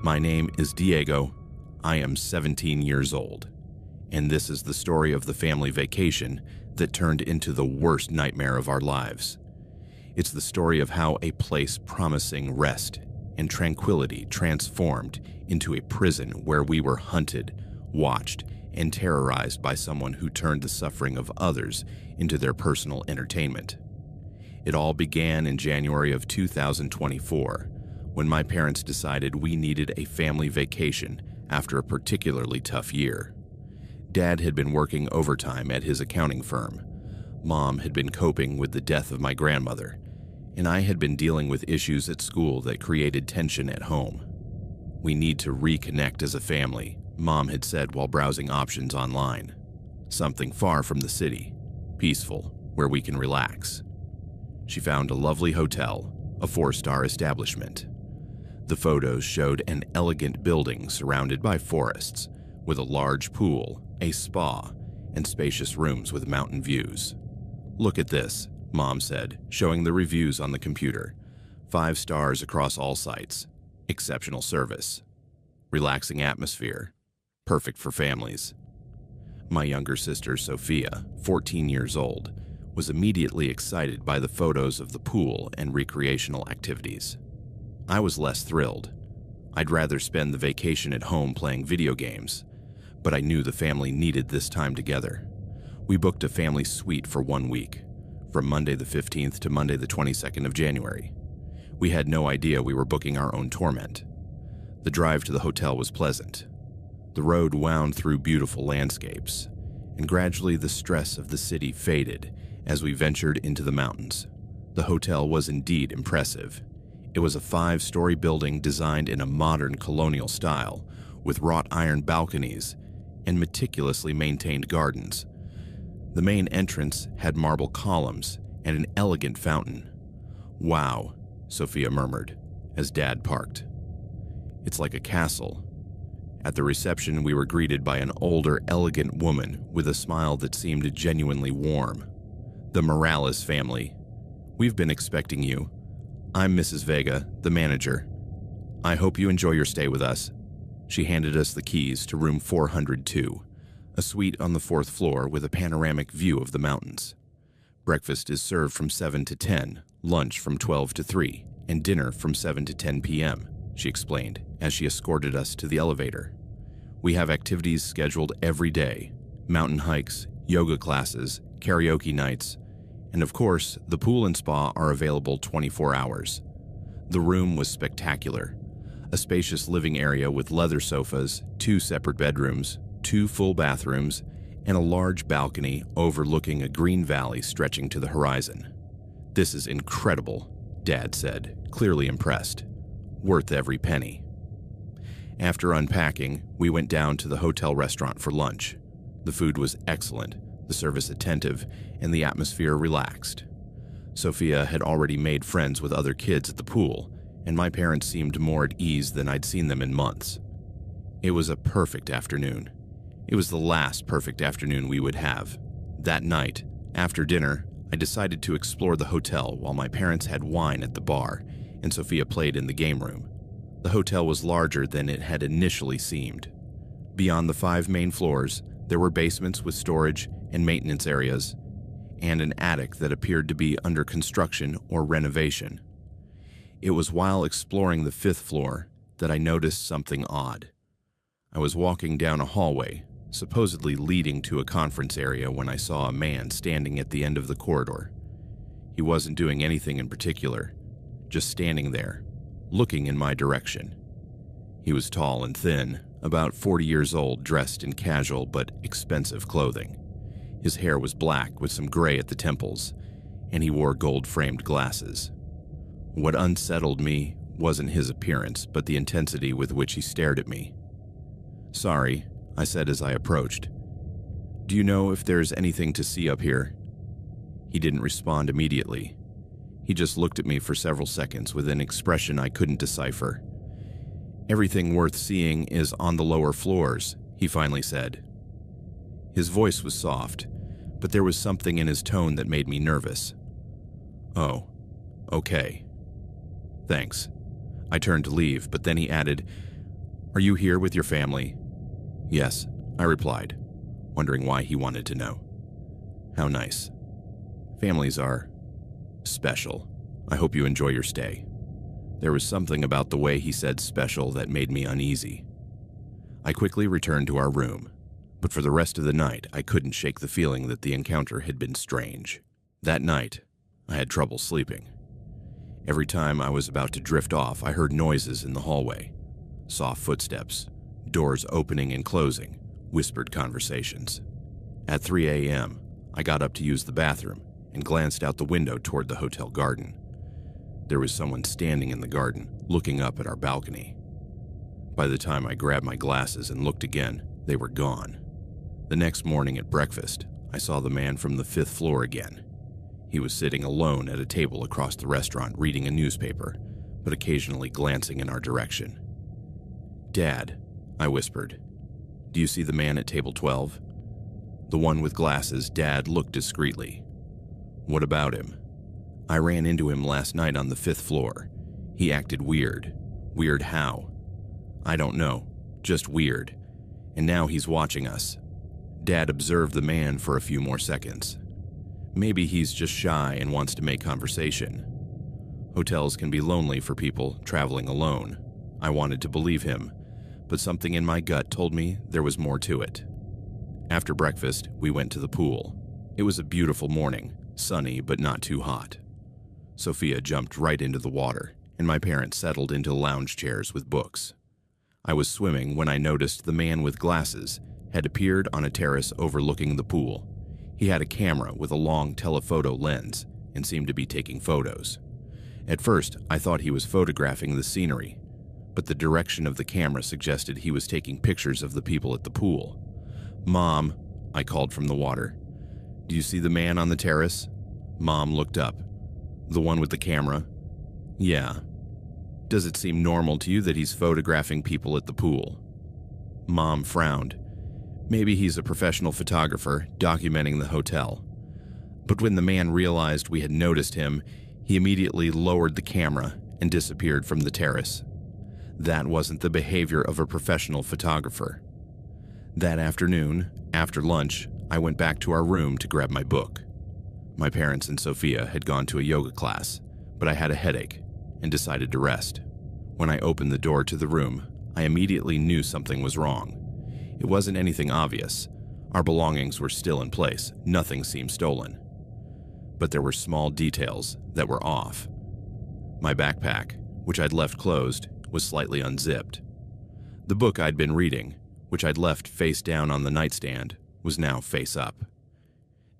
My name is Diego. I am 17 years old. And this is the story of the family vacation that turned into the worst nightmare of our lives. It's the story of how a place promising rest and tranquility transformed into a prison where we were hunted, watched, and terrorized by someone who turned the suffering of others into their personal entertainment. It all began in January of 2024, when my parents decided we needed a family vacation after a particularly tough year. Dad had been working overtime at his accounting firm. Mom had been coping with the death of my grandmother, and I had been dealing with issues at school that created tension at home. We need to reconnect as a family, Mom had said while browsing options online. Something far from the city, peaceful, where we can relax. She found a lovely hotel, a 4-star establishment. The photos showed an elegant building surrounded by forests, with a large pool, a spa, and spacious rooms with mountain views. "Look at this," Mom said, showing the reviews on the computer. 5 stars across all sites. Exceptional service. Relaxing atmosphere. Perfect for families. My younger sister, Sophia, 14 years old, was immediately excited by the photos of the pool and recreational activities. I was less thrilled. I'd rather spend the vacation at home playing video games, but I knew the family needed this time together. We booked a family suite for 1 week, from Monday the 15th to Monday the 22nd of January. We had no idea we were booking our own torment. The drive to the hotel was pleasant. The road wound through beautiful landscapes, and gradually the stress of the city faded as we ventured into the mountains. The hotel was indeed impressive. It was a 5-story building designed in a modern colonial style, with wrought iron balconies and meticulously maintained gardens. The main entrance had marble columns and an elegant fountain. "Wow," Sophia murmured as Dad parked. "It's like a castle." At the reception, we were greeted by an older, elegant woman with a smile that seemed genuinely warm. "The Morales family. We've been expecting you. I'm Mrs. Vega, the manager. I hope you enjoy your stay with us." She handed us the keys to room 402, a suite on the 4th floor with a panoramic view of the mountains. Breakfast is served from 7 to 10, lunch from 12 to 3, and dinner from 7 to 10 p.m., she explained as she escorted us to the elevator. "We have activities scheduled every day: mountain hikes, yoga classes, karaoke nights, and of course, the pool and spa are available 24 hours. The room was spectacular. A spacious living area with leather sofas, 2 separate bedrooms, 2 full bathrooms, and a large balcony overlooking a green valley stretching to the horizon. "This is incredible," Dad said, clearly impressed. "Worth every penny." After unpacking, we went down to the hotel restaurant for lunch. The food was excellent, the service attentive, and the atmosphere relaxed. Sophia had already made friends with other kids at the pool, and my parents seemed more at ease than I'd seen them in months. It was a perfect afternoon. It was the last perfect afternoon we would have. That night, after dinner, I decided to explore the hotel while my parents had wine at the bar and Sophia played in the game room. The hotel was larger than it had initially seemed. Beyond the 5 main floors, there were basements with storage and maintenance areas, and an attic that appeared to be under construction or renovation. It was while exploring the 5th floor that I noticed something odd. I was walking down a hallway, supposedly leading to a conference area, when I saw a man standing at the end of the corridor. He wasn't doing anything in particular, just standing there, looking in my direction. He was tall and thin, about 40 years old, dressed in casual but expensive clothing. His hair was black with some gray at the temples, and he wore gold-framed glasses. What unsettled me wasn't his appearance, but the intensity with which he stared at me. "Sorry," I said as I approached. "Do you know if there's anything to see up here?" He didn't respond immediately. He just looked at me for several seconds with an expression I couldn't decipher. "Everything worth seeing is on the lower floors," he finally said. His voice was soft, but there was something in his tone that made me nervous. "Oh, okay. Thanks." I turned to leave, but then he added, "Are you here with your family?" "Yes," I replied, wondering why he wanted to know. "How nice. Families are special. I hope you enjoy your stay." There was something about the way he said special that made me uneasy. I quickly returned to our room, but for the rest of the night I couldn't shake the feeling that the encounter had been strange. That night, I had trouble sleeping. Every time I was about to drift off, I heard noises in the hallway. Soft footsteps, doors opening and closing, whispered conversations. At 3 a.m., I got up to use the bathroom and glanced out the window toward the hotel garden. There was someone standing in the garden, looking up at our balcony. By the time I grabbed my glasses and looked again, they were gone. The next morning at breakfast, I saw the man from the 5th floor again. He was sitting alone at a table across the restaurant reading a newspaper, but occasionally glancing in our direction. "Dad," I whispered, "do you see the man at table 12? The one with glasses." Dad looked discreetly. "What about him?" "I ran into him last night on the 5th floor. He acted weird." "Weird how?" "I don't know, just weird. And now he's watching us." Dad observed the man for a few more seconds. "Maybe he's just shy and wants to make conversation. Hotels can be lonely for people traveling alone." I wanted to believe him, but something in my gut told me there was more to it. After breakfast, we went to the pool. It was a beautiful morning, sunny but not too hot. Sophia jumped right into the water, and my parents settled into lounge chairs with books. I was swimming when I noticed the man with glasses had appeared on a terrace overlooking the pool. He had a camera with a long telephoto lens and seemed to be taking photos. At first, I thought he was photographing the scenery, but the direction of the camera suggested he was taking pictures of the people at the pool. "Mom," I called from the water, "do you see the man on the terrace?" Mom looked up. "The one with the camera?" "Yeah." "Does it seem normal to you that he's photographing people at the pool?" Mom frowned. "Maybe he's a professional photographer documenting the hotel." But when the man realized we had noticed him, he immediately lowered the camera and disappeared from the terrace. That wasn't the behavior of a professional photographer. That afternoon, after lunch, I went back to our room to grab my book. My parents and Sophia had gone to a yoga class, but I had a headache and decided to rest. When I opened the door to the room, I immediately knew something was wrong. It wasn't anything obvious. Our belongings were still in place. Nothing seemed stolen. But there were small details that were off. My backpack, which I'd left closed, was slightly unzipped. The book I'd been reading, which I'd left face down on the nightstand, was now face up.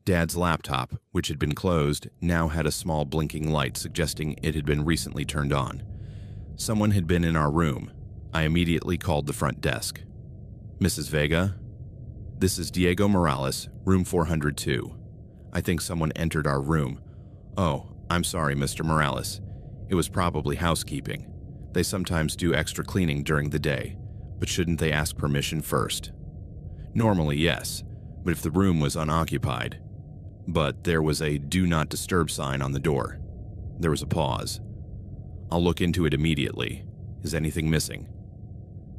Dad's laptop, which had been closed, now had a small blinking light suggesting it had been recently turned on. Someone had been in our room. I immediately called the front desk. "Mrs. Vega? This is Diego Morales, room 402. I think someone entered our room." "Oh, I'm sorry, Mr. Morales. It was probably housekeeping. They sometimes do extra cleaning during the day, but shouldn't they ask permission first?" "Normally, yes, but if the room was unoccupied." "But there was a do not disturb sign on the door." There was a pause. "I'll look into it immediately. Is anything missing?"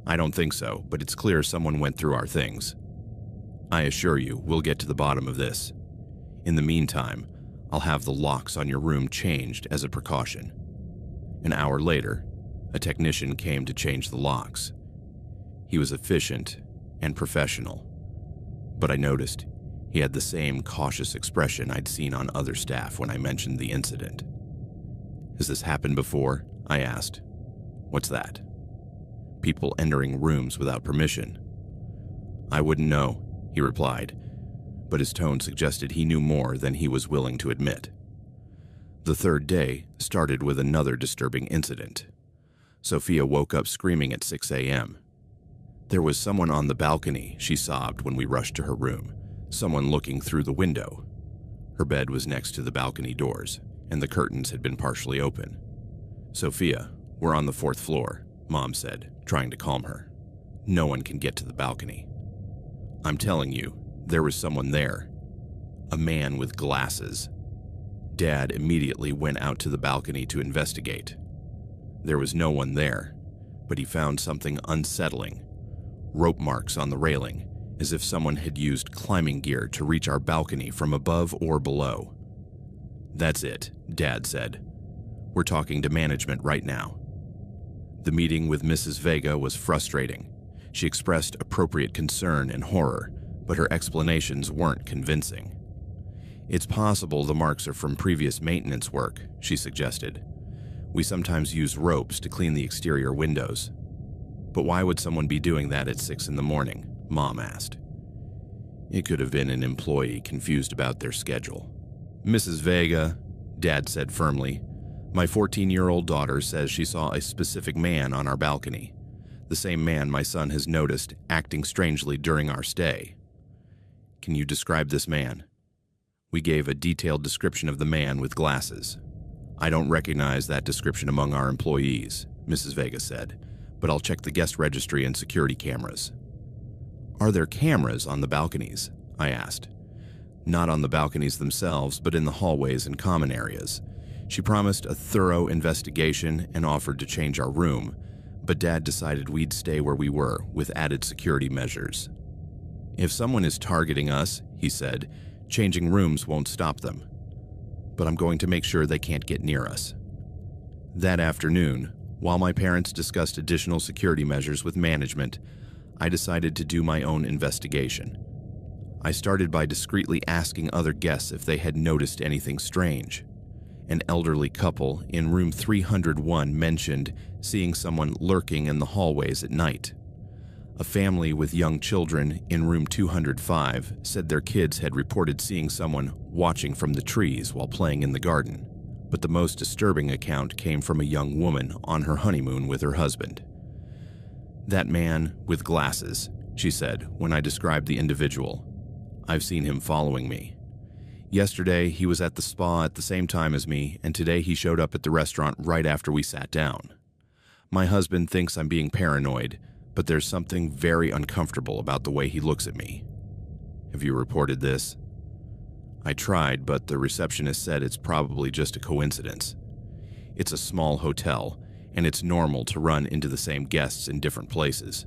"I don't think so, but it's clear someone went through our things. I assure you, we'll get to the bottom of this. In the meantime, I'll have the locks on your room changed as a precaution." An hour later, a technician came to change the locks. He was efficient and professional, but I noticed he had the same cautious expression I'd seen on other staff when I mentioned the incident. "Has this happened before?" I asked. "What's that?" "People entering rooms without permission." "I wouldn't know," he replied, but his tone suggested he knew more than he was willing to admit. The third day started with another disturbing incident. Sophia woke up screaming at 6 a.m. "There was someone on the balcony," she sobbed when we rushed to her room. "Someone looking through the window." Her bed was next to the balcony doors, and the curtains had been partially open. "Sophia, we're on the 4th floor," Mom said, trying to calm her. "No one can get to the balcony." "I'm telling you, there was someone there. A man with glasses." Dad immediately went out to the balcony to investigate. There was no one there, but he found something unsettling. Rope marks on the railing, as if someone had used climbing gear to reach our balcony from above or below. "That's it," Dad said. "We're talking to management right now." The meeting with Mrs. Vega was frustrating. She expressed appropriate concern and horror, but her explanations weren't convincing. "It's possible the marks are from previous maintenance work," she suggested. "We sometimes use ropes to clean the exterior windows." "But why would someone be doing that at 6 in the morning?" Mom asked. "It could have been an employee confused about their schedule." "Mrs. Vega," Dad said firmly, "my 14-year-old daughter says she saw a specific man on our balcony. The same man my son has noticed acting strangely during our stay." "Can you describe this man?" We gave a detailed description of the man with glasses. "I don't recognize that description among our employees," Mrs. Vega said, "but I'll check the guest registry and security cameras." "Are there cameras on the balconies?" I asked. "Not on the balconies themselves, but in the hallways and common areas." She promised a thorough investigation and offered to change our room, but Dad decided we'd stay where we were with added security measures. "If someone is targeting us," he said, "changing rooms won't stop them. But I'm going to make sure they can't get near us." That afternoon, while my parents discussed additional security measures with management, I decided to do my own investigation. I started by discreetly asking other guests if they had noticed anything strange. An elderly couple in room 301 mentioned seeing someone lurking in the hallways at night. A family with young children in room 205 said their kids had reported seeing someone watching from the trees while playing in the garden. But the most disturbing account came from a young woman on her honeymoon with her husband. "That man with glasses," she said when I described the individual. "I've seen him following me. Yesterday, he was at the spa at the same time as me, and today he showed up at the restaurant right after we sat down. My husband thinks I'm being paranoid, but there's something very uncomfortable about the way he looks at me." "Have you reported this?" I tried, but the receptionist said it's probably just a coincidence. It's a small hotel, and it's normal to run into the same guests in different places.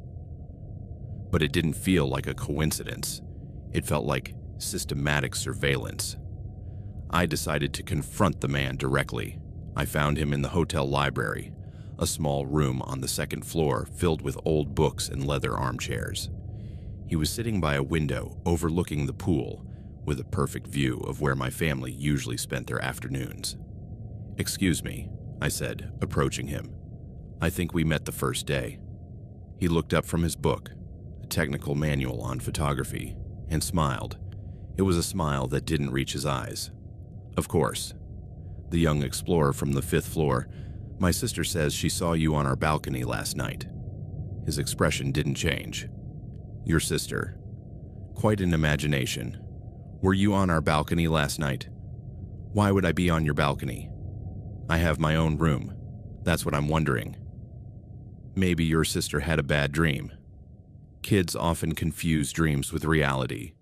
But it didn't feel like a coincidence. It felt like systematic surveillance. I decided to confront the man directly. I found him in the hotel library, a small room on the second floor filled with old books and leather armchairs. He was sitting by a window overlooking the pool, with a perfect view of where my family usually spent their afternoons. "Excuse me," I said, approaching him. "I think we met the first day." He looked up from his book, a technical manual on photography, and smiled. It was a smile that didn't reach his eyes. "Of course." The young explorer from the 5th floor, "My sister says she saw you on our balcony last night." His expression didn't change. "Your sister? Quite an imagination. Were you on our balcony last night?" "Why would I be on your balcony?" "I have my own room. That's what I'm wondering." "Maybe your sister had a bad dream." Kids often confuse dreams with reality.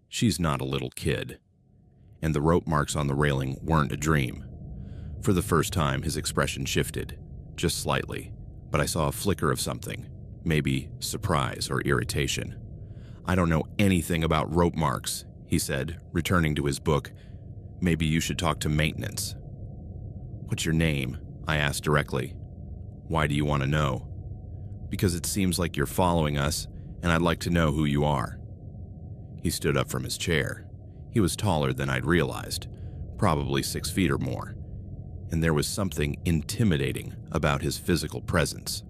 She's not a little kid. And the rope marks on the railing weren't a dream. For the first time, his expression shifted, just slightly, but I saw a flicker of something, maybe surprise or irritation. "I don't know anything about rope marks," he said, returning to his book. "Maybe you should talk to maintenance." "What's your name?" I asked directly. "Why do you want to know?" "Because it seems like you're following us, and I'd like to know who you are." He stood up from his chair. He was taller than I'd realized, probably 6 feet or more, and there was something intimidating about his physical presence.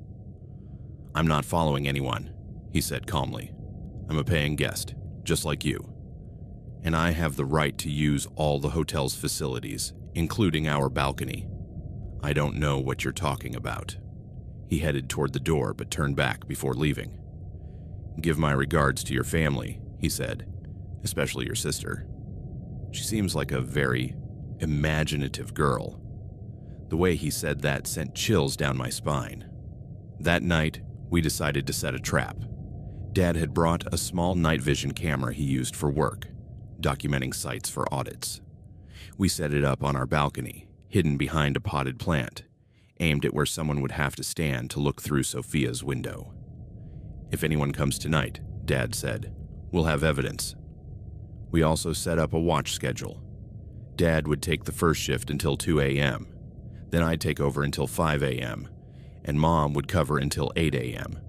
"I'm not following anyone," he said calmly. "I'm a paying guest, just like you. And I have the right to use all the hotel's facilities, including our balcony. I don't know what you're talking about." He headed toward the door but turned back before leaving. "Give my regards to your family," he said, "especially your sister. She seems like a very imaginative girl." The way he said that sent chills down my spine. That night, we decided to set a trap. Dad had brought a small night vision camera he used for work, documenting sites for audits. We set it up on our balcony, hidden behind a potted plant. aimed at where someone would have to stand to look through Sophia's window. "If anyone comes tonight," Dad said, "we'll have evidence." We also set up a watch schedule. Dad would take the first shift until 2 a.m., then I'd take over until 5 a.m., and Mom would cover until 8 a.m.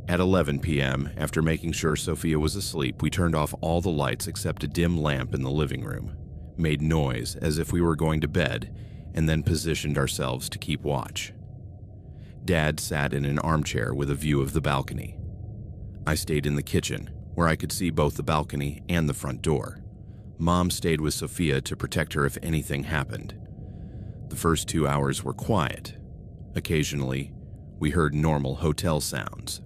At 11 p.m., after making sure Sophia was asleep, we turned off all the lights except a dim lamp in the living room, made noise as if we were going to bed, and then positioned ourselves to keep watch. Dad sat in an armchair with a view of the balcony. I stayed in the kitchen, where I could see both the balcony and the front door. Mom stayed with Sophia to protect her if anything happened. The first 2 hours were quiet. Occasionally, we heard normal hotel sounds.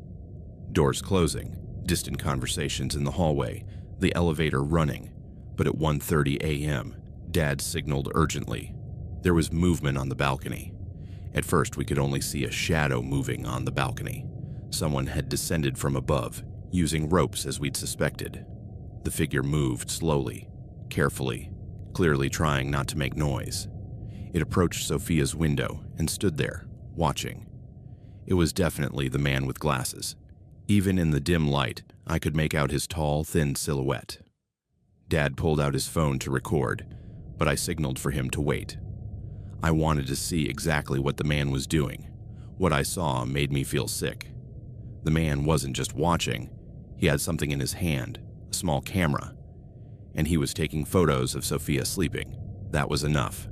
Doors closing, distant conversations in the hallway, the elevator running. But at 1:30 a.m., Dad signaled urgently. There was movement on the balcony. At first, we could only see a shadow moving on the balcony. Someone had descended from above, using ropes as we'd suspected. The figure moved slowly, carefully, clearly trying not to make noise. It approached Sophia's window and stood there, watching. It was definitely the man with glasses. Even in the dim light, I could make out his tall, thin silhouette. Dad pulled out his phone to record, but I signaled for him to wait. I wanted to see exactly what the man was doing. What I saw made me feel sick. The man wasn't just watching. He had something in his hand, a small camera, and he was taking photos of Sophia sleeping. That was enough.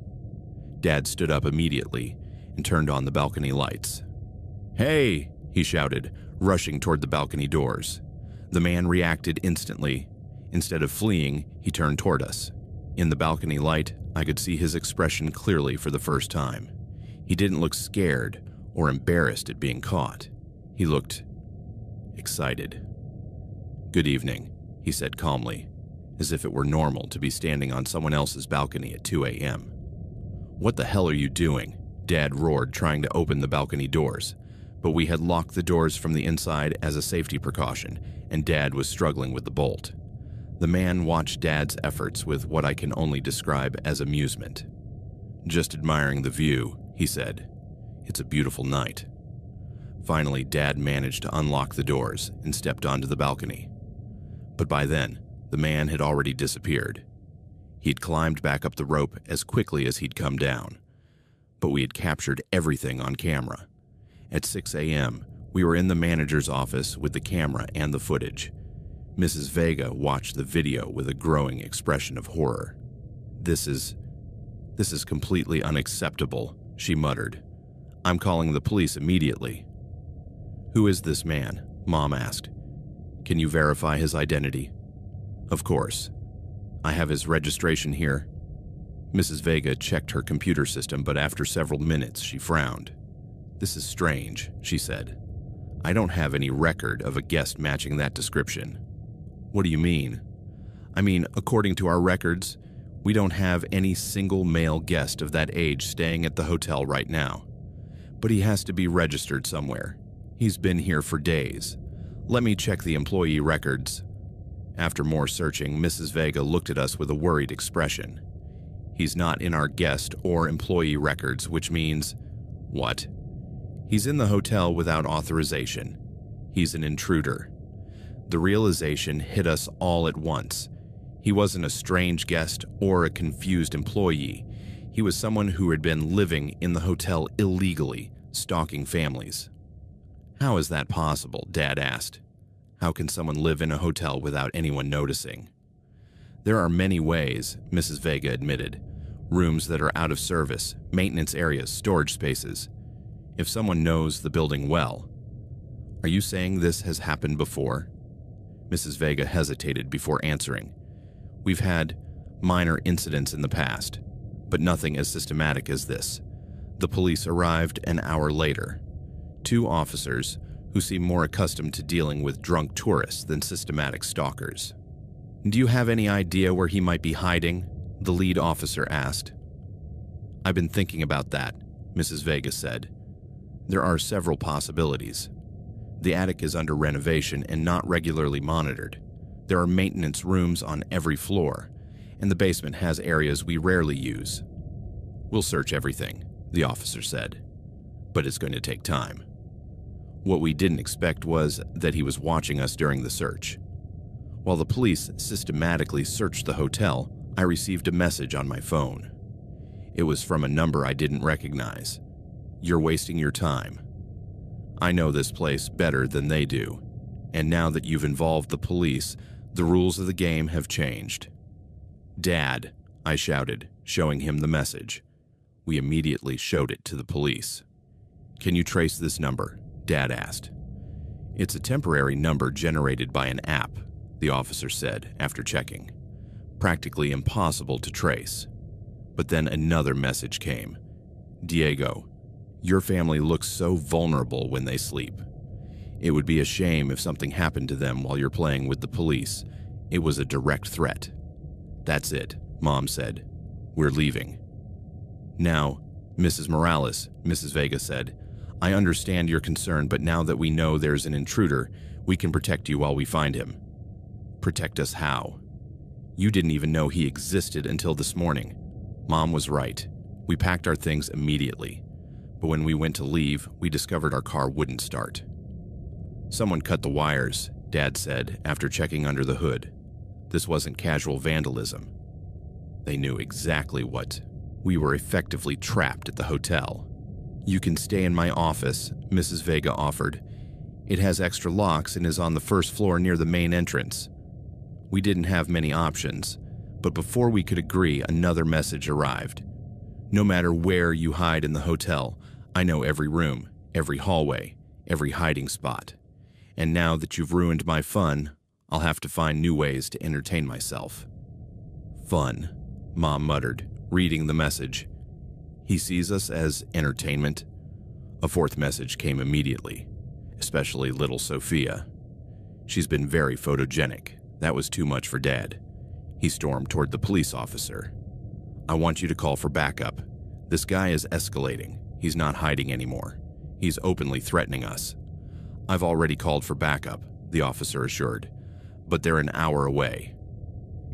Dad stood up immediately and turned on the balcony lights. "Hey!" he shouted, rushing toward the balcony doors. The man reacted instantly. Instead of fleeing, he turned toward us. In the balcony light, I could see his expression clearly for the first time. He didn't look scared or embarrassed at being caught. He looked excited. "Good evening," he said calmly, as if it were normal to be standing on someone else's balcony at 2 a.m. "What the hell are you doing?" Dad roared, trying to open the balcony doors. But we had locked the doors from the inside as a safety precaution, and Dad was struggling with the bolt. The man watched Dad's efforts with what I can only describe as amusement. "Just admiring the view," he said. "It's a beautiful night." Finally, Dad managed to unlock the doors and stepped onto the balcony. But by then, the man had already disappeared. He'd climbed back up the rope as quickly as he'd come down. But we had captured everything on camera. At 6 a.m., we were in the manager's office with the camera and the footage. Mrs. Vega watched the video with a growing expression of horror. This is completely unacceptable," she muttered. "I'm calling the police immediately." "Who is this man?" Mom asked. "Can you verify his identity?" "Of course. I have his registration here." Mrs. Vega checked her computer system, but after several minutes, she frowned. "This is strange," she said. "I don't have any record of a guest matching that description." "What do you mean?" "I mean, according to our records, we don't have any single male guest of that age staying at the hotel right now. But he has to be registered somewhere. He's been here for days. Let me check the employee records." After more searching, Mrs. Vega looked at us with a worried expression. "He's not in our guest or employee records, which means..." "What?" "He's in the hotel without authorization. He's an intruder." The realization hit us all at once. He wasn't a strange guest or a confused employee. He was someone who had been living in the hotel illegally, stalking families. "How is that possible?" Dad asked. "How can someone live in a hotel without anyone noticing?" "There are many ways," Mrs. Vega admitted. "Rooms that are out of service, maintenance areas, storage spaces. If someone knows the building well." "Are you saying this has happened before?" Mrs. Vega hesitated before answering. "We've had minor incidents in the past, but nothing as systematic as this." The police arrived an hour later. 2 officers who seemed more accustomed to dealing with drunk tourists than systematic stalkers. "Do you have any idea where he might be hiding?" the lead officer asked. "I've been thinking about that," Mrs. Vega said. "There are several possibilities. The attic is under renovation and not regularly monitored. There are maintenance rooms on every floor, and the basement has areas we rarely use." "We'll search everything," the officer said. but it's going to take time. What we didn't expect was that he was watching us during the search. While the police systematically searched the hotel, I received a message on my phone. It was from a number I didn't recognize. "You're wasting your time. I know this place better than they do, and now that you've involved the police, the rules of the game have changed." "Dad," I shouted, showing him the message. We immediately showed it to the police. "Can you trace this number?" Dad asked. "It's a temporary number generated by an app," the officer said after checking. "Practically impossible to trace." But then another message came. "Diego, your family looks so vulnerable when they sleep. It would be a shame if something happened to them while you're playing with the police." It was a direct threat. "That's it," Mom said. "We're leaving." "Now, Mrs. Morales," Mrs. Vega said, "I understand your concern, but now that we know there's an intruder, we can protect you while we find him." "Protect us how? You didn't even know he existed until this morning." Mom was right. We packed our things immediately. But when we went to leave, we discovered our car wouldn't start. "Someone cut the wires," Dad said after checking under the hood. This wasn't casual vandalism. They knew exactly what. We were effectively trapped at the hotel. "You can stay in my office," Mrs. Vega offered. "It has extra locks and is on the first floor near the main entrance." We didn't have many options, but before we could agree, another message arrived. "No matter where you hide in the hotel, I know every room, every hallway, every hiding spot. And now that you've ruined my fun, I'll have to find new ways to entertain myself." "Fun," Mom muttered, reading the message. "He sees us as entertainment." A fourth message came immediately, especially little Sophia. "She's been very photogenic. That was too much for Dad." He stormed toward the police officer. "I want you to call for backup. This guy is escalating. He's not hiding anymore. He's openly threatening us." "I've already called for backup," the officer assured, "but they're an hour away."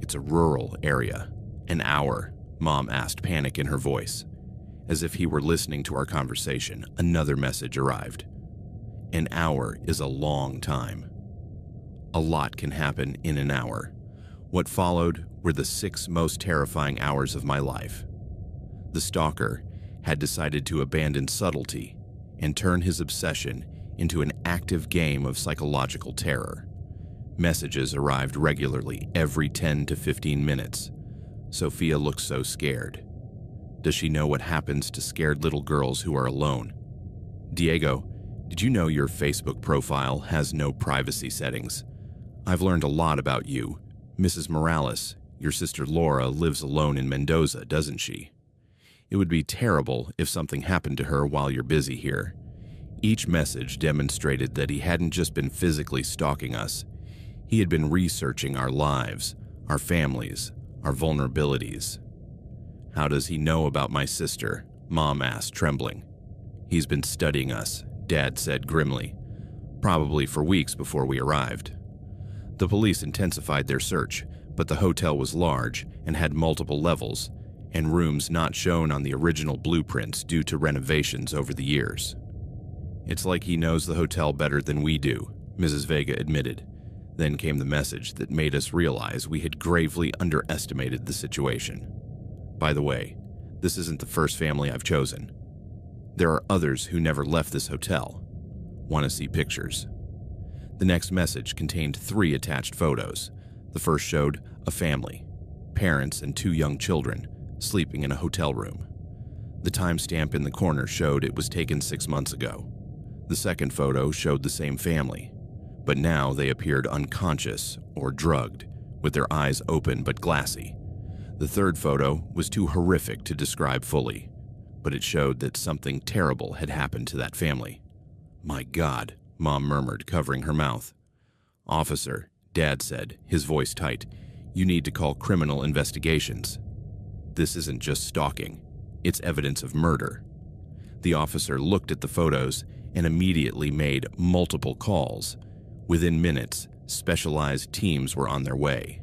"It's a rural area." "An hour?" Mom asked, panic in her voice. As if he were listening to our conversation, another message arrived. "An hour is a long time." A lot can happen in an hour. What followed were the 6 most terrifying hours of my life. The stalker had decided to abandon subtlety and turn his obsession into an active game of psychological terror. Messages arrived regularly every 10 to 15 minutes. Sophia looks so scared. Does she know what happens to scared little girls who are alone? "Diego, did you know your Facebook profile has no privacy settings? I've learned a lot about you. Mrs. Morales, your sister Laura, lives alone in Mendoza, doesn't she? It would be terrible if something happened to her while you're busy here." Each message demonstrated that he hadn't just been physically stalking us. He had been researching our lives, our families, our vulnerabilities. "How does he know about my sister?" Mom asked, trembling. "He's been studying us," Dad said grimly. "Probably for weeks before we arrived." The police intensified their search, but the hotel was large and had multiple levels, and rooms not shown on the original blueprints due to renovations over the years. "It's like he knows the hotel better than we do," Mrs. Vega admitted. Then came the message that made us realize we had gravely underestimated the situation. "By the way, this isn't the first family I've chosen. There are others who never left this hotel. Want to see pictures?" The next message contained 3 attached photos. The first showed a family, parents and 2 young children, sleeping in a hotel room. The timestamp in the corner showed it was taken 6 months ago. The second photo showed the same family, but now they appeared unconscious or drugged, with their eyes open but glassy. The third photo was too horrific to describe fully, but it showed that something terrible had happened to that family. "My God," Mom murmured, covering her mouth. "Officer," Dad said, his voice tight, "you need to call criminal investigations. This isn't just stalking, it's evidence of murder." The officer looked at the photos and immediately made multiple calls. Within minutes, specialized teams were on their way.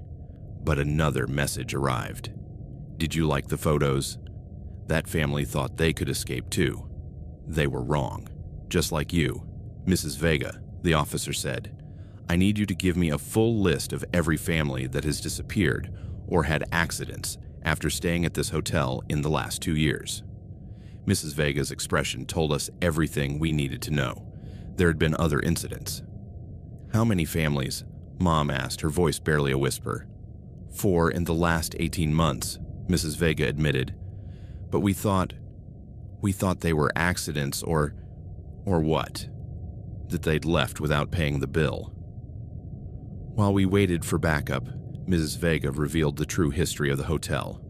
But another message arrived. "Did you like the photos?" That family thought they could escape too. they were wrong. Just like you, Mrs. Vega, the officer said. I need you to give me a full list of every family that has disappeared or had accidents after staying at this hotel in the last 2 years. Mrs. Vega's expression told us everything we needed to know. There had been other incidents. How many families? Mom asked, her voice barely a whisper. 4 in the last 18 months, Mrs. Vega admitted. But we thought they were accidents or what? That they'd left without paying the bill. While we waited for backup, Mrs. Vega revealed the true history of the hotel.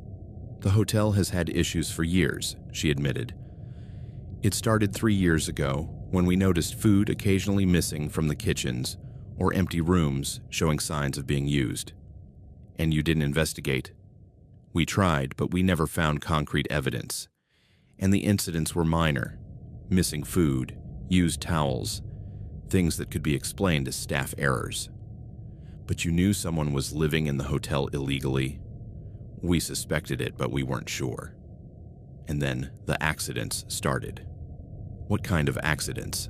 The hotel has had issues for years, she admitted. It started 3 years ago when we noticed food occasionally missing from the kitchens or empty rooms showing signs of being used. And you didn't investigate? We tried, but we never found concrete evidence. And the incidents were minor. Missing food, used towels, things that could be explained as staff errors. But you knew someone was living in the hotel illegally. We suspected it, but we weren't sure. And then the accidents started. What kind of accidents?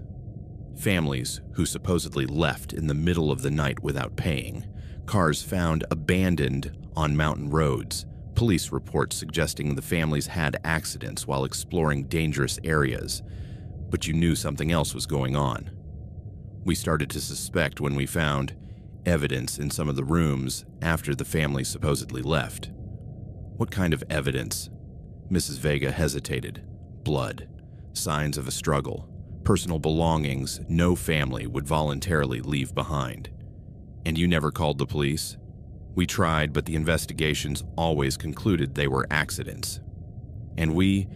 Families who supposedly left in the middle of the night without paying, cars found abandoned on mountain roads, police reports suggesting the families had accidents while exploring dangerous areas, but you knew something else was going on. We started to suspect when we found evidence in some of the rooms after the family supposedly left. What kind of evidence? Mrs. Vega hesitated. Blood, signs of a struggle, personal belongings no family would voluntarily leave behind. And you never called the police? We tried, but the investigations always concluded they were accidents. And we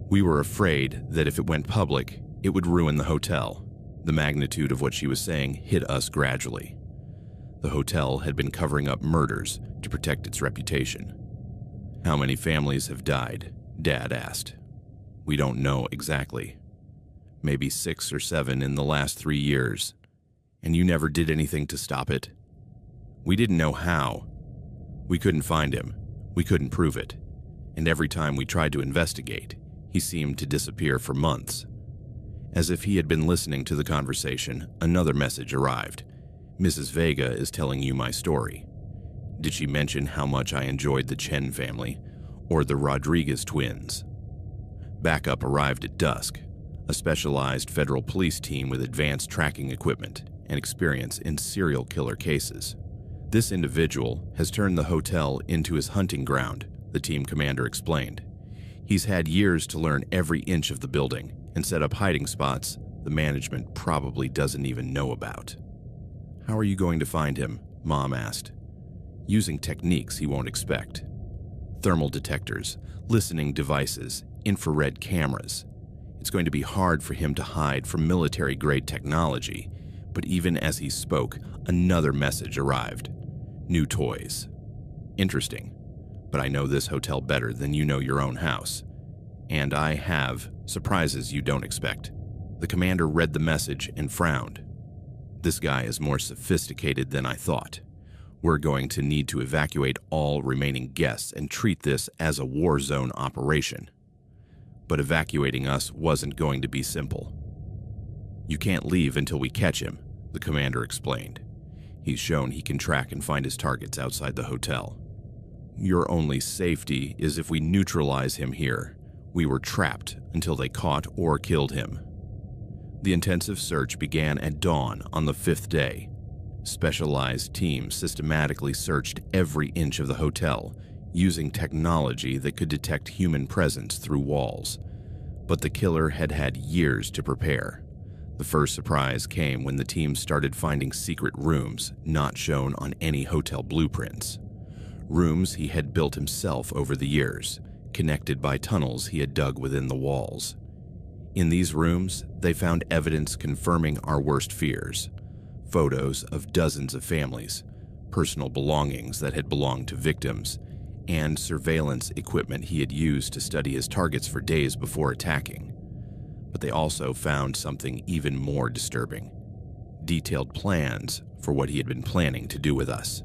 were afraid that if it went public, it would ruin the hotel. The magnitude of what she was saying hit us gradually. The hotel had been covering up murders to protect its reputation. How many families have died? Dad asked. We don't know exactly. Maybe 6 or 7 in the last 3 years. And you never did anything to stop it? We didn't know how. We couldn't find him. We couldn't prove it. And every time we tried to investigate, he seemed to disappear for months. As if he had been listening to the conversation, another message arrived. Mrs. Vega is telling you my story. Did she mention how much I enjoyed the Chen family or the Rodriguez twins? Backup arrived at dusk, a specialized federal police team with advanced tracking equipment and experience in serial killer cases. This individual has turned the hotel into his hunting ground, the team commander explained. He's had years to learn every inch of the building and set up hiding spots the management probably doesn't even know about. How are you going to find him? Mom asked. Using techniques he won't expect. Thermal detectors, listening devices, infrared cameras. It's going to be hard for him to hide from military-grade technology, but even as he spoke, another message arrived. New toys. Interesting, but I know this hotel better than you know your own house. And I have surprises you don't expect. The commander read the message and frowned. This guy is more sophisticated than I thought. We're going to need to evacuate all remaining guests and treat this as a war zone operation. But evacuating us wasn't going to be simple. You can't leave until we catch him, the commander explained. He's shown he can track and find his targets outside the hotel. Your only safety is if we neutralize him here. We were trapped until they caught or killed him. The intensive search began at dawn on the 5th day. Specialized teams systematically searched every inch of the hotel, using technology that could detect human presence through walls. But the killer had had years to prepare. The first surprise came when the team started finding secret rooms not shown on any hotel blueprints. Rooms he had built himself over the years, connected by tunnels he had dug within the walls. In these rooms, they found evidence confirming our worst fears. Photos of dozens of families, personal belongings that had belonged to victims, and surveillance equipment he had used to study his targets for days before attacking. But they also found something even more disturbing. Detailed plans for what he had been planning to do with us.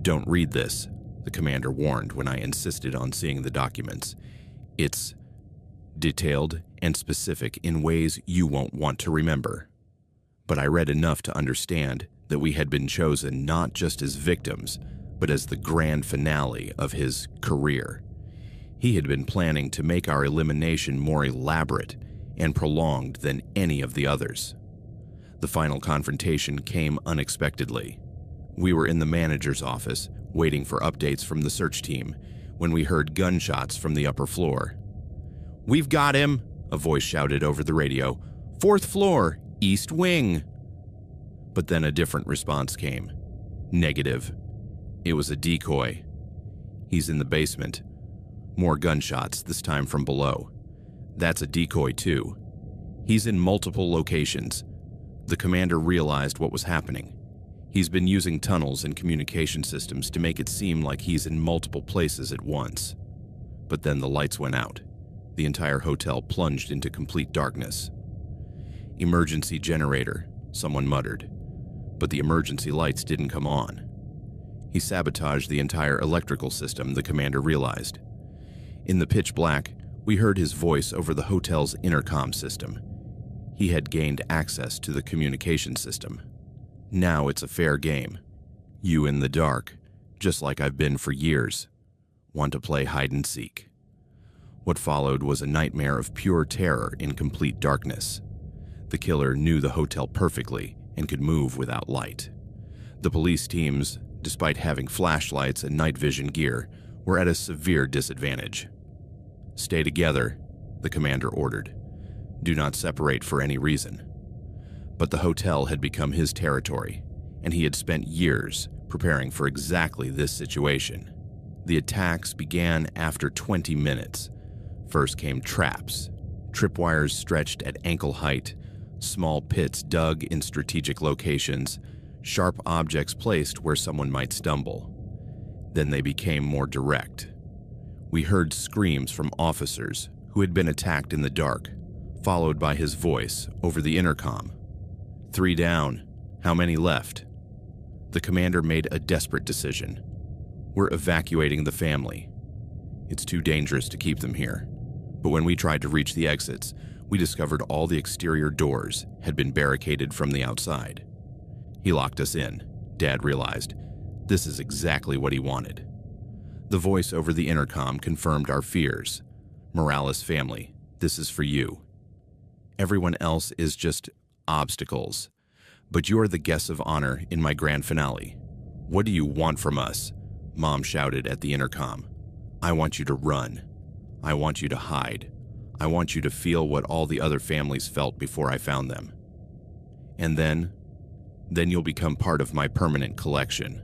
Don't read this, the commander warned when I insisted on seeing the documents. It's detailed and specific in ways you won't want to remember. But I read enough to understand that we had been chosen not just as victims, but as the grand finale of his career. He had been planning to make our elimination more elaborate and prolonged than any of the others. The final confrontation came unexpectedly. We were in the manager's office, waiting for updates from the search team, when we heard gunshots from the upper floor. "We've got him!" a voice shouted over the radio. "Fourth floor, east wing!" But then a different response came. Negative. It was a decoy. "He's in the basement." More gunshots, this time from below. "That's a decoy too. He's in multiple locations." The commander realized what was happening. He's been using tunnels and communication systems to make it seem like he's in multiple places at once. But then the lights went out. The entire hotel plunged into complete darkness. "Emergency generator," someone muttered. But the emergency lights didn't come on. He sabotaged the entire electrical system, the commander realized. In the pitch black, we heard his voice over the hotel's intercom system. He had gained access to the communication system. "Now it's a fair game. You in the dark, just like I've been for years. Want to play hide and seek?" What followed was a nightmare of pure terror in complete darkness. The killer knew the hotel perfectly and could move without light. The police teams, despite having flashlights and night vision gear, were at a severe disadvantage. "Stay together," the commander ordered. "Do not separate for any reason." But the hotel had become his territory, and he had spent years preparing for exactly this situation. The attacks began after 20 minutes. First came traps, tripwires stretched at ankle height, small pits dug in strategic locations, sharp objects placed where someone might stumble. Then they became more direct. We heard screams from officers who had been attacked in the dark, followed by his voice over the intercom. "3 down. How many left?" The commander made a desperate decision. "We're evacuating the family. It's too dangerous to keep them here." But when we tried to reach the exits, we discovered all the exterior doors had been barricaded from the outside. He locked us in, Dad realized. This is exactly what he wanted. The voice over the intercom confirmed our fears. "Morales family, this is for you. Everyone else is just obstacles. But you are the guests of honor in my grand finale. What do you want from us?" Mom shouted at the intercom. "I want you to run. I want you to hide. I want you to feel what all the other families felt before I found them. And then you'll become part of my permanent collection.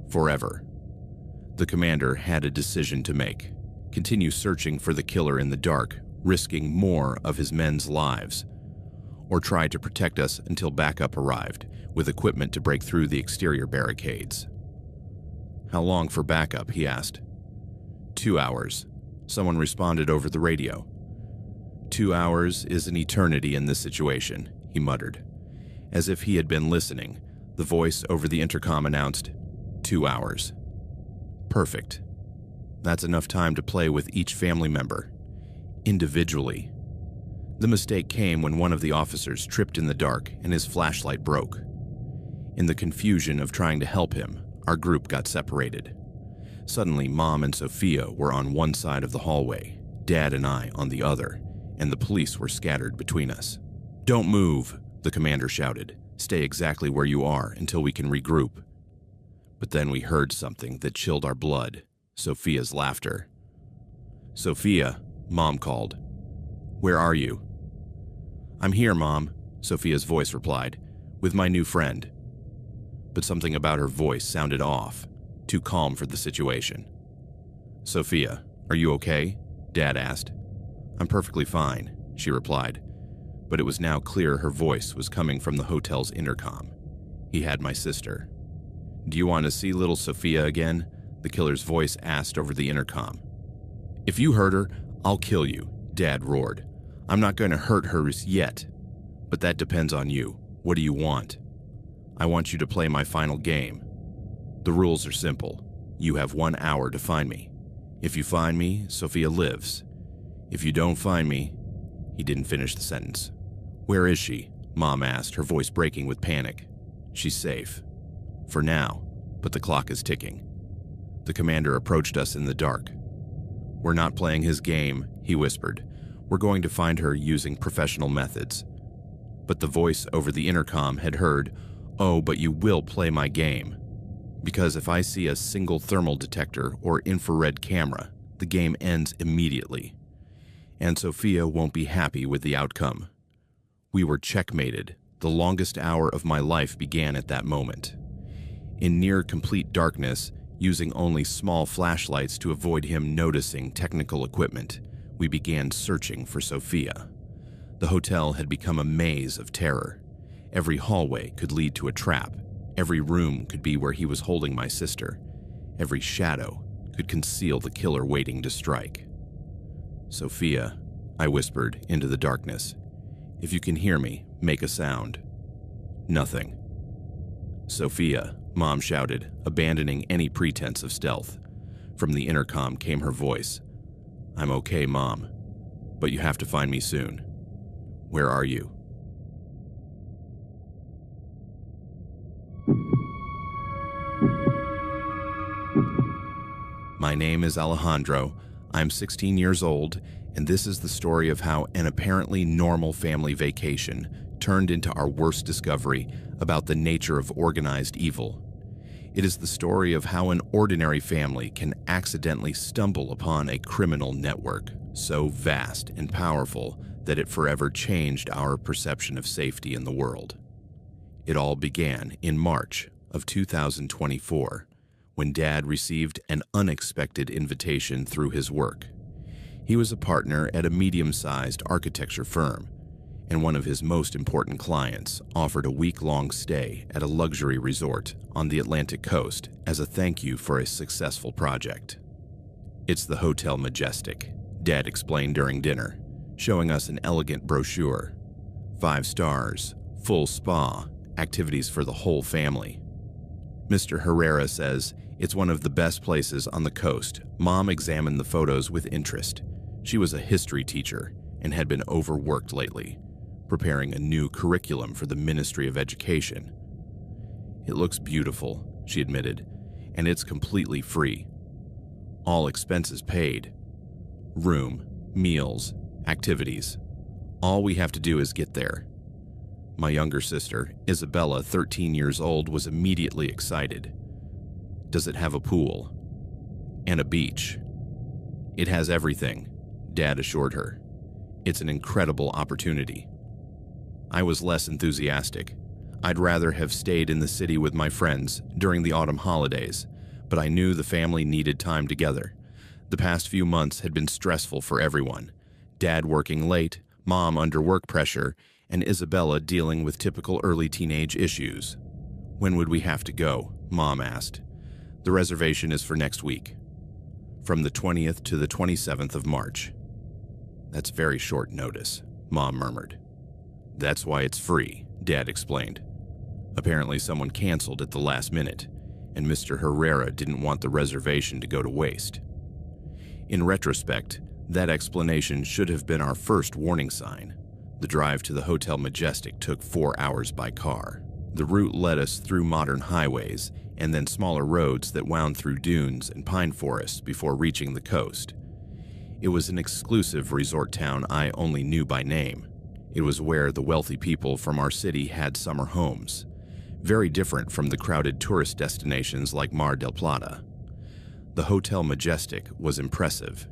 Forever." The commander had a decision to make. Continue searching for the killer in the dark, risking more of his men's lives, or try to protect us until backup arrived, with equipment to break through the exterior barricades. "How long for backup?" he asked. 2 hours. Someone responded over the radio. 2 hours is an eternity in this situation, he muttered. As if he had been listening, the voice over the intercom announced, 2 hours. Perfect. That's enough time to play with each family member, individually. The mistake came when one of the officers tripped in the dark and his flashlight broke. In the confusion of trying to help him, our group got separated. Suddenly, Mom and Sophia were on one side of the hallway, Dad and I on the other, and the police were scattered between us. "Don't move," the commander shouted. "Stay exactly where you are until we can regroup." But then we heard something that chilled our blood, Sophia's laughter. "Sophia," Mom called. "Where are you?" "I'm here, Mom," Sophia's voice replied, "with my new friend." But something about her voice sounded off, too calm for the situation. "Sophia, are you okay?" Dad asked. "I'm perfectly fine," she replied, but it was now clear her voice was coming from the hotel's intercom. He had my sister. "Do you want to see little Sophia again?" the killer's voice asked over the intercom. "If you hurt her, I'll kill you," Dad roared. "I'm not going to hurt her yet, but that depends on you. What do you want?" "I want you to play my final game. The rules are simple. You have 1 hour to find me. If you find me, Sophia lives. If you don't find me, He didn't finish the sentence. "Where is she?" Mom asked, her voice breaking with panic. "She's safe. For now, but the clock is ticking." The commander approached us in the dark. "We're not playing his game," he whispered. "We're going to find her using professional methods." But the voice over the intercom had heard, "Oh, but you will play my game. Because if I see a single thermal detector or infrared camera, the game ends immediately. And Sophia won't be happy with the outcome." We were checkmated. The longest hour of my life began at that moment. In near complete darkness, using only small flashlights to avoid him noticing technical equipment, we began searching for Sophia. The hotel had become a maze of terror. Every hallway could lead to a trap. Every room could be where he was holding my sister. Every shadow could conceal the killer waiting to strike. "Sophia," I whispered into the darkness. "If you can hear me, make a sound." Nothing. "Sophia," Mom shouted, abandoning any pretense of stealth. From the intercom came her voice. "I'm okay, Mom, but you have to find me soon. Where are you?" My name is Alejandro. I'm 16 years old, and this is the story of how an apparently normal family vacation turned into our worst discovery about the nature of organized evil. It is the story of how an ordinary family can accidentally stumble upon a criminal network so vast and powerful that it forever changed our perception of safety in the world. It all began in March of 2024, when Dad received an unexpected invitation through his work. He was a partner at a medium-sized architecture firm, and one of his most important clients offered a week-long stay at a luxury resort on the Atlantic coast as a thank you for a successful project. "It's the Hotel Majestic," Dad explained during dinner, showing us an elegant brochure. 5 stars, full spa, activities for the whole family. "Mr. Herrera says it's one of the best places on the coast." Mom examined the photos with interest. She was a history teacher and had been overworked lately, preparing a new curriculum for the Ministry of Education. "It looks beautiful," she admitted, "and it's completely free. All expenses paid. Room, meals, activities. All we have to do is get there." My younger sister, Isabella, 13 years old, was immediately excited. "Does it have a pool?" "And a beach?" "It has everything," Dad assured her. "It's an incredible opportunity." I was less enthusiastic. I'd rather have stayed in the city with my friends during the autumn holidays, but I knew the family needed time together. The past few months had been stressful for everyone. Dad working late, Mom under work pressure, and Isabella dealing with typical early teenage issues. "When would we have to go?" Mom asked. "The reservation is for next week, from the 20th to the 27th of March. "That's very short notice," Mom murmured. "That's why it's free," Dad explained. "Apparently someone canceled at the last minute, and Mr. Herrera didn't want the reservation to go to waste." In retrospect, that explanation should have been our first warning sign. The drive to the Hotel Majestic took 4 hours by car. The route led us through modern highways and then smaller roads that wound through dunes and pine forests before reaching the coast. It was an exclusive resort town I only knew by name. It was where the wealthy people from our city had summer homes, very different from the crowded tourist destinations like Mar del Plata. The Hotel Majestic was impressive.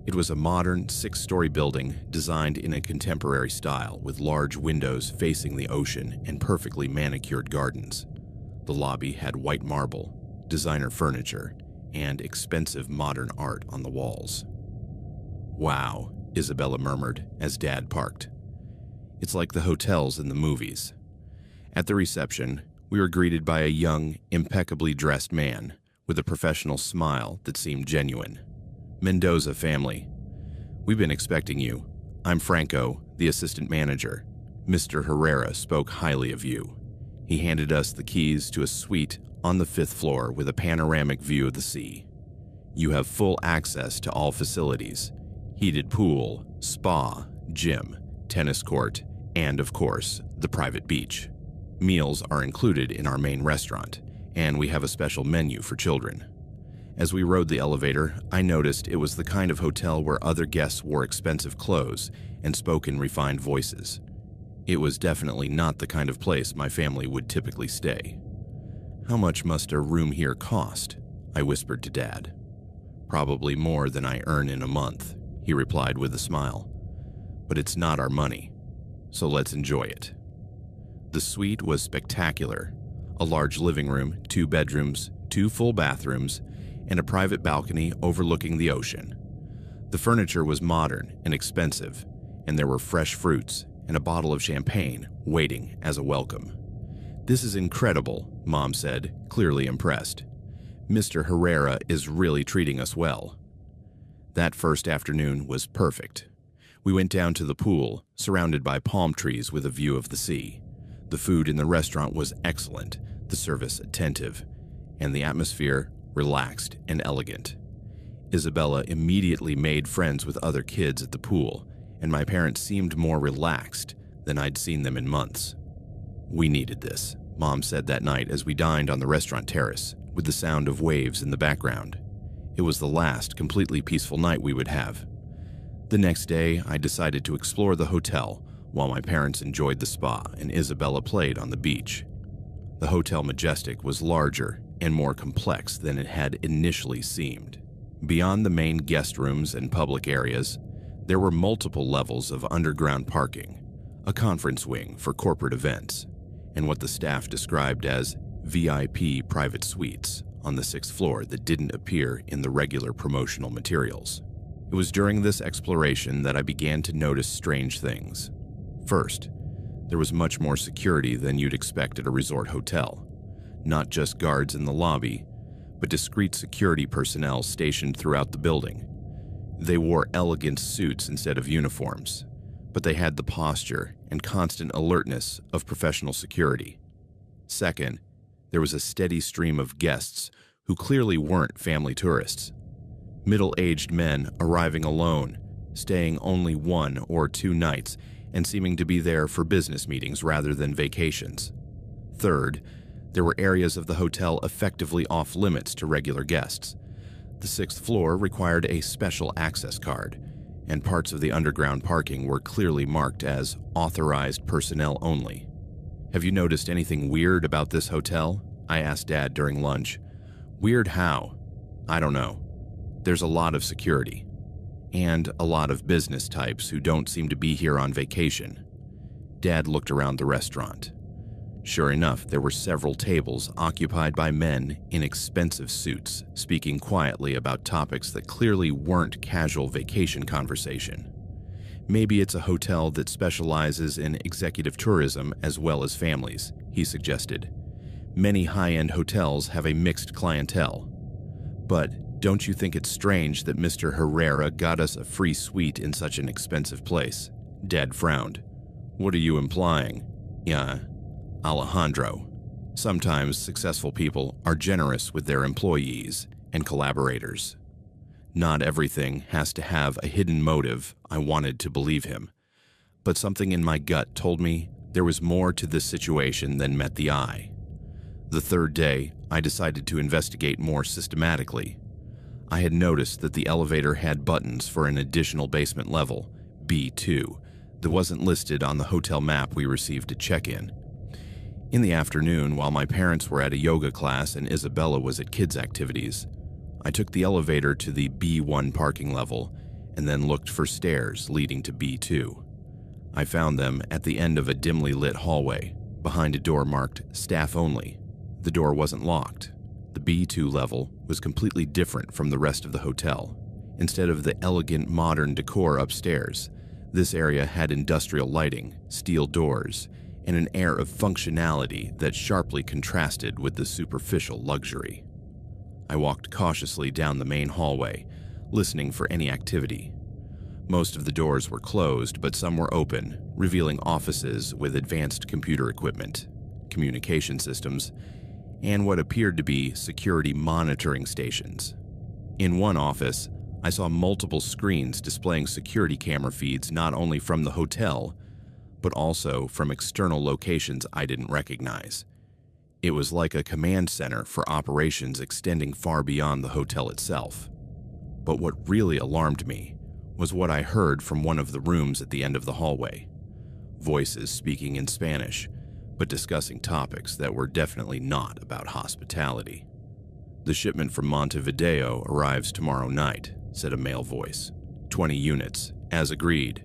It was a modern 6-story building designed in a contemporary style with large windows facing the ocean and perfectly manicured gardens. The lobby had white marble, designer furniture, and expensive modern art on the walls. "Wow," Isabella murmured as Dad parked. "It's like the hotels in the movies." At the reception, we were greeted by a young, impeccably dressed man with a professional smile that seemed genuine. "Mendoza family. We've been expecting you. I'm Franco, the assistant manager. Mr. Herrera spoke highly of you." He handed us the keys to a suite on the 5th floor with a panoramic view of the sea. "You have full access to all facilities: heated pool, spa, gym, tennis court, and of course, the private beach. Meals are included in our main restaurant, and we have a special menu for children. As we rode the elevator, I noticed it was the kind of hotel where other guests wore expensive clothes and spoke in refined voices. It was definitely not the kind of place my family would typically stay. "How much must a room here cost?" I whispered to Dad. "Probably more than I earn in a month," he replied with a smile. "But it's not our money, so let's enjoy it." The suite was spectacular. A large living room, 2 bedrooms, 2 full bathrooms, and a private balcony overlooking the ocean. The furniture was modern and expensive, and there were fresh fruits and a bottle of champagne waiting as a welcome. "This is incredible," Mom said, clearly impressed. "Mr. Herrera is really treating us well." That first afternoon was perfect. We went down to the pool, surrounded by palm trees with a view of the sea. The food in the restaurant was excellent, the service attentive, and the atmosphere relaxed and elegant. Isabella immediately made friends with other kids at the pool, and my parents seemed more relaxed than I'd seen them in months. "We needed this," Mom said that night as we dined on the restaurant terrace, with the sound of waves in the background. It was the last completely peaceful night we would have. The next day, I decided to explore the hotel while my parents enjoyed the spa and Isabella played on the beach. The Hotel Majestic was larger and more complex than it had initially seemed. Beyond the main guest rooms and public areas, there were multiple levels of underground parking, a conference wing for corporate events, and what the staff described as VIP private suites on the 6th floor that didn't appear in the regular promotional materials. It was during this exploration that I began to notice strange things. First, there was much more security than you'd expect at a resort hotel. Not just guards in the lobby, but discreet security personnel stationed throughout the building. They wore elegant suits instead of uniforms, but they had the posture and constant alertness of professional security. Second, there was a steady stream of guests who clearly weren't family tourists. Middle-aged men arriving alone, staying only 1 or 2 nights, and seeming to be there for business meetings rather than vacations. Third, there were areas of the hotel effectively off-limits to regular guests. The 6th floor required a special access card, and parts of the underground parking were clearly marked as authorized personnel only. "Have you noticed anything weird about this hotel?" I asked Dad during lunch. "Weird how?" "I don't know. There's a lot of security, and a lot of business types who don't seem to be here on vacation." Dad looked around the restaurant. Sure enough, there were several tables occupied by men in expensive suits, speaking quietly about topics that clearly weren't casual vacation conversation. "Maybe it's a hotel that specializes in executive tourism as well as families," he suggested. "Many high-end hotels have a mixed clientele. But don't you think it's strange that Mr. Herrera got us a free suite in such an expensive place?" Dad frowned. "What are you implying?" "Yeah, Alejandro. Sometimes successful people are generous with their employees and collaborators. Not everything has to have a hidden motive." I wanted to believe him, but something in my gut told me there was more to this situation than met the eye. The third day, I decided to investigate more systematically. I had noticed that the elevator had buttons for an additional basement level, B2, that wasn't listed on the hotel map we received at check-in. In the afternoon, while my parents were at a yoga class and Isabella was at kids' activities, I took the elevator to the B1 parking level and then looked for stairs leading to B2. I found them at the end of a dimly lit hallway, behind a door marked Staff Only. The door wasn't locked. The B2 level was completely different from the rest of the hotel. Instead of the elegant modern decor upstairs, this area had industrial lighting, steel doors, and an air of functionality that sharply contrasted with the superficial luxury. I walked cautiously down the main hallway, listening for any activity. Most of the doors were closed, but some were open, revealing offices with advanced computer equipment, communication systems, and what appeared to be security monitoring stations. In one office, I saw multiple screens displaying security camera feeds not only from the hotel, but also from external locations I didn't recognize. It was like a command center for operations extending far beyond the hotel itself. But what really alarmed me was what I heard from one of the rooms at the end of the hallway. Voices speaking in Spanish, but discussing topics that were definitely not about hospitality. "The shipment from Montevideo arrives tomorrow night," said a male voice. 20 units, as agreed.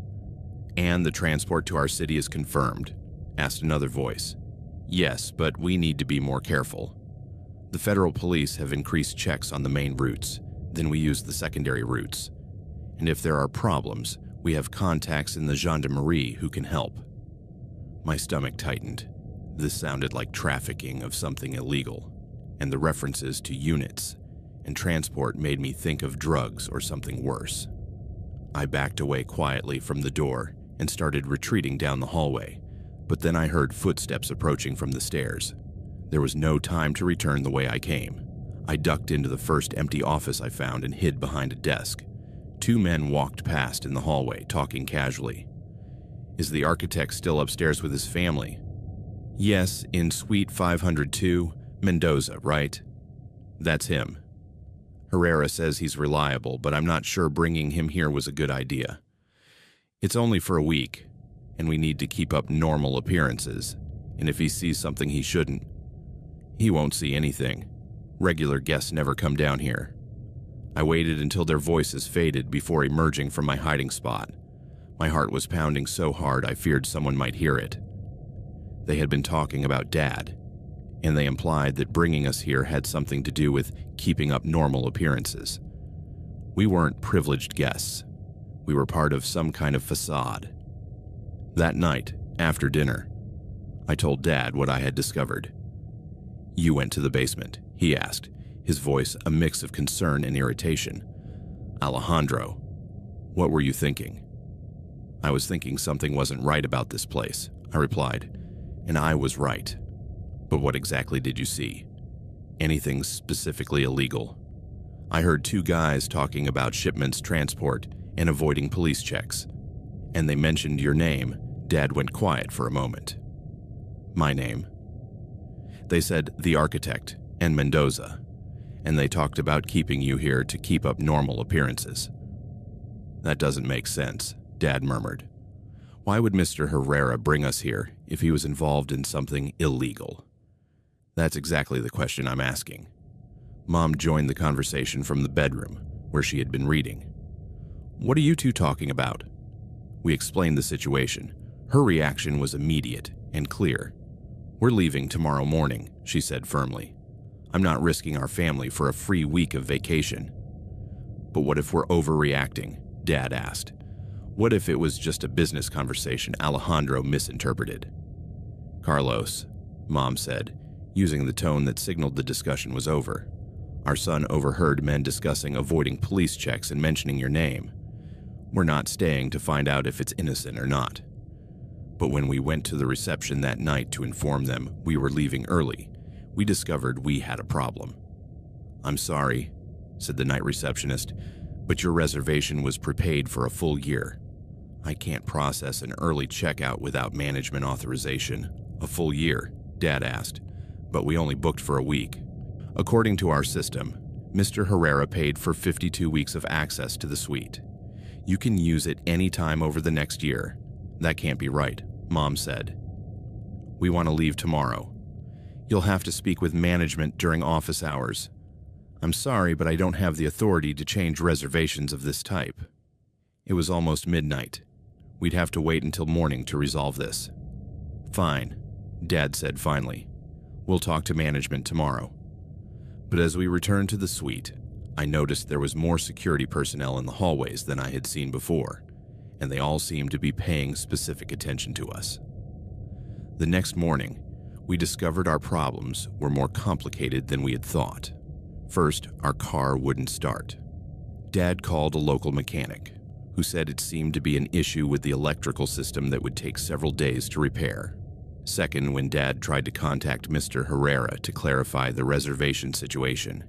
"And the transport to our city is confirmed," asked another voice. "Yes, but we need to be more careful. The federal police have increased checks on the main routes, then we use the secondary routes. And if there are problems, we have contacts in the gendarmerie who can help." My stomach tightened. This sounded like trafficking of something illegal, and the references to units and transport made me think of drugs or something worse. I backed away quietly from the door and started retreating down the hallway, but then I heard footsteps approaching from the stairs. There was no time to return the way I came. I ducked into the first empty office I found and hid behind a desk. 2 men walked past in the hallway, talking casually. "Is the architect still upstairs with his family?" "Yes, in suite 502, Mendoza, right?" "That's him. Herrera says he's reliable, but I'm not sure bringing him here was a good idea. It's only for a week, and we need to keep up normal appearances, and if he sees something he shouldn't, he won't see anything. Regular guests never come down here." I waited until their voices faded before emerging from my hiding spot. My heart was pounding so hard I feared someone might hear it. They had been talking about Dad, and they implied that bringing us here had something to do with keeping up normal appearances. We weren't privileged guests. We were part of some kind of facade. That night, after dinner, I told Dad what I had discovered. "You went to the basement?" he asked, his voice a mix of concern and irritation. "Alejandro, what were you thinking?" "I was thinking something wasn't right about this place," I replied, and I was right. "But what exactly did you see? Anything specifically illegal?" "I heard 2 guys talking about shipments, transport, and avoiding police checks. And they mentioned your name." Dad went quiet for a moment. "My name?" "They said the architect and Mendoza, and they talked about keeping you here to keep up normal appearances." "That doesn't make sense," Dad murmured. "Why would Mr. Herrera bring us here if he was involved in something illegal?" "That's exactly the question I'm asking." Mom joined the conversation from the bedroom, where she had been reading. "What are you 2 talking about?" We explained the situation. Her reaction was immediate and clear. "We're leaving tomorrow morning," she said firmly. "I'm not risking our family for a free week of vacation." "But what if we're overreacting?" Dad asked. "What if it was just a business conversation Alejandro misinterpreted?" "Carlos," Mom said, using the tone that signaled the discussion was over. "Our son overheard men discussing avoiding police checks and mentioning your name. We're not staying to find out if it's innocent or not. But when we went to the reception that night to inform them we were leaving early, we discovered we had a problem." "I'm sorry," said the night receptionist, "but your reservation was prepaid for a full year. I can't process an early checkout without management authorization." "A full year?" Dad asked. "But we only booked for a week." "According to our system, Mr. Herrera paid for 52 weeks of access to the suite. You can use it any time over the next year." "That can't be right," Mom said. "We want to leave tomorrow. You'll have to speak with management during office hours." "I'm sorry, but I don't have the authority to change reservations of this type." It was almost midnight. We'd have to wait until morning to resolve this. "Fine," Dad said finally. "We'll talk to management tomorrow." But as we returned to the suite, I noticed there was more security personnel in the hallways than I had seen before, and they all seemed to be paying specific attention to us. The next morning, we discovered our problems were more complicated than we had thought. First, our car wouldn't start. Dad called a local mechanic, who said it seemed to be an issue with the electrical system that would take several days to repair. Second, when Dad tried to contact Mr. Herrera to clarify the reservation situation,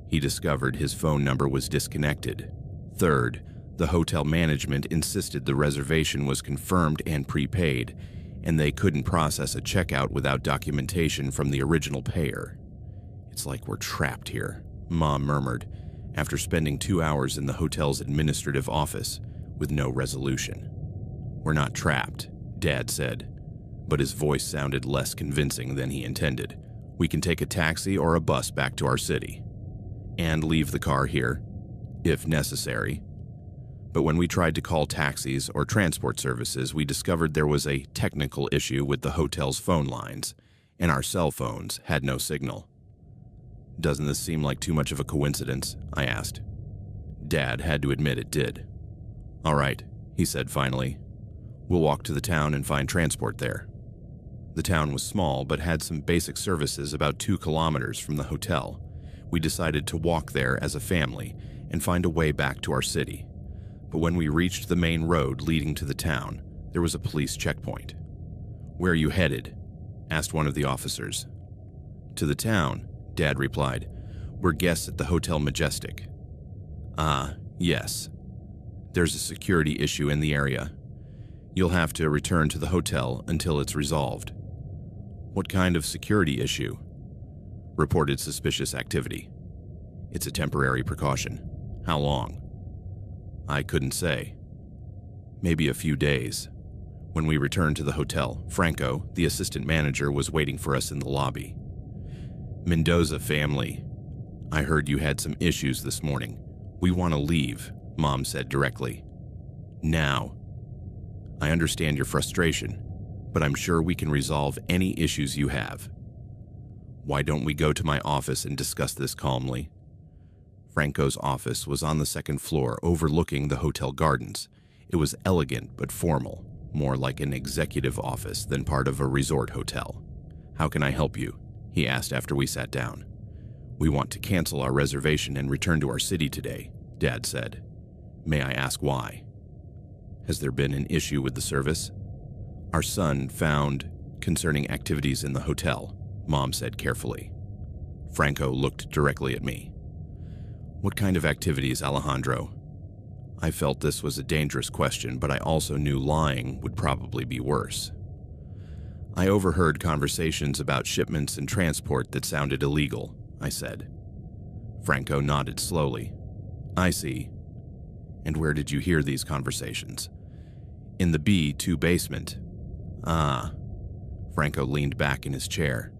he discovered his phone number was disconnected. Third, the hotel management insisted the reservation was confirmed and prepaid, and they couldn't process a checkout without documentation from the original payer. "It's like we're trapped here," Mom murmured, after spending 2 hours in the hotel's administrative office with no resolution. "We're not trapped," Dad said, but his voice sounded less convincing than he intended. "We can take a taxi or a bus back to our city, and leave the car here, if necessary." But when we tried to call taxis or transport services, we discovered there was a technical issue with the hotel's phone lines, and our cell phones had no signal. "Doesn't this seem like too much of a coincidence?" I asked. Dad had to admit it did. "All right," he said finally. "We'll walk to the town and find transport there." The town was small but had some basic services about 2 kilometers from the hotel. We decided to walk there as a family and find a way back to our city. But when we reached the main road leading to the town, there was a police checkpoint. "Where are you headed?" asked one of the officers. "To the town," Dad replied. "We're guests at the Hotel Majestic." "Ah, yes. There's a security issue in the area. You'll have to return to the hotel until it's resolved." "What kind of security issue?" "Reported suspicious activity. It's a temporary precaution." "How long?" "I couldn't say. Maybe a few days." When we returned to the hotel, Franco, the assistant manager, was waiting for us in the lobby. "Mendoza family, I heard you had some issues this morning. We want to leave," Mom said directly. "Now. I understand your frustration, but I'm sure we can resolve any issues you have. Why don't we go to my office and discuss this calmly?" Franco's office was on the 2nd floor overlooking the hotel gardens. It was elegant but formal, more like an executive office than part of a resort hotel. "How can I help you?" he asked after we sat down. "We want to cancel our reservation and return to our city today," Dad said. "May I ask why?" "Has there been an issue with the service?" "Our son found concerning activities in the hotel," Mom said carefully. Franco looked directly at me. "What kind of activities, Alejandro?" I felt this was a dangerous question, but I also knew lying would probably be worse. "I overheard conversations about shipments and transport that sounded illegal," I said. Franco nodded slowly. "I see. And where did you hear these conversations?" "In the B2 basement." "Ah." Franco leaned back in his chair.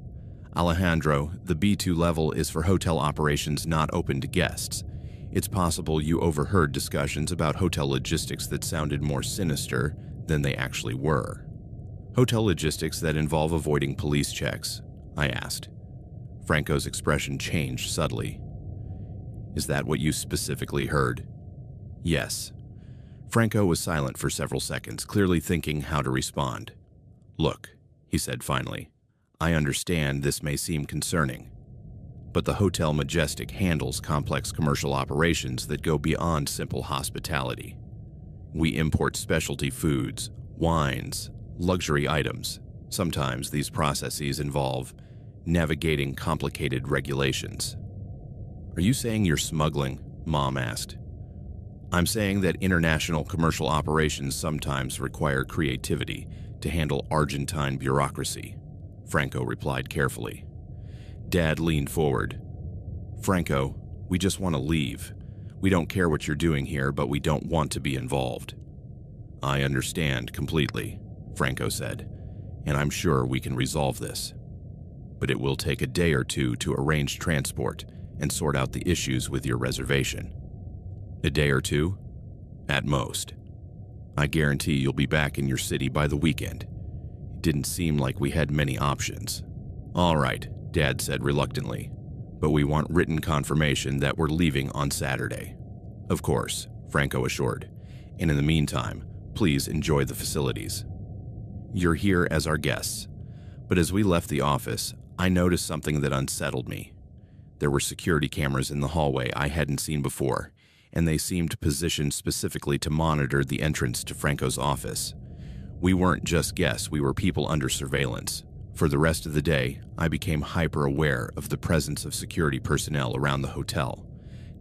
"Alejandro, the B2 level is for hotel operations not open to guests. It's possible you overheard discussions about hotel logistics that sounded more sinister than they actually were." "Hotel logistics that involve avoiding police checks?" I asked. Franco's expression changed subtly. "Is that what you specifically heard?" "Yes." Franco was silent for several seconds, clearly thinking how to respond. "Look," he said finally, "I understand this may seem concerning, but the Hotel Majestic handles complex commercial operations that go beyond simple hospitality. We import specialty foods, wines, luxury items. Sometimes these processes involve navigating complicated regulations." "Are you saying you're smuggling?" Mom asked. "I'm saying that international commercial operations sometimes require creativity to handle Argentine bureaucracy," Franco replied carefully. Dad leaned forward. "Franco, we just want to leave. We don't care what you're doing here, but we don't want to be involved." "I understand completely," Franco said, "and I'm sure we can resolve this. But it will take a day or two to arrange transport and sort out the issues with your reservation." "A day or two?" "At most. I guarantee you'll be back in your city by the weekend." It didn't seem like we had many options. "All right," Dad said reluctantly, "but we want written confirmation that we're leaving on Saturday." "Of course," Franco assured, "and in the meantime, please enjoy the facilities. You're here as our guests." But as we left the office, I noticed something that unsettled me. There were security cameras in the hallway I hadn't seen before, and they seemed positioned specifically to monitor the entrance to Franco's office. We weren't just guests, we were people under surveillance. For the rest of the day, I became hyper-aware of the presence of security personnel around the hotel.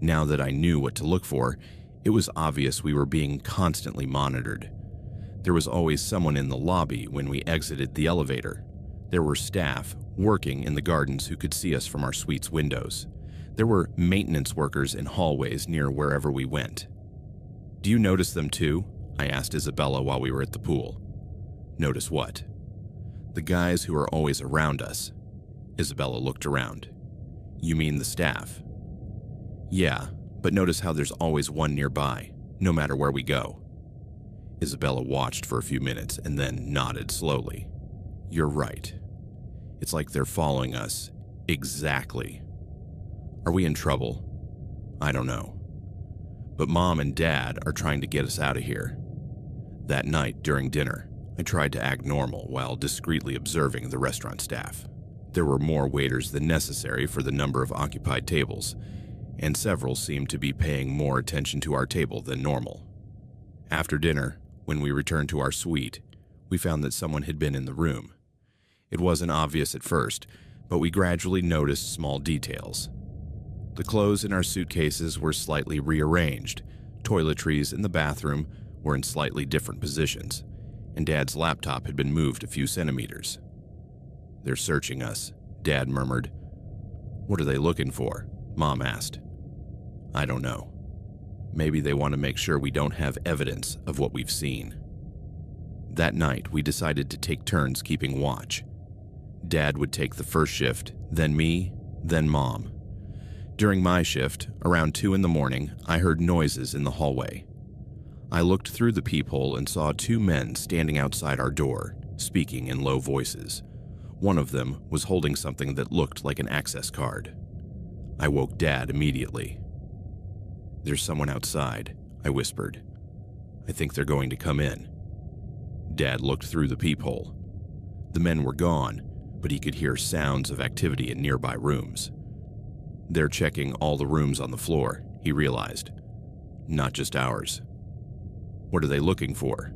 Now that I knew what to look for, It was obvious we were being constantly monitored. There was always someone in the lobby when we exited the elevator. There were staff working in the gardens who could see us from our suite's windows. There were maintenance workers in hallways near wherever we went. "Do you notice them too?" I asked Isabella while we were at the pool. "Notice what?" "The guys who are always around us." Isabella looked around. "You mean the staff?" "Yeah, but notice how there's always one nearby, no matter where we go." Isabella watched for a few minutes and then nodded slowly. "You're right. It's like they're following us. Exactly. Are we in trouble? I don't know. But Mom and Dad are trying to get us out of here." That night during dinner, I tried to act normal while discreetly observing the restaurant staff. There were more waiters than necessary for the number of occupied tables, and several seemed to be paying more attention to our table than normal. After dinner, when we returned to our suite, we found that someone had been in the room. It wasn't obvious at first, but we gradually noticed small details. The clothes in our suitcases were slightly rearranged, toiletries in the bathroom were in slightly different positions, and Dad's laptop had been moved a few centimeters. "They're searching us," Dad murmured. "What are they looking for?" Mom asked. "I don't know. Maybe they want to make sure we don't have evidence of what we've seen." That night, we decided to take turns keeping watch. Dad would take the first shift, then me, then Mom. During my shift, around 2 in the morning, I heard noises in the hallway. I looked through the peephole and saw 2 men standing outside our door, speaking in low voices. One of them was holding something that looked like an access card. I woke Dad immediately. "There's someone outside," I whispered. "I think they're going to come in." Dad looked through the peephole. The men were gone, but he could hear sounds of activity in nearby rooms. "They're checking all the rooms on the floor," he realized. "Not just ours." "What are they looking for?"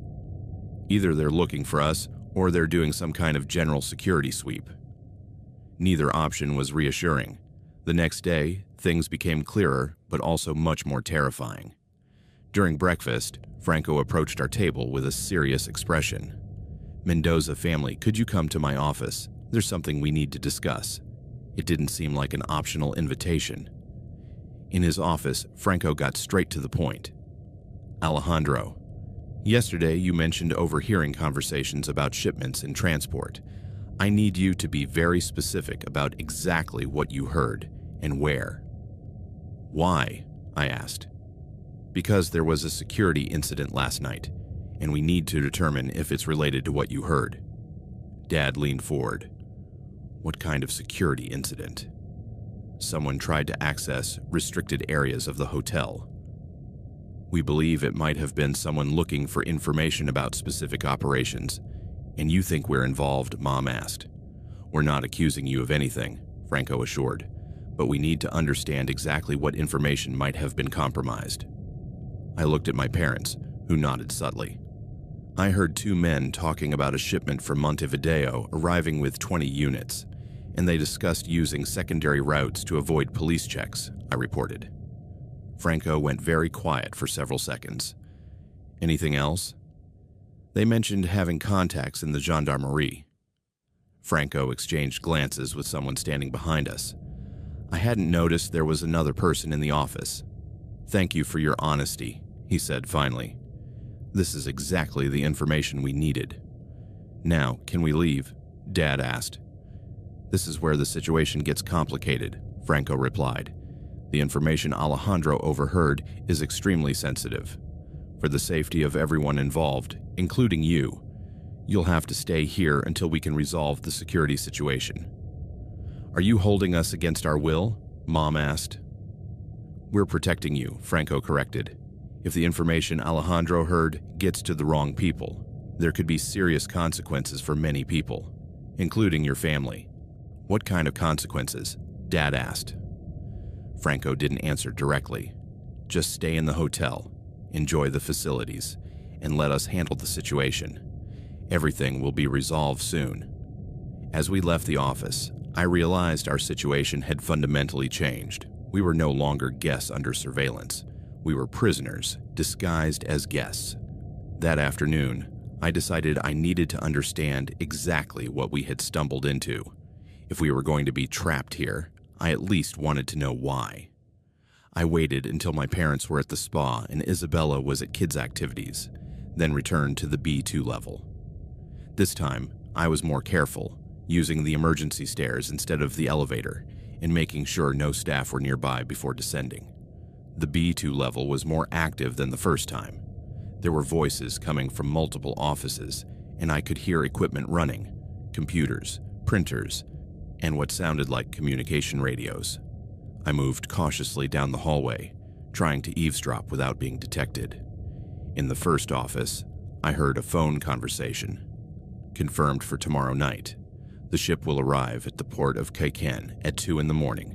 "Either they're looking for us, or they're doing some kind of general security sweep." Neither option was reassuring. The next day, things became clearer, but also much more terrifying. During breakfast, Franco approached our table with a serious expression. "Mendoza family, could you come to my office? There's something we need to discuss." It didn't seem like an optional invitation. In his office, Franco got straight to the point. "Alejandro, yesterday you mentioned overhearing conversations about shipments and transport. I need you to be very specific about exactly what you heard and where." "Why?" I asked. "Because there was a security incident last night, and we need to determine if it's related to what you heard." Dad leaned forward. "What kind of security incident?" "Someone tried to access restricted areas of the hotel." "We believe it might have been someone looking for information about specific operations. And you think we're involved?" Mom asked. "We're not accusing you of anything," Franco assured, "but we need to understand exactly what information might have been compromised." I looked at my parents, who nodded subtly. "I heard 2 men talking about a shipment from Montevideo arriving with 20 units, and they discussed using secondary routes to avoid police checks," I reported. Franco went very quiet for several seconds. "Anything else?" "They mentioned having contacts in the gendarmerie." Franco exchanged glances with someone standing behind us. I hadn't noticed there was another person in the office. "Thank you for your honesty," he said finally. "This is exactly the information we needed." "Now, can we leave?" Dad asked. "This is where the situation gets complicated," Franco replied. "The information Alejandro overheard is extremely sensitive. For the safety of everyone involved, including you, you'll have to stay here until we can resolve the security situation." "Are you holding us against our will?" Mom asked. "We're protecting you," Franco corrected. "If the information Alejandro heard gets to the wrong people, there could be serious consequences for many people, including your family." "What kind of consequences?" Dad asked. Franco didn't answer directly. "Just stay in the hotel, enjoy the facilities, and let us handle the situation. Everything will be resolved soon." As we left the office, I realized our situation had fundamentally changed. We were no longer guests under surveillance. We were prisoners, disguised as guests. That afternoon, I decided I needed to understand exactly what we had stumbled into. If we were going to be trapped here, I at least wanted to know why. I waited until my parents were at the spa and Isabella was at kids' activities, then returned to the B2 level. This time, I was more careful, using the emergency stairs instead of the elevator, and making sure no staff were nearby before descending. The B2 level was more active than the first time. There were voices coming from multiple offices, and I could hear equipment running, computers, printers, and what sounded like communication radios. I moved cautiously down the hallway, trying to eavesdrop without being detected. In the first office, I heard a phone conversation. Confirmed for tomorrow night. The ship will arrive at the port of Kaiken at 2 in the morning.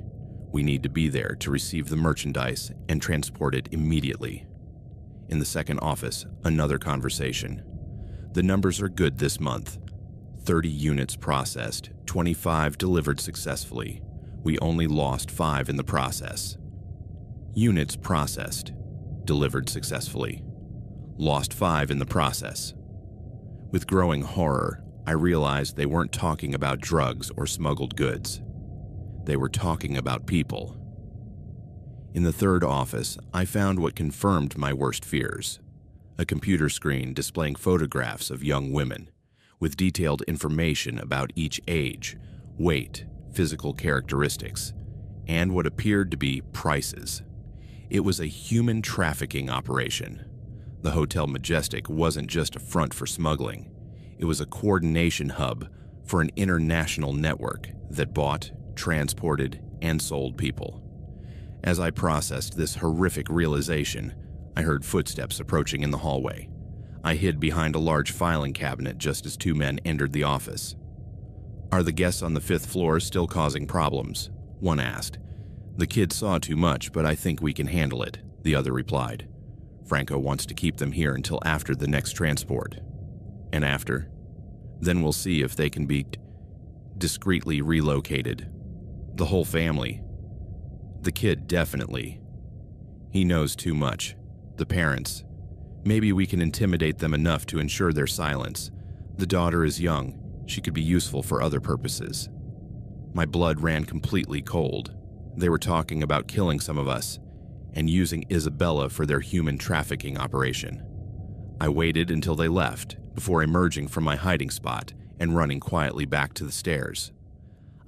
We need to be there to receive the merchandise and transport it immediately. In the second office, another conversation. The numbers are good this month. 30 units processed, 25 delivered successfully. We only lost 5 in the process. Units processed, delivered successfully. Lost 5 in the process. With growing horror, I realized they weren't talking about drugs or smuggled goods. They were talking about people. In the third office, I found what confirmed my worst fears. A computer screen displaying photographs of young women, with detailed information about each age, weight, physical characteristics, and what appeared to be prices. It was a human trafficking operation. The Hotel Majestic wasn't just a front for smuggling. It was a coordination hub for an international network that bought, transported, and sold people. As I processed this horrific realization, I heard footsteps approaching in the hallway. I hid behind a large filing cabinet just as 2 men entered the office. "Are the guests on the 5th floor still causing problems?" one asked. "The kids saw too much, but I think we can handle it," the other replied. "Franco wants to keep them here until after the next transport." "And after?" "Then we'll see if they can be discreetly relocated. The whole family. The kid definitely. He knows too much. The parents. Maybe we can intimidate them enough to ensure their silence. The daughter is young. She could be useful for other purposes." My blood ran completely cold. They were talking about killing some of us and using Isabella for their human trafficking operation. I waited until they left before emerging from my hiding spot and running quietly back to the stairs.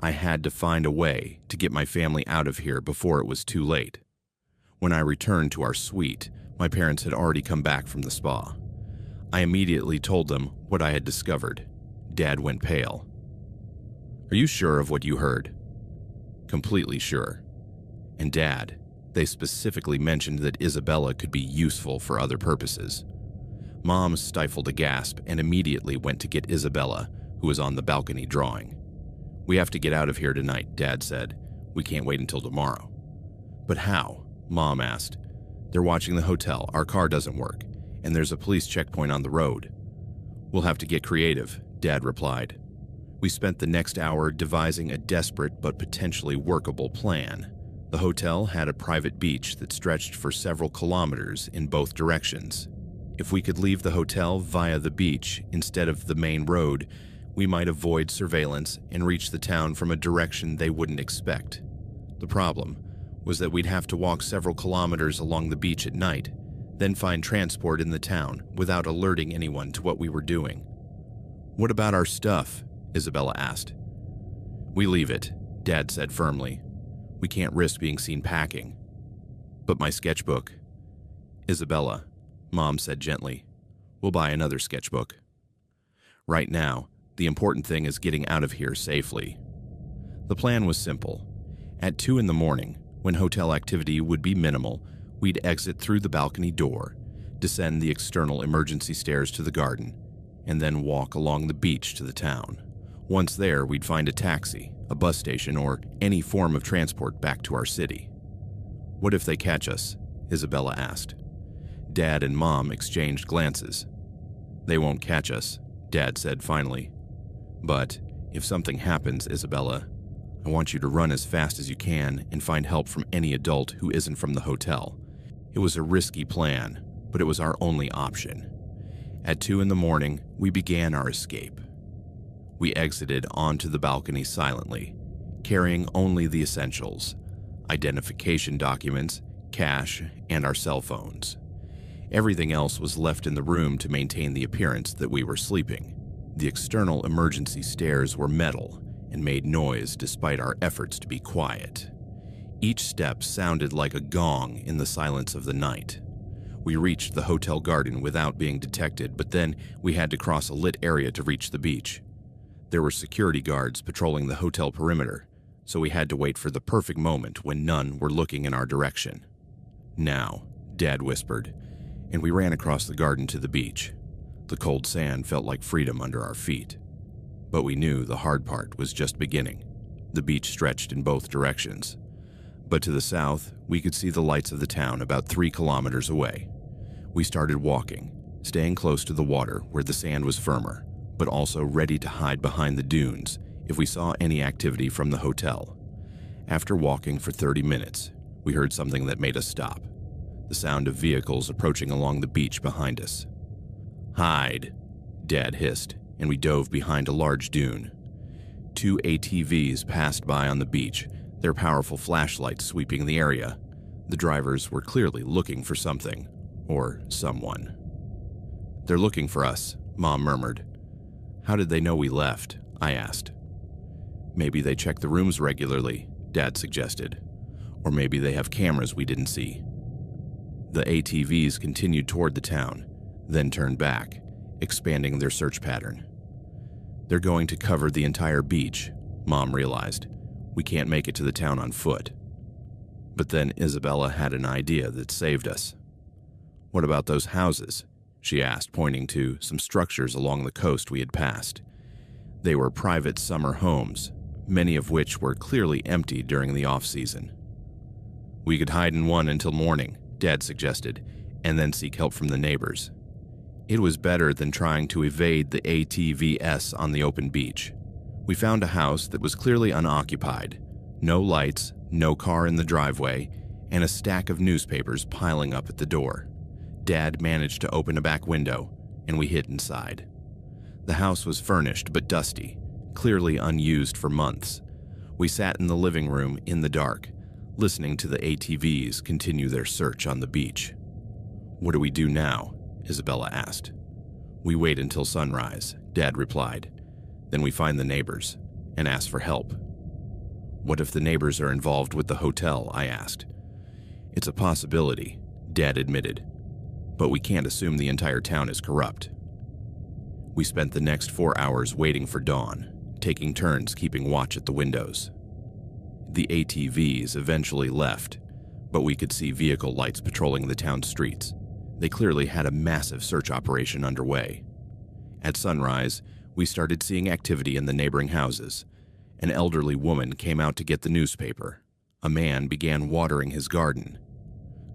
I had to find a way to get my family out of here before it was too late. When I returned to our suite, my parents had already come back from the spa. I immediately told them what I had discovered. Dad went pale. "Are you sure of what you heard?" "Completely sure." "And Dad, they specifically mentioned that Isabella could be useful for other purposes." Mom stifled a gasp and immediately went to get Isabella, who was on the balcony drawing. "We have to get out of here tonight," Dad said. "We can't wait until tomorrow." "But how?" Mom asked. "They're watching the hotel, our car doesn't work, and there's a police checkpoint on the road." "We'll have to get creative," Dad replied. We spent the next hour devising a desperate but potentially workable plan. The hotel had a private beach that stretched for several kilometers in both directions. If we could leave the hotel via the beach instead of the main road, we might avoid surveillance and reach the town from a direction they wouldn't expect. The problem was that we'd have to walk several kilometers along the beach at night, then find transport in the town without alerting anyone to what we were doing. "What about our stuff?" Isabella asked. "We leave it," Dad said firmly. "We can't risk being seen packing." "But my sketchbook." "Isabella," Mom said gently, "we'll buy another sketchbook. Right now, the important thing is getting out of here safely." The plan was simple. At 2 in the morning, when hotel activity would be minimal, we'd exit through the balcony door, descend the external emergency stairs to the garden, and then walk along the beach to the town. Once there, we'd find a taxi, a bus station, or any form of transport back to our city. "What if they catch us?" Isabella asked. Dad and Mom exchanged glances. "They won't catch us," Dad said finally. "But if something happens, Isabella, I want you to run as fast as you can and find help from any adult who isn't from the hotel. It was a risky plan, but it was our only option. At 2 in the morning, we began our escape. We exited onto the balcony silently, carrying only the essentials: identification documents, cash, and our cell phones. Everything else was left in the room to maintain the appearance that we were sleeping. The external emergency stairs were metal and made noise despite our efforts to be quiet. Each step sounded like a gong in the silence of the night. We reached the hotel garden without being detected, but then we had to cross a lit area to reach the beach. There were security guards patrolling the hotel perimeter, so we had to wait for the perfect moment when none were looking in our direction. "Now," Dad whispered, and we ran across the garden to the beach. The cold sand felt like freedom under our feet. But we knew the hard part was just beginning. The beach stretched in both directions. But to the south, we could see the lights of the town about 3 kilometers away. We started walking, staying close to the water where the sand was firmer, but also ready to hide behind the dunes if we saw any activity from the hotel. After walking for 30 minutes, we heard something that made us stop. The sound of vehicles approaching along the beach behind us. "Hide," Dad hissed, and we dove behind a large dune. 2 ATVs passed by on the beach, their powerful flashlights sweeping the area. The drivers were clearly looking for something, or someone. "They're looking for us," Mom murmured. "How did they know we left?" I asked. "Maybe they check the rooms regularly," Dad suggested. "Or maybe they have cameras we didn't see." The ATVs continued toward the town, then turned back, expanding their search pattern. "They're going to cover the entire beach," Mom realized. "We can't make it to the town on foot." But then Isabella had an idea that saved us. "What about those houses?" she asked, pointing to some structures along the coast we had passed. They were private summer homes, many of which were clearly empty during the off-season. "We could hide in one until morning," Dad suggested, "and then seek help from the neighbors." It was better than trying to evade the ATVs on the open beach. We found a house that was clearly unoccupied, no lights, no car in the driveway, and a stack of newspapers piling up at the door. Dad managed to open a back window, and we hid inside. The house was furnished but dusty, clearly unused for months. We sat in the living room in the dark, listening to the ATVs continue their search on the beach. "What do we do now?" Isabella asked. "We wait until sunrise," Dad replied. "Then we find the neighbors and ask for help." "What if the neighbors are involved with the hotel?" I asked. "It's a possibility," Dad admitted. "But we can't assume the entire town is corrupt." We spent the next 4 hours waiting for dawn, taking turns keeping watch at the windows. The ATVs eventually left, but we could see vehicle lights patrolling the town streets. They clearly had a massive search operation underway. At sunrise, we started seeing activity in the neighboring houses. An elderly woman came out to get the newspaper. A man began watering his garden.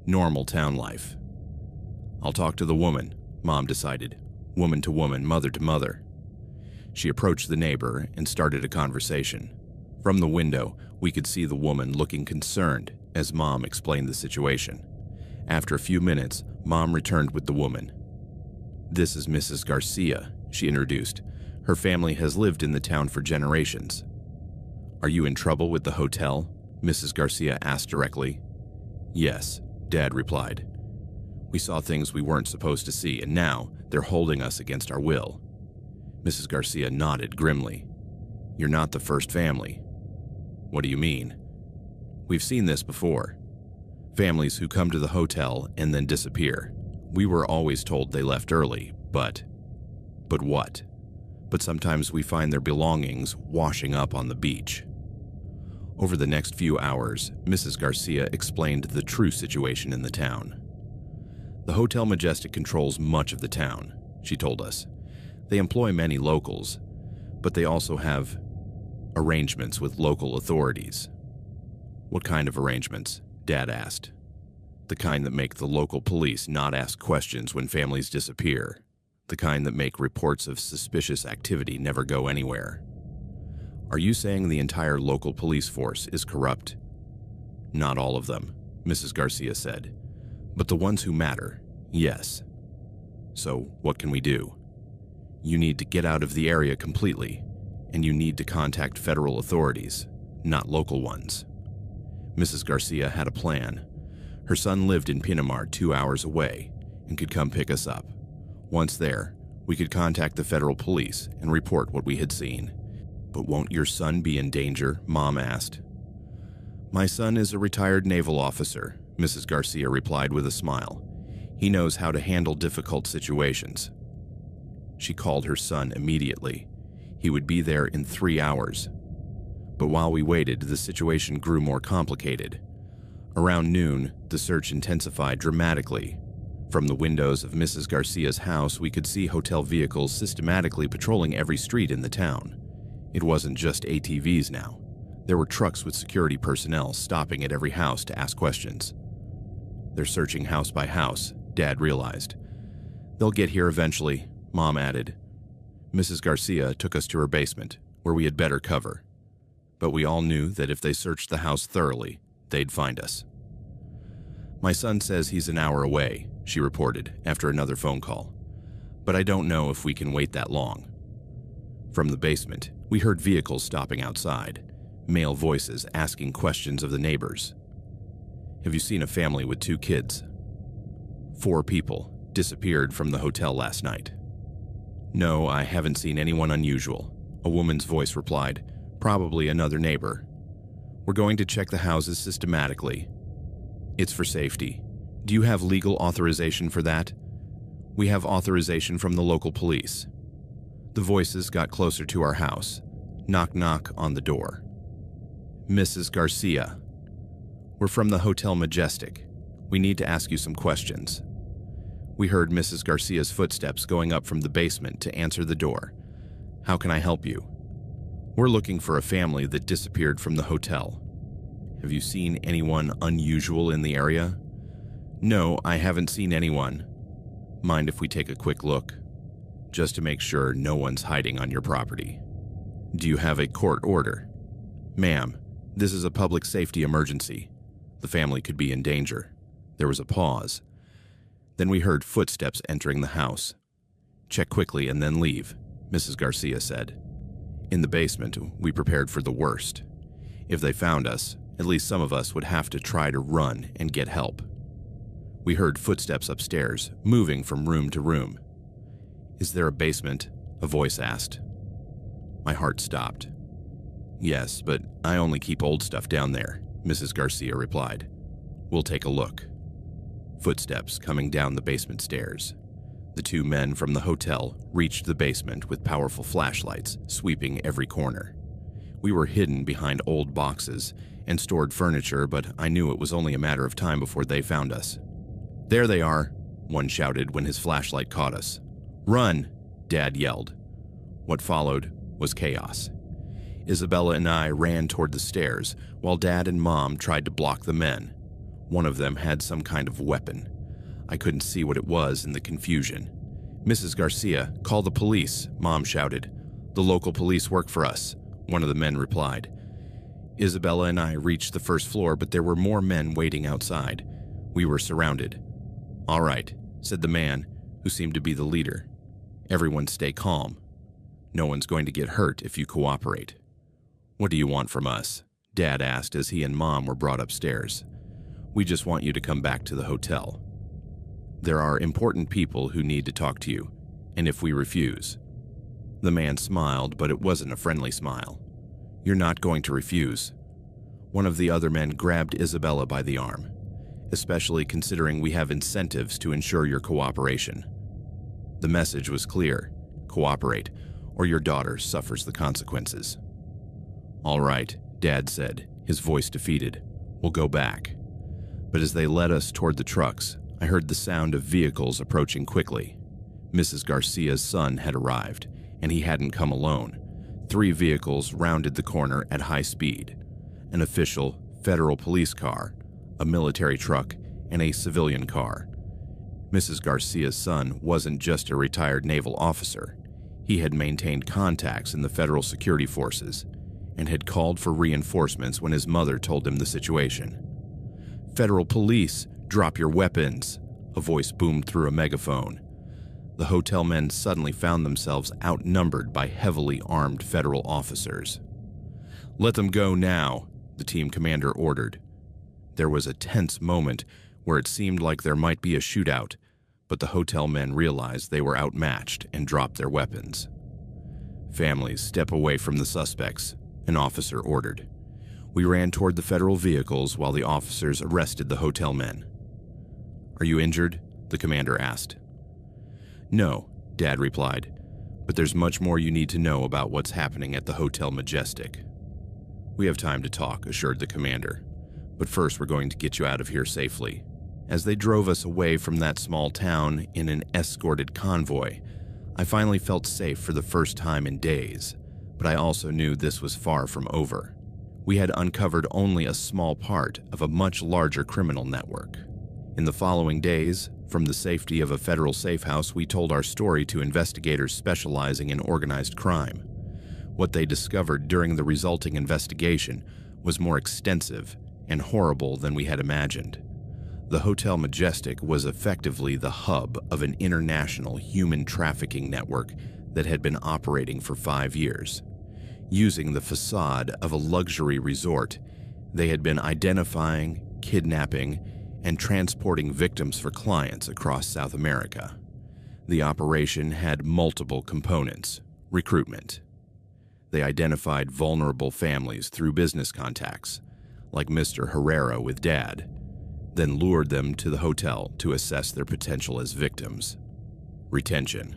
Normal town life. "I'll talk to the woman," Mom decided. Woman to woman, mother to mother. She approached the neighbor and started a conversation. From the window, we could see the woman looking concerned as Mom explained the situation. After a few minutes, Mom returned with the woman. "This is Mrs. Garcia," she introduced. "Her family has lived in the town for generations." "Are you in trouble with the hotel?" Mrs. Garcia asked directly. "Yes," Dad replied. "We saw things we weren't supposed to see, and now they're holding us against our will." Mrs. Garcia nodded grimly. "You're not the first family." "What do you mean?" "We've seen this before. Families who come to the hotel and then disappear. We were always told they left early, but what? But sometimes we find their belongings washing up on the beach." Over the next few hours, Mrs. Garcia explained the true situation in the town. "The Hotel Majestic controls much of the town," she told us. "They employ many locals, but they also have arrangements with local authorities." "What kind of arrangements?" Dad asked. "The kind that make the local police not ask questions when families disappear. The kind that make reports of suspicious activity never go anywhere." "Are you saying the entire local police force is corrupt?" "Not all of them," Mrs. Garcia said. But the ones who matter, yes. So what can we do? You need to get out of the area completely, and you need to contact federal authorities, not local ones. Mrs. Garcia had a plan. Her son lived in Pinamar 2 hours away and could come pick us up. Once there, we could contact the federal police and report what we had seen. But won't your son be in danger? Mom asked. My son is a retired naval officer, Mrs. Garcia replied with a smile. He knows how to handle difficult situations. She called her son immediately. He would be there in 3 hours. But while we waited, the situation grew more complicated. Around noon, the search intensified dramatically. From the windows of Mrs. Garcia's house, we could see hotel vehicles systematically patrolling every street in the town. It wasn't just ATVs now. There were trucks with security personnel stopping at every house to ask questions. They're searching house by house, Dad realized. They'll get here eventually, Mom added. Mrs. Garcia took us to her basement, where we had better cover. But we all knew that if they searched the house thoroughly, they'd find us. My son says he's an hour away, she reported after another phone call. But I don't know if we can wait that long. From the basement, we heard vehicles stopping outside, male voices asking questions of the neighbors. Have you seen a family with 2 kids? 4 people disappeared from the hotel last night. No, I haven't seen anyone unusual, a woman's voice replied, probably another neighbor. We're going to check the houses systematically. It's for safety. Do you have legal authorization for that? We have authorization from the local police. The voices got closer to our house. Knock, knock on the door. Mrs. Garcia. We're from the Hotel Majestic. We need to ask you some questions. We heard Mrs. Garcia's footsteps going up from the basement to answer the door. How can I help you? We're looking for a family that disappeared from the hotel. Have you seen anyone unusual in the area? No, I haven't seen anyone. Mind if we take a quick look? Just to make sure no one's hiding on your property. Do you have a court order? Ma'am, this is a public safety emergency. The family could be in danger. There was a pause. Then we heard footsteps entering the house. Check quickly and then leave, Mrs. Garcia said. In the basement, we prepared for the worst. If they found us, at least some of us would have to try to run and get help. We heard footsteps upstairs, moving from room to room. Is there a basement? A voice asked. My heart stopped. Yes, but I only keep old stuff down there, Mrs. Garcia replied. We'll take a look. Footsteps coming down the basement stairs. The 2 men from the hotel reached the basement with powerful flashlights sweeping every corner. We were hidden behind old boxes and stored furniture, but I knew it was only a matter of time before they found us. There they are, one shouted when his flashlight caught us. Run, Dad yelled. What followed was chaos. Isabella and I ran toward the stairs while Dad and Mom tried to block the men. One of them had some kind of weapon. I couldn't see what it was in the confusion. Mrs. Garcia, call the police, Mom shouted. The local police work for us, one of the men replied. Isabella and I reached the first floor, but there were more men waiting outside. We were surrounded. All right, said the man, who seemed to be the leader. Everyone stay calm. No one's going to get hurt if you cooperate. What do you want from us? Dad asked as he and Mom were brought upstairs. We just want you to come back to the hotel. There are important people who need to talk to you, and if we refuse. The man smiled, but it wasn't a friendly smile. You're not going to refuse. One of the other men grabbed Isabella by the arm, especially considering we have incentives to ensure your cooperation. The message was clear. Cooperate, or your daughter suffers the consequences. All right, Dad said, his voice defeated. We'll go back. But as they led us toward the trucks, I heard the sound of vehicles approaching quickly. Mrs. Garcia's son had arrived, and he hadn't come alone. 3 vehicles rounded the corner at high speed. An official federal police car, a military truck, and a civilian car. Mrs. Garcia's son wasn't just a retired naval officer. He had maintained contacts in the federal security forces and had called for reinforcements when his mother told him the situation. Federal police, "Drop your weapons," a voice boomed through a megaphone. The hotel men suddenly found themselves outnumbered by heavily armed federal officers. "Let them go now," the team commander ordered. There was a tense moment where it seemed like there might be a shootout, but the hotel men realized they were outmatched and dropped their weapons. "Families, step away from the suspects," an officer ordered. We ran toward the federal vehicles while the officers arrested the hotel men. "Are you injured?" the commander asked. "No," Dad replied, "but there's much more you need to know about what's happening at the Hotel Majestic." "We have time to talk," assured the commander, "but first we're going to get you out of here safely." As they drove us away from that small town in an escorted convoy, I finally felt safe for the first time in days, but I also knew this was far from over. We had uncovered only a small part of a much larger criminal network. In the following days, from the safety of a federal safe house, we told our story to investigators specializing in organized crime. What they discovered during the resulting investigation was more extensive and horrible than we had imagined. The Hotel Majestic was effectively the hub of an international human trafficking network that had been operating for 5 years. Using the facade of a luxury resort, they had been identifying, kidnapping, and transporting victims for clients across South America. The operation had multiple components. Recruitment. They identified vulnerable families through business contacts, like Mr. Herrera with Dad, then lured them to the hotel to assess their potential as victims. Retention.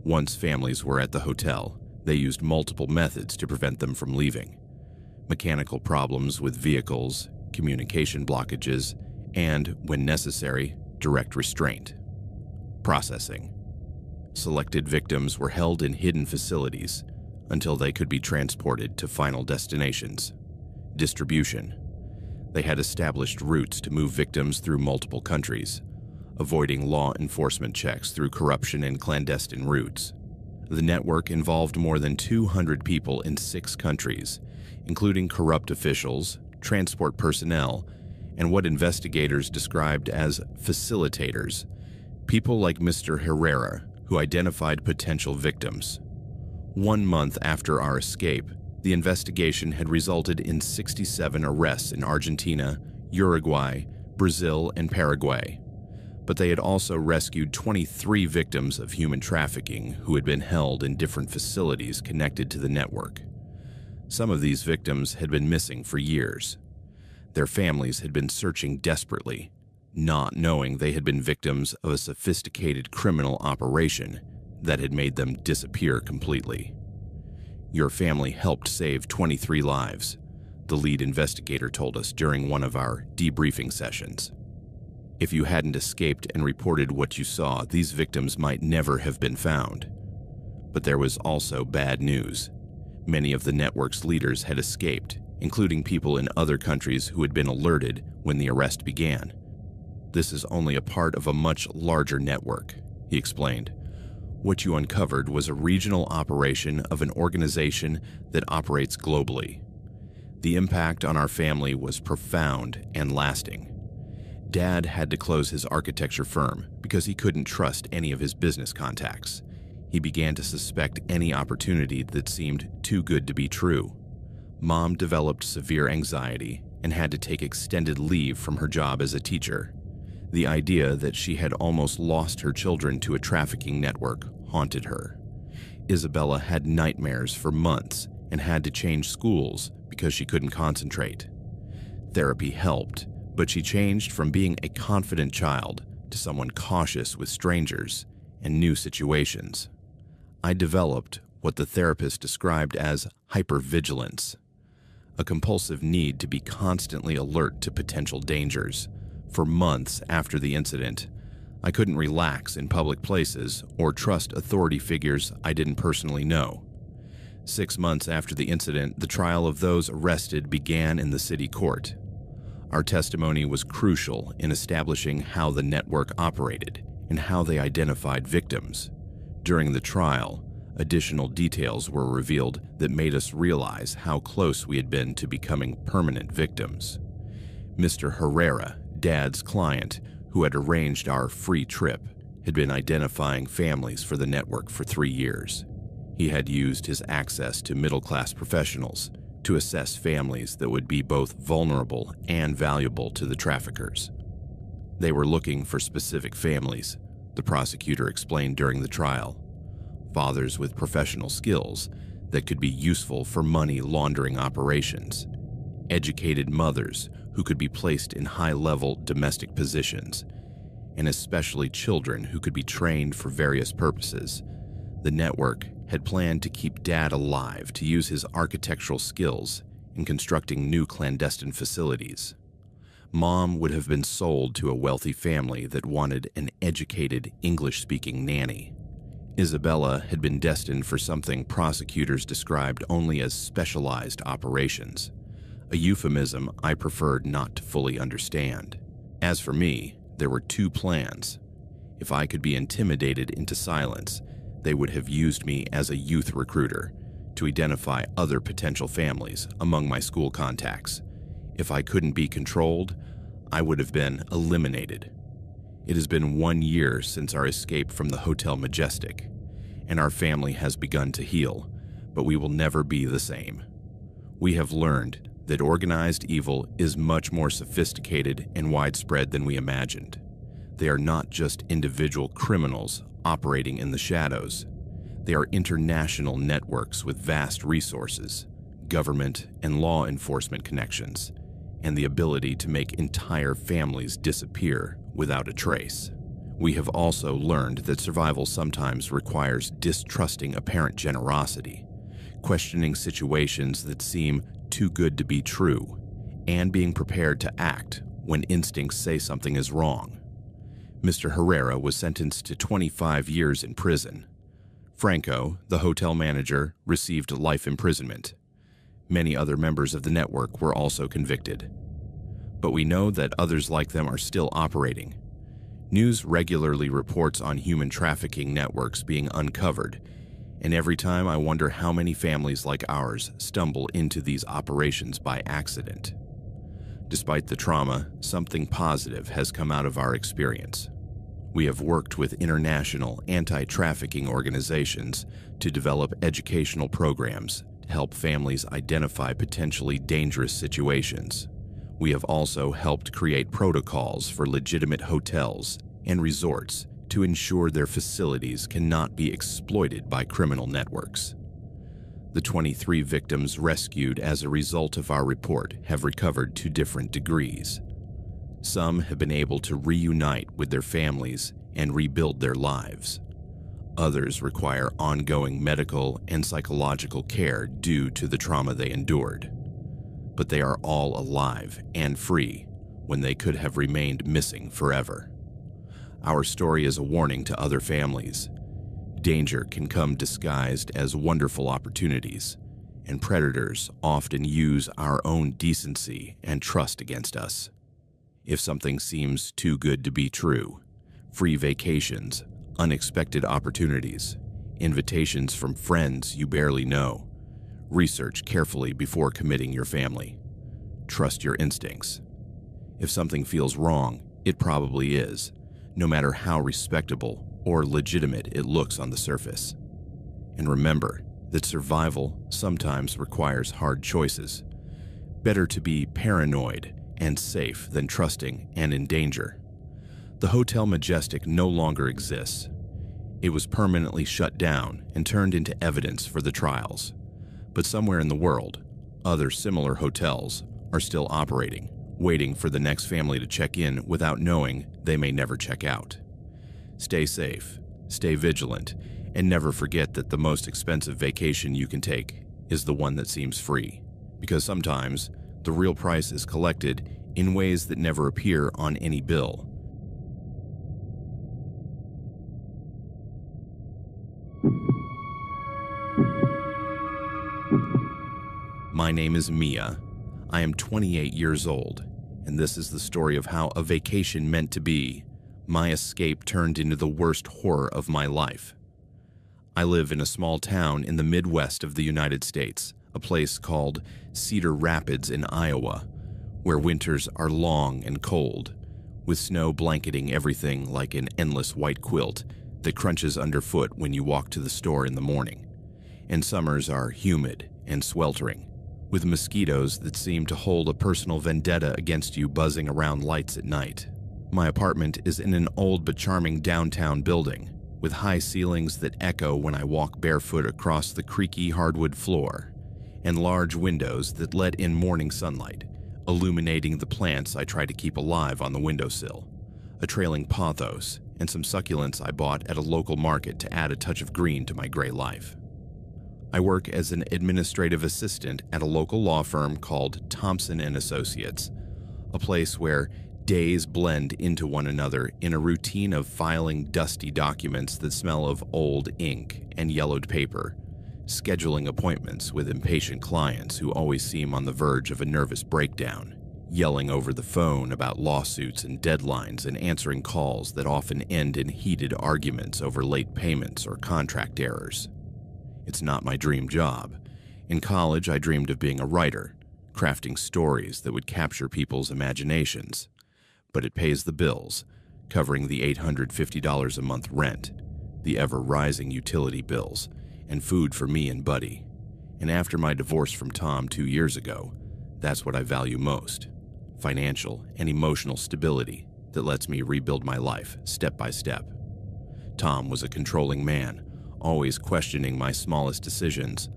Once families were at the hotel, they used multiple methods to prevent them from leaving. Mechanical problems with vehicles, communication blockages, and, when necessary, direct restraint. Processing. Selected victims were held in hidden facilities until they could be transported to final destinations. Distribution. They had established routes to move victims through multiple countries, avoiding law enforcement checks through corruption and clandestine routes. The network involved more than 200 people in 6 countries, including corrupt officials, transport personnel, and what investigators described as facilitators, people like Mr. Herrera, who identified potential victims. 1 month after our escape, the investigation had resulted in 67 arrests in Argentina, Uruguay, Brazil, and Paraguay. But they had also rescued 23 victims of human trafficking who had been held in different facilities connected to the network. Some of these victims had been missing for years. Their families had been searching desperately, not knowing they had been victims of a sophisticated criminal operation that had made them disappear completely. "Your family helped save 23 lives," the lead investigator told us during one of our debriefing sessions. "If you hadn't escaped and reported what you saw, these victims might never have been found." But there was also bad news. Many of the network's leaders had escaped, including people in other countries who had been alerted when the arrest began. "This is only a part of a much larger network," he explained. "What you uncovered was a regional operation of an organization that operates globally. The impact on our family was profound and lasting. Dad had to close his architecture firm because he couldn't trust any of his business contacts. He began to suspect any opportunity that seemed too good to be true. Mom developed severe anxiety and had to take extended leave from her job as a teacher. The idea that she had almost lost her children to a trafficking network haunted her. Isabella had nightmares for months and had to change schools because she couldn't concentrate. Therapy helped, but she changed from being a confident child to someone cautious with strangers and new situations. I developed what the therapist described as hypervigilance, a compulsive need to be constantly alert to potential dangers. For months after the incident, I couldn't relax in public places or trust authority figures I didn't personally know. 6 months after the incident, the trial of those arrested began in the city court. Our testimony was crucial in establishing how the network operated and how they identified victims. During the trial, additional details were revealed that made us realize how close we had been to becoming permanent victims. Mr. Herrera, Dad's client, who had arranged our free trip, had been identifying families for the network for 3 years. He had used his access to middle-class professionals to assess families that would be both vulnerable and valuable to the traffickers. They were looking for specific families, the prosecutor explained during the trial. Fathers with professional skills that could be useful for money laundering operations. Educated mothers who could be placed in high-level domestic positions, and especially children who could be trained for various purposes. The network had planned to keep Dad alive to use his architectural skills in constructing new clandestine facilities. Mom would have been sold to a wealthy family that wanted an educated, English-speaking nanny. Isabella had been destined for something prosecutors described only as specialized operations, a euphemism I preferred not to fully understand. As for me, there were 2 plans. If I could be intimidated into silence, they would have used me as a youth recruiter to identify other potential families among my school contacts. If I couldn't be controlled, I would have been eliminated. It has been 1 year since our escape from the Hotel Majestic, and our family has begun to heal, but we will never be the same. We have learned that organized evil is much more sophisticated and widespread than we imagined. They are not just individual criminals operating in the shadows. They are international networks with vast resources, government and law enforcement connections, and the ability to make entire families disappear without a trace. We have also learned that survival sometimes requires distrusting apparent generosity, questioning situations that seem too good to be true, and being prepared to act when instincts say something is wrong. Mr. Herrera was sentenced to 25 years in prison. Franco, the hotel manager, received life imprisonment. Many other members of the network were also convicted. But we know that others like them are still operating. News regularly reports on human trafficking networks being uncovered, and every time I wonder how many families like ours stumble into these operations by accident. Despite the trauma, something positive has come out of our experience. We have worked with international anti-trafficking organizations to develop educational programs to help families identify potentially dangerous situations. We have also helped create protocols for legitimate hotels and resorts to ensure their facilities cannot be exploited by criminal networks. The 23 victims rescued as a result of our report have recovered to different degrees. Some have been able to reunite with their families and rebuild their lives. Others require ongoing medical and psychological care due to the trauma they endured. But they are all alive and free when they could have remained missing forever. Our story is a warning to other families. Danger can come disguised as wonderful opportunities, and predators often use our own decency and trust against us. If something seems too good to be true, free vacations, unexpected opportunities, invitations from friends you barely know, research carefully before committing your family. Trust your instincts. If something feels wrong, it probably is, no matter how respectable or legitimate it looks on the surface. And remember that survival sometimes requires hard choices. Better to be paranoid and safe than trusting and in danger. The Hotel Majestic no longer exists. It was permanently shut down and turned into evidence for the trials. But somewhere in the world, other similar hotels are still operating, waiting for the next family to check in without knowing they may never check out. Stay safe, stay vigilant, and never forget that the most expensive vacation you can take is the one that seems free, because sometimes the real price is collected in ways that never appear on any bill. My name is Mia. I am 28 years old, and this is the story of how a vacation meant to be, my escape turned into the worst horror of my life. I live in a small town in the Midwest of the United States, a place called Cedar Rapids in Iowa, where winters are long and cold, with snow blanketing everything like an endless white quilt that crunches underfoot when you walk to the store in the morning. And summers are humid and sweltering, with mosquitoes that seem to hold a personal vendetta against you buzzing around lights at night. My apartment is in an old but charming downtown building, with high ceilings that echo when I walk barefoot across the creaky hardwood floor, and large windows that let in morning sunlight, illuminating the plants I try to keep alive on the windowsill, a trailing pothos, and some succulents I bought at a local market to add a touch of green to my gray life. I work as an administrative assistant at a local law firm called Thompson & Associates, a place where days blend into one another in a routine of filing dusty documents that smell of old ink and yellowed paper, scheduling appointments with impatient clients who always seem on the verge of a nervous breakdown, yelling over the phone about lawsuits and deadlines, and answering calls that often end in heated arguments over late payments or contract errors. It's not my dream job. In college, I dreamed of being a writer, crafting stories that would capture people's imaginations. But it pays the bills, covering the $850 a month rent, the ever-rising utility bills, and food for me and Buddy. And after my divorce from Tom 2 years ago, that's what I value most: financial and emotional stability that lets me rebuild my life step by step. Tom was a controlling man, always questioning my smallest decisions,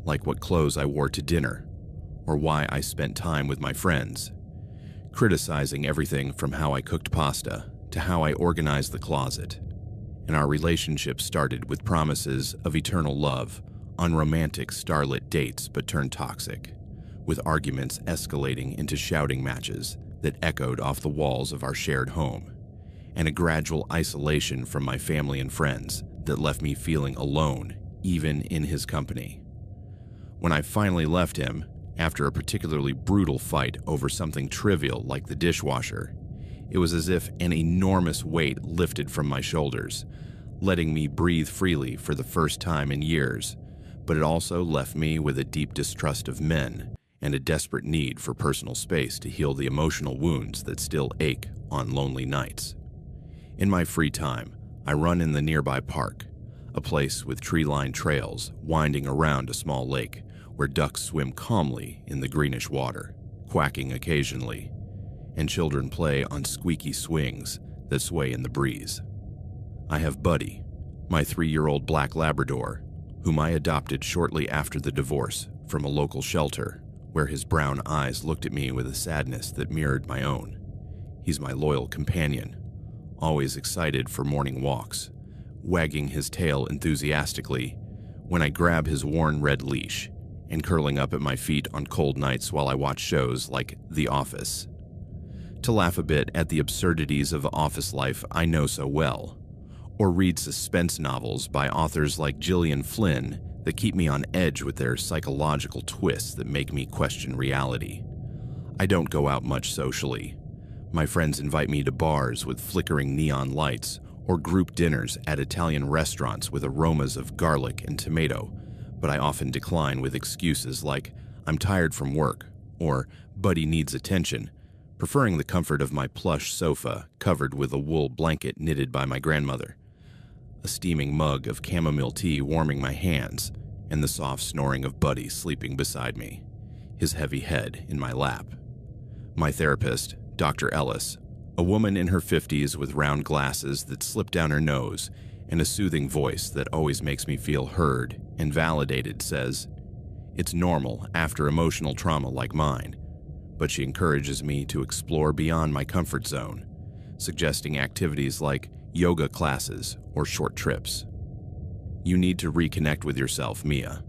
like what clothes I wore to dinner, or why I spent time with my friends, criticizing everything from how I cooked pasta to how I organized the closet. And our relationship started with promises of eternal love, unromantic starlit dates but turned toxic, with arguments escalating into shouting matches that echoed off the walls of our shared home, and a gradual isolation from my family and friends that left me feeling alone, even in his company. When I finally left him, after a particularly brutal fight over something trivial like the dishwasher, it was as if an enormous weight lifted from my shoulders, letting me breathe freely for the first time in years, but it also left me with a deep distrust of men and a desperate need for personal space to heal the emotional wounds that still ache on lonely nights. In my free time, I run in the nearby park, a place with tree-lined trails winding around a small lake where ducks swim calmly in the greenish water, quacking occasionally, and children play on squeaky swings that sway in the breeze. I have Buddy, my 3-year-old black Labrador, whom I adopted shortly after the divorce from a local shelter, where his brown eyes looked at me with a sadness that mirrored my own. He's my loyal companion, always excited for morning walks, wagging his tail enthusiastically when I grab his worn red leash, and curling up at my feet on cold nights while I watch shows like The Office. To laugh a bit at the absurdities of office life I know so well, or read suspense novels by authors like Gillian Flynn that keep me on edge with their psychological twists that make me question reality. I don't go out much socially. My friends invite me to bars with flickering neon lights or group dinners at Italian restaurants with aromas of garlic and tomato, but I often decline with excuses like I'm tired from work or Buddy needs attention, preferring the comfort of my plush sofa covered with a wool blanket knitted by my grandmother, a steaming mug of chamomile tea warming my hands, and the soft snoring of Buddy sleeping beside me, his heavy head in my lap. My therapist, Dr. Ellis, a woman in her 50s with round glasses that slip down her nose and a soothing voice that always makes me feel heard and validated, says, "It's normal after emotional trauma like mine," but she encourages me to explore beyond my comfort zone, suggesting activities like yoga classes or short trips. You need to reconnect with yourself, Mia.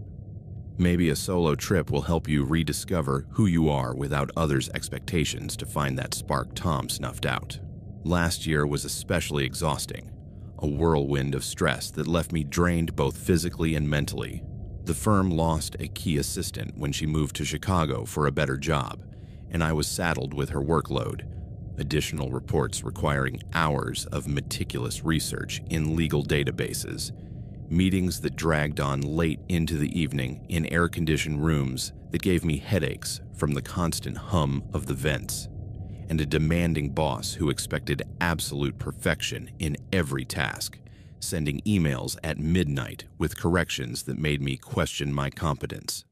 Maybe a solo trip will help you rediscover who you are without others' expectations to find that spark Tom snuffed out. Last year was especially exhausting, a whirlwind of stress that left me drained both physically and mentally. The firm lost a key assistant when she moved to Chicago for a better job, and I was saddled with her workload, additional reports requiring hours of meticulous research in legal databases, meetings that dragged on late into the evening in air-conditioned rooms that gave me headaches from the constant hum of the vents, and a demanding boss who expected absolute perfection in every task, sending emails at midnight with corrections that made me question my competence.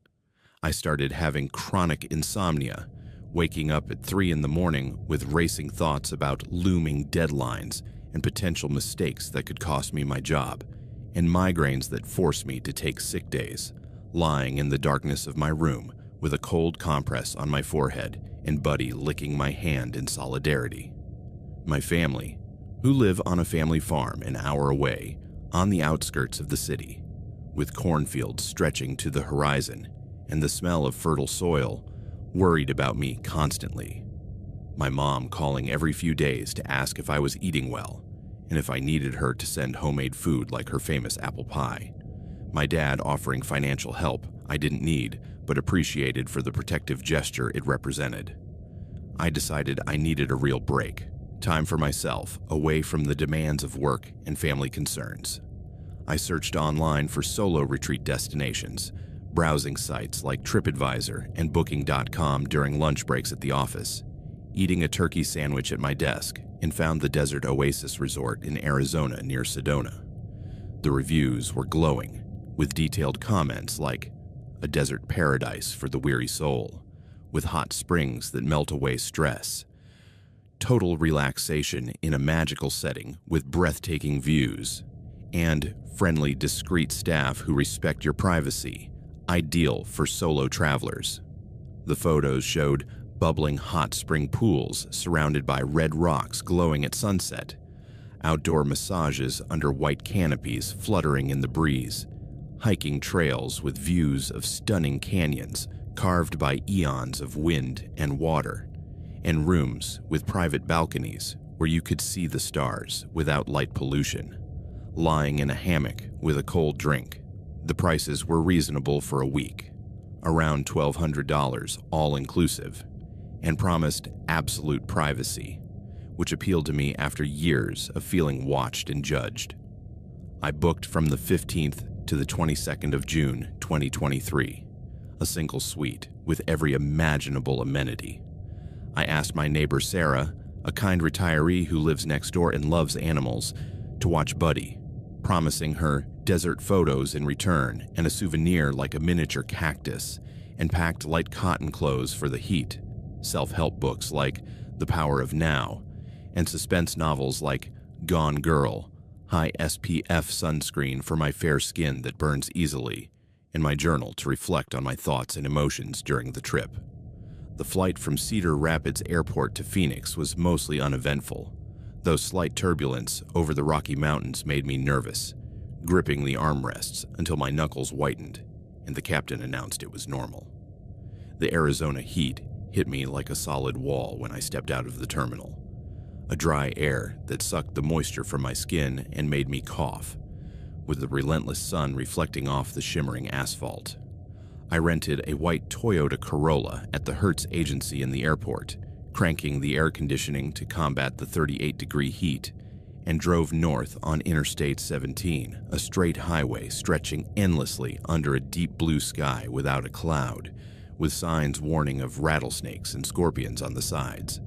I started having chronic insomnia, waking up at 3 in the morning with racing thoughts about looming deadlines and potential mistakes that could cost me my job, and migraines that forced me to take sick days, lying in the darkness of my room with a cold compress on my forehead and Buddy licking my hand in solidarity. My family, who live on a family farm an hour away, on the outskirts of the city, with cornfields stretching to the horizon and the smell of fertile soil, worried about me constantly. My mom calling every few days to ask if I was eating well, and if I needed her to send homemade food like her famous apple pie. My dad offering financial help I didn't need, but appreciated for the protective gesture it represented. I decided I needed a real break, time for myself, away from the demands of work and family concerns. I searched online for solo retreat destinations, browsing sites like TripAdvisor and Booking.com during lunch breaks at the office, eating a turkey sandwich at my desk, and found the Desert Oasis Resort in Arizona near Sedona. The reviews were glowing, with detailed comments like, "A desert paradise for the weary soul, with hot springs that melt away stress, total relaxation in a magical setting with breathtaking views, and friendly, discreet staff who respect your privacy, ideal for solo travelers." The photos showed bubbling hot spring pools surrounded by red rocks glowing at sunset, outdoor massages under white canopies fluttering in the breeze, hiking trails with views of stunning canyons carved by eons of wind and water, and rooms with private balconies where you could see the stars without light pollution, lying in a hammock with a cold drink. The prices were reasonable for a week, around $1,200 all-inclusive, and promised absolute privacy, which appealed to me after years of feeling watched and judged. I booked from the 15th to the 22nd of June 2023, a single suite with every imaginable amenity. I asked my neighbor Sarah, a kind retiree who lives next door and loves animals, to watch Buddy, promising her desert photos in return and a souvenir like a miniature cactus, and packed light cotton clothes for the heat, self-help books like The Power of Now, and suspense novels like Gone Girl, high SPF sunscreen for my fair skin that burns easily, and my journal to reflect on my thoughts and emotions during the trip. The flight from Cedar Rapids Airport to Phoenix was mostly uneventful, though slight turbulence over the Rocky Mountains made me nervous, gripping the armrests until my knuckles whitened, and the captain announced it was normal. The Arizona heat hit me like a solid wall when I stepped out of the terminal, a dry air that sucked the moisture from my skin and made me cough, with the relentless sun reflecting off the shimmering asphalt. I rented a white Toyota Corolla at the Hertz agency in the airport, cranking the air conditioning to combat the 38-degree heat, and drove north on Interstate 17, a straight highway stretching endlessly under a deep blue sky without a cloud, with signs warning of rattlesnakes and scorpions on the sides.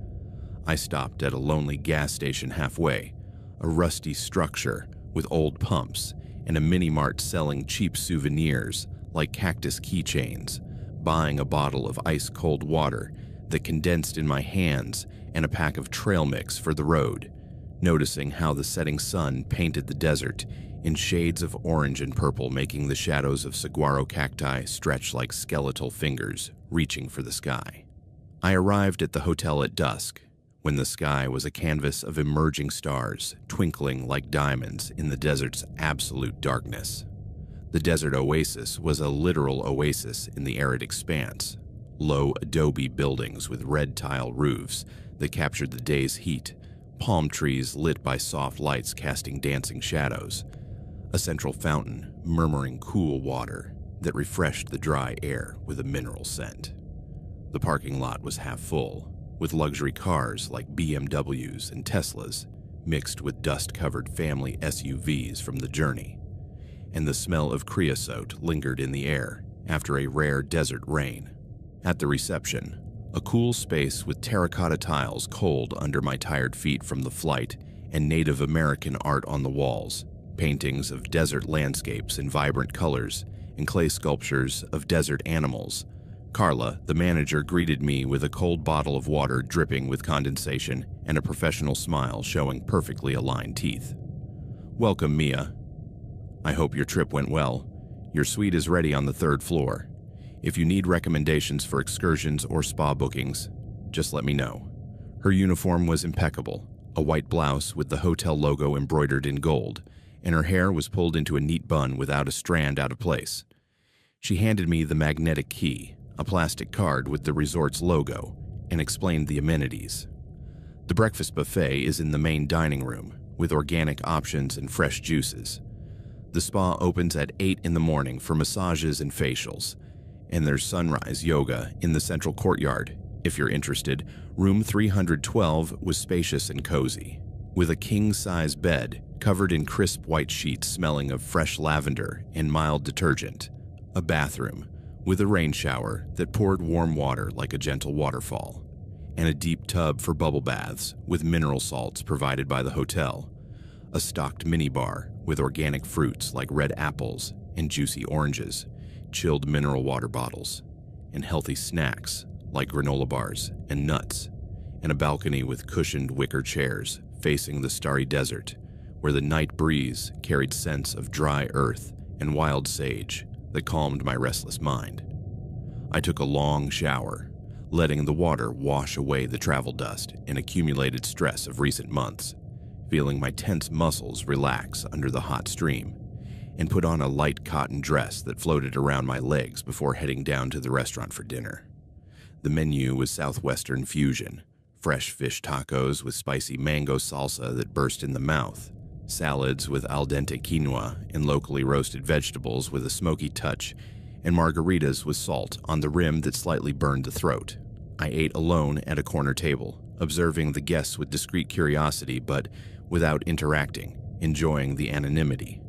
I stopped at a lonely gas station halfway, a rusty structure with old pumps, and a mini-mart selling cheap souvenirs like cactus keychains, buying a bottle of ice-cold water that condensed in my hands and a pack of trail mix for the road, noticing how the setting sun painted the desert in shades of orange and purple, making the shadows of saguaro cacti stretch like skeletal fingers reaching for the sky. I arrived at the hotel at dusk, when the sky was a canvas of emerging stars twinkling like diamonds in the desert's absolute darkness. The desert oasis was a literal oasis in the arid expanse, low adobe buildings with red tile roofs that captured the day's heat, palm trees lit by soft lights casting dancing shadows, a central fountain murmuring cool water that refreshed the dry air with a mineral scent. The parking lot was half full, with luxury cars like BMWs and Teslas mixed with dust-covered family SUVs from the journey, and the smell of creosote lingered in the air after a rare desert rain. At the reception, A cool space with terracotta tiles cold under my tired feet from the flight and Native American art on the walls, paintings of desert landscapes in vibrant colors, and clay sculptures of desert animals. Carla, the manager, greeted me with a cold bottle of water dripping with condensation and a professional smile showing perfectly aligned teeth. "Welcome, Mia. I hope your trip went well. Your suite is ready on the 3rd floor. If you need recommendations for excursions or spa bookings, just let me know." Her uniform was impeccable, a white blouse with the hotel logo embroidered in gold, and her hair was pulled into a neat bun without a strand out of place. She handed me the magnetic key, a plastic card with the resort's logo, and explained the amenities. The breakfast buffet is in the main dining room, with organic options and fresh juices. The spa opens at 8 in the morning for massages and facials, and there's sunrise yoga in the central courtyard. If you're interested, room 312 was spacious and cozy, with a king-size bed covered in crisp white sheets smelling of fresh lavender and mild detergent, a bathroom with a rain shower that poured warm water like a gentle waterfall, and a deep tub for bubble baths with mineral salts provided by the hotel, a stocked minibar with organic fruits like red apples and juicy oranges, chilled mineral water bottles, and healthy snacks like granola bars and nuts, and a balcony with cushioned wicker chairs facing the starry desert, where the night breeze carried scents of dry earth and wild sage that calmed my restless mind. I took a long shower, letting the water wash away the travel dust and accumulated stress of recent months, feeling my tense muscles relax under the hot stream, and put on a light cotton dress that floated around my legs before heading down to the restaurant for dinner. The menu was Southwestern fusion, fresh fish tacos with spicy mango salsa that burst in the mouth, salads with al dente quinoa and locally roasted vegetables with a smoky touch, and margaritas with salt on the rim that slightly burned the throat. I ate alone at a corner table, observing the guests with discreet curiosity but without interacting, enjoying the anonymity.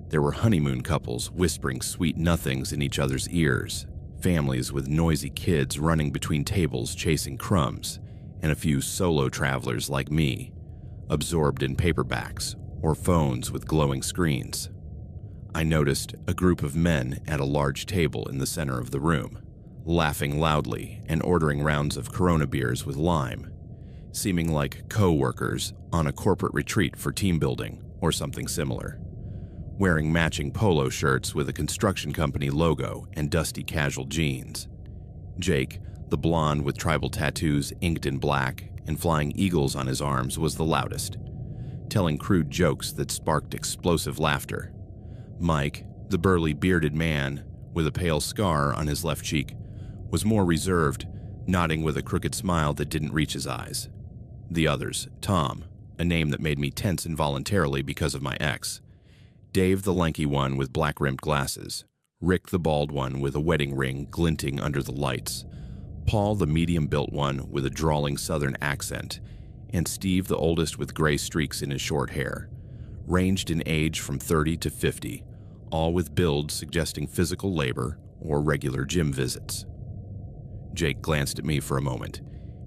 There were honeymoon couples whispering sweet nothings in each other's ears, families with noisy kids running between tables chasing crumbs, and a few solo travelers like me, absorbed in paperbacks or phones with glowing screens. I noticed a group of men at a large table in the center of the room, laughing loudly and ordering rounds of Corona beers with lime, seeming like co-workers on a corporate retreat for team building or something similar, wearing matching polo shirts with a construction company logo and dusty casual jeans. Jake, the blonde with tribal tattoos inked in black and flying eagles on his arms, was the loudest, telling crude jokes that sparked explosive laughter. Mike, the burly bearded man with a pale scar on his left cheek, was more reserved, nodding with a crooked smile that didn't reach his eyes. The others, Tom, a name that made me tense involuntarily because of my ex, Dave the lanky one with black-rimmed glasses, Rick the bald one with a wedding ring glinting under the lights, Paul the medium-built one with a drawling southern accent, and Steve the oldest with gray streaks in his short hair, ranged in age from 30 to 50, all with builds suggesting physical labor or regular gym visits. Jake glanced at me for a moment,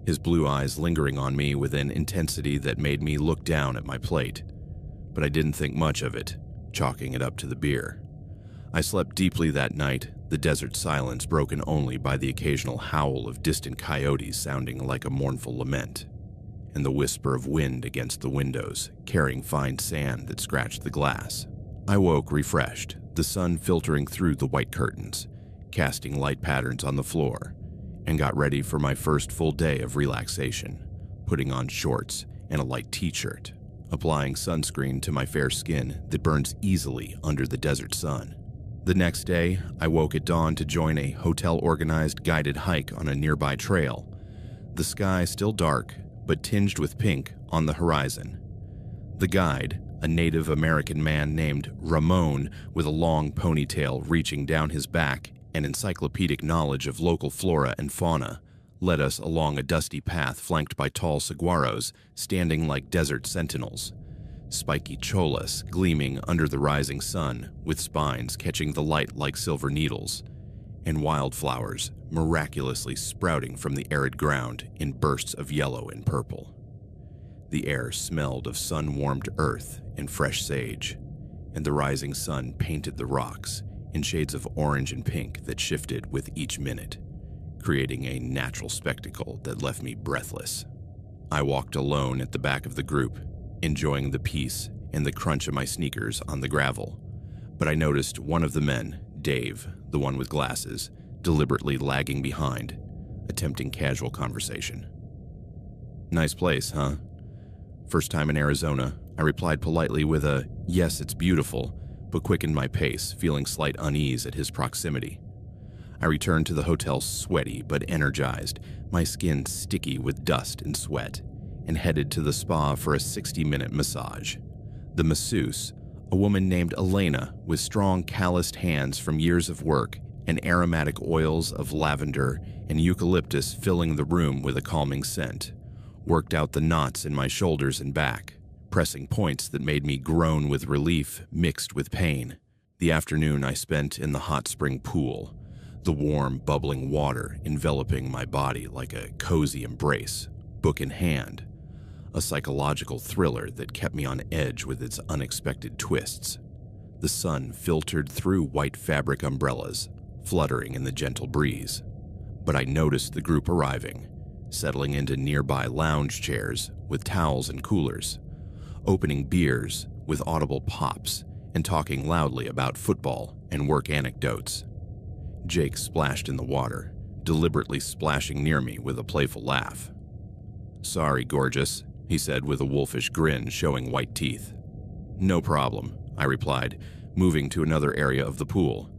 his blue eyes lingering on me with an intensity that made me look down at my plate. But I didn't think much of it, chalking it up to the beer. I slept deeply that night, the desert silence broken only by the occasional howl of distant coyotes sounding like a mournful lament, and the whisper of wind against the windows, carrying fine sand that scratched the glass. I woke refreshed, the sun filtering through the white curtains, casting light patterns on the floor, and got ready for my first full day of relaxation, putting on shorts and a light t-shirt, applying sunscreen to my fair skin that burns easily under the desert sun. The next day, I woke at dawn to join a hotel-organized guided hike on a nearby trail, the sky still dark but tinged with pink on the horizon. The guide, a Native American man named Ramon with a long ponytail reaching down his back and encyclopedic knowledge of local flora and fauna, led us along a dusty path flanked by tall saguaros standing like desert sentinels, spiky cholas gleaming under the rising sun with spines catching the light like silver needles, and wildflowers miraculously sprouting from the arid ground in bursts of yellow and purple. The air smelled of sun-warmed earth and fresh sage, and the rising sun painted the rocks in shades of orange and pink that shifted with each minute, creating a natural spectacle that left me breathless. I walked alone at the back of the group, enjoying the peace and the crunch of my sneakers on the gravel, but I noticed one of the men, Dave, the one with glasses, deliberately lagging behind, attempting casual conversation. "Nice place, huh?" First time in Arizona, I replied politely with a, "Yes, it's beautiful," but quickened my pace, feeling slight unease at his proximity. I returned to the hotel sweaty but energized, my skin sticky with dust and sweat, and headed to the spa for a 60-minute massage. The masseuse, a woman named Elena with strong calloused hands from years of work and aromatic oils of lavender and eucalyptus filling the room with a calming scent, worked out the knots in my shoulders and back, pressing points that made me groan with relief mixed with pain. The afternoon I spent in the hot spring pool, the warm, bubbling water enveloping my body like a cozy embrace, book in hand, a psychological thriller that kept me on edge with its unexpected twists. The sun filtered through white fabric umbrellas, fluttering in the gentle breeze, but I noticed the group arriving, settling into nearby lounge chairs with towels and coolers, opening beers with audible pops and talking loudly about football and work anecdotes. Jake splashed in the water, deliberately splashing near me with a playful laugh. "Sorry, gorgeous," he said with a wolfish grin showing white teeth. "No problem," I replied, moving to another area of the pool,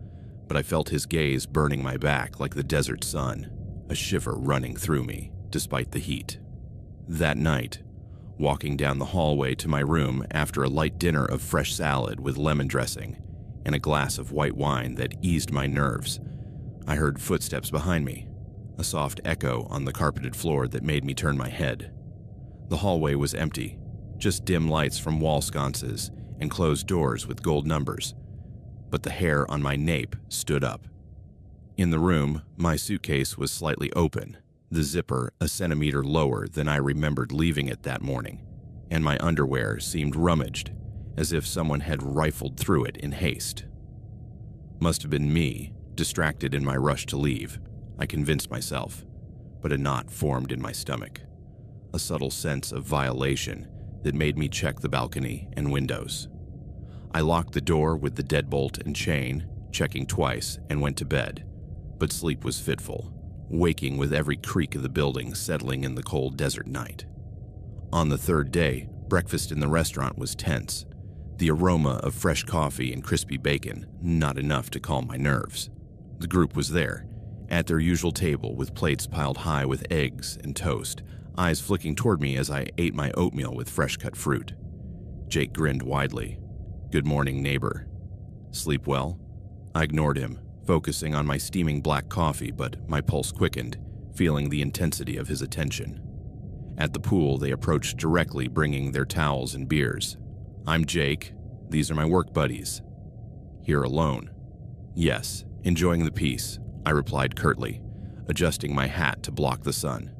but I felt his gaze burning my back like the desert sun, a shiver running through me despite the heat. That night, walking down the hallway to my room after a light dinner of fresh salad with lemon dressing and a glass of white wine that eased my nerves, I heard footsteps behind me, a soft echo on the carpeted floor that made me turn my head. The hallway was empty, just dim lights from wall sconces and closed doors with gold numbers, but the hair on my nape stood up. In the room, my suitcase was slightly open, the zipper a centimeter lower than I remembered leaving it that morning, and my underwear seemed rummaged, as if someone had rifled through it in haste. Must have been me, distracted in my rush to leave, I convinced myself, but a knot formed in my stomach, a subtle sense of violation that made me check the balcony and windows. I locked the door with the deadbolt and chain, checking twice, and went to bed, but sleep was fitful, waking with every creak of the building settling in the cold desert night. On the third day, breakfast in the restaurant was tense, the aroma of fresh coffee and crispy bacon not enough to calm my nerves. The group was there, at their usual table with plates piled high with eggs and toast, eyes flicking toward me as I ate my oatmeal with fresh-cut fruit. Jake grinned widely. "Good morning, neighbor." "Sleep well?" I ignored him, focusing on my steaming black coffee, but my pulse quickened, feeling the intensity of his attention. At the pool, they approached directly, bringing their towels and beers. "I'm Jake. These are my work buddies." "Here alone?" "Yes, enjoying the peace," I replied curtly, adjusting my hat to block the sun.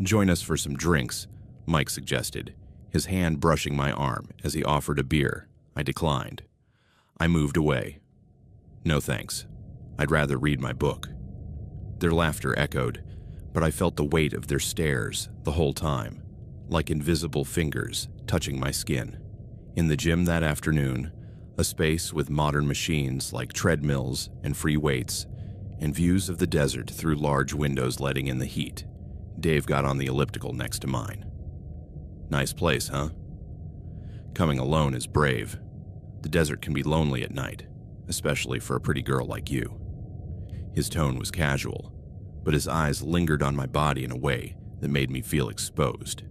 "Join us for some drinks," Mike suggested, his hand brushing my arm as he offered a beer. I declined. I moved away. "No thanks. I'd rather read my book." Their laughter echoed, but I felt the weight of their stares the whole time, like invisible fingers touching my skin. In the gym that afternoon, a space with modern machines like treadmills and free weights, and views of the desert through large windows letting in the heat, Dave got on the elliptical next to mine. "Nice place, huh?" "Coming alone is brave. The desert can be lonely at night, especially for a pretty girl like you." His tone was casual, but his eyes lingered on my body in a way that made me feel exposed.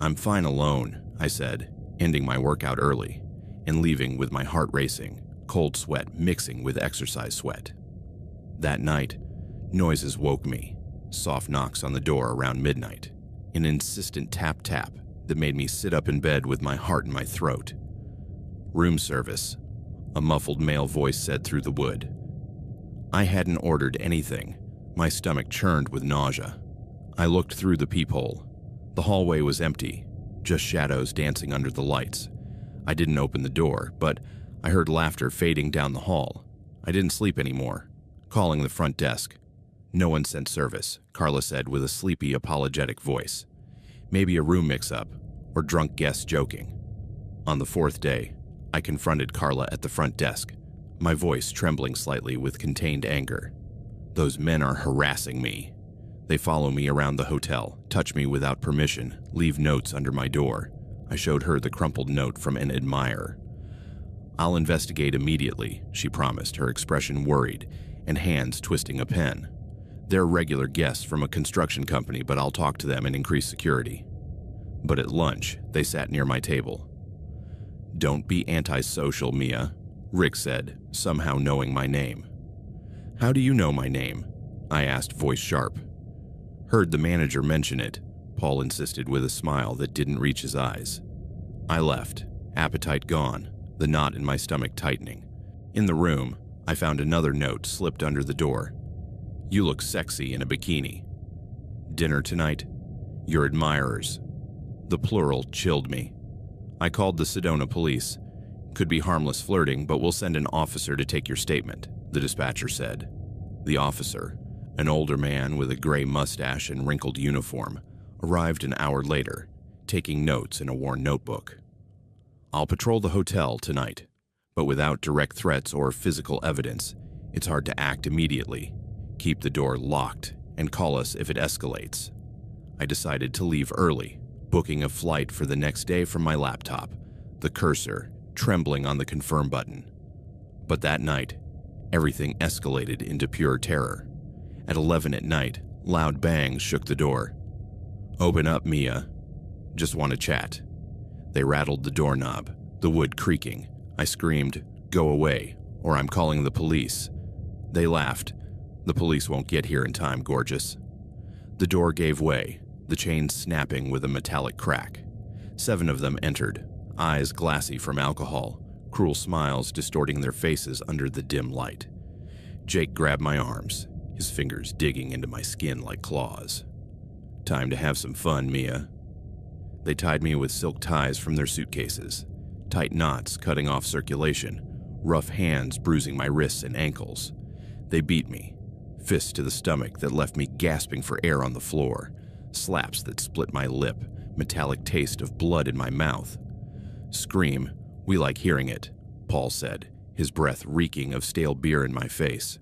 "I'm fine alone," I said, ending my workout early and leaving with my heart racing, cold sweat mixing with exercise sweat. That night, noises woke me, soft knocks on the door around midnight, an insistent tap-tap that made me sit up in bed with my heart in my throat. "Room service," a muffled male voice said through the wood. I hadn't ordered anything. My stomach churned with nausea. I looked through the peephole. The hallway was empty, just shadows dancing under the lights. I didn't open the door, but I heard laughter fading down the hall. I didn't sleep anymore. Calling the front desk. No one sent service, Carla said with a sleepy, apologetic voice. Maybe a room mix-up, or drunk guests joking. On the fourth day, I confronted Carla at the front desk, my voice trembling slightly with contained anger. Those men are harassing me. They follow me around the hotel, touch me without permission, leave notes under my door. I showed her the crumpled note from an admirer. I'll investigate immediately, she promised, her expression worried, and hands twisting a pen. They're regular guests from a construction company, but I'll talk to them and increase security. But at lunch, they sat near my table. Don't be antisocial, Mia, Rick said, somehow knowing my name. How do you know my name? I asked, voice sharp. Heard the manager mention it, Paul insisted with a smile that didn't reach his eyes. I left, appetite gone, the knot in my stomach tightening. In the room, I found another note slipped under the door. You look sexy in a bikini. Dinner tonight? Your admirers. The plural chilled me. I called the Sedona police. Could be harmless flirting, but we'll send an officer to take your statement, the dispatcher said. The officer, an older man with a gray mustache and wrinkled uniform, arrived an hour later, taking notes in a worn notebook. I'll patrol the hotel tonight, but without direct threats or physical evidence, it's hard to act immediately. Keep the door locked and call us if it escalates. I decided to leave early, booking a flight for the next day from my laptop, the cursor trembling on the confirm button. But that night, everything escalated into pure terror. At 11 at night, loud bangs shook the door. Open up, Mia. Just want to chat. They rattled the doorknob, the wood creaking. I screamed, go away, or I'm calling the police. They laughed. The police won't get here in time, gorgeous. The door gave way, the chains snapping with a metallic crack. 7 of them entered, eyes glassy from alcohol, cruel smiles distorting their faces under the dim light. Jake grabbed my arms, his fingers digging into my skin like claws. Time to have some fun, Mia. They tied me with silk ties from their suitcases, tight knots cutting off circulation, rough hands bruising my wrists and ankles. They beat me, fists to the stomach that left me gasping for air on the floor, slaps that split my lip, metallic taste of blood in my mouth. Scream, we like hearing it, Paul said, his breath reeking of stale beer in my face.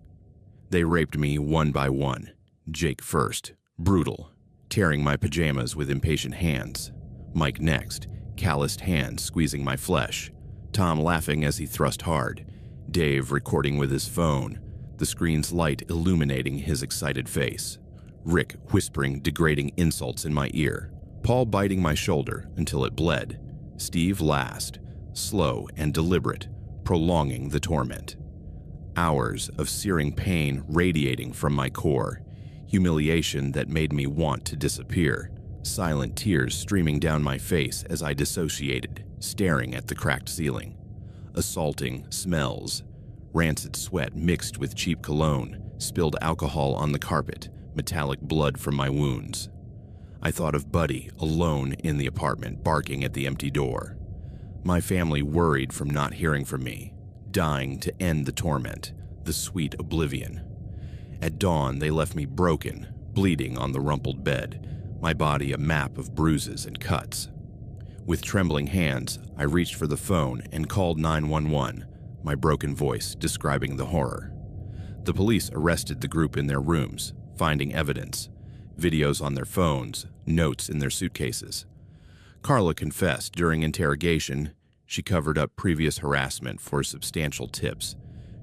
They raped me one by one, Jake first, brutal, tearing my pajamas with impatient hands. Mike next, calloused hands squeezing my flesh. Tom laughing as he thrust hard. Dave recording with his phone, the screen's light illuminating his excited face. Rick whispering degrading insults in my ear. Paul biting my shoulder until it bled. Steve last, slow and deliberate, prolonging the torment. Hours of searing pain radiating from my core, humiliation that made me want to disappear, silent tears streaming down my face as I dissociated, staring at the cracked ceiling. Assaulting smells, rancid sweat mixed with cheap cologne, spilled alcohol on the carpet, metallic blood from my wounds. I thought of Buddy, alone in the apartment, barking at the empty door. My family worried from not hearing from me, dying to end the torment, the sweet oblivion. At dawn, they left me broken, bleeding on the rumpled bed, my body a map of bruises and cuts. With trembling hands, I reached for the phone and called 911, my broken voice describing the horror. The police arrested the group in their rooms, finding evidence, videos on their phones, notes in their suitcases. Carla confessed during interrogation she covered up previous harassment for substantial tips,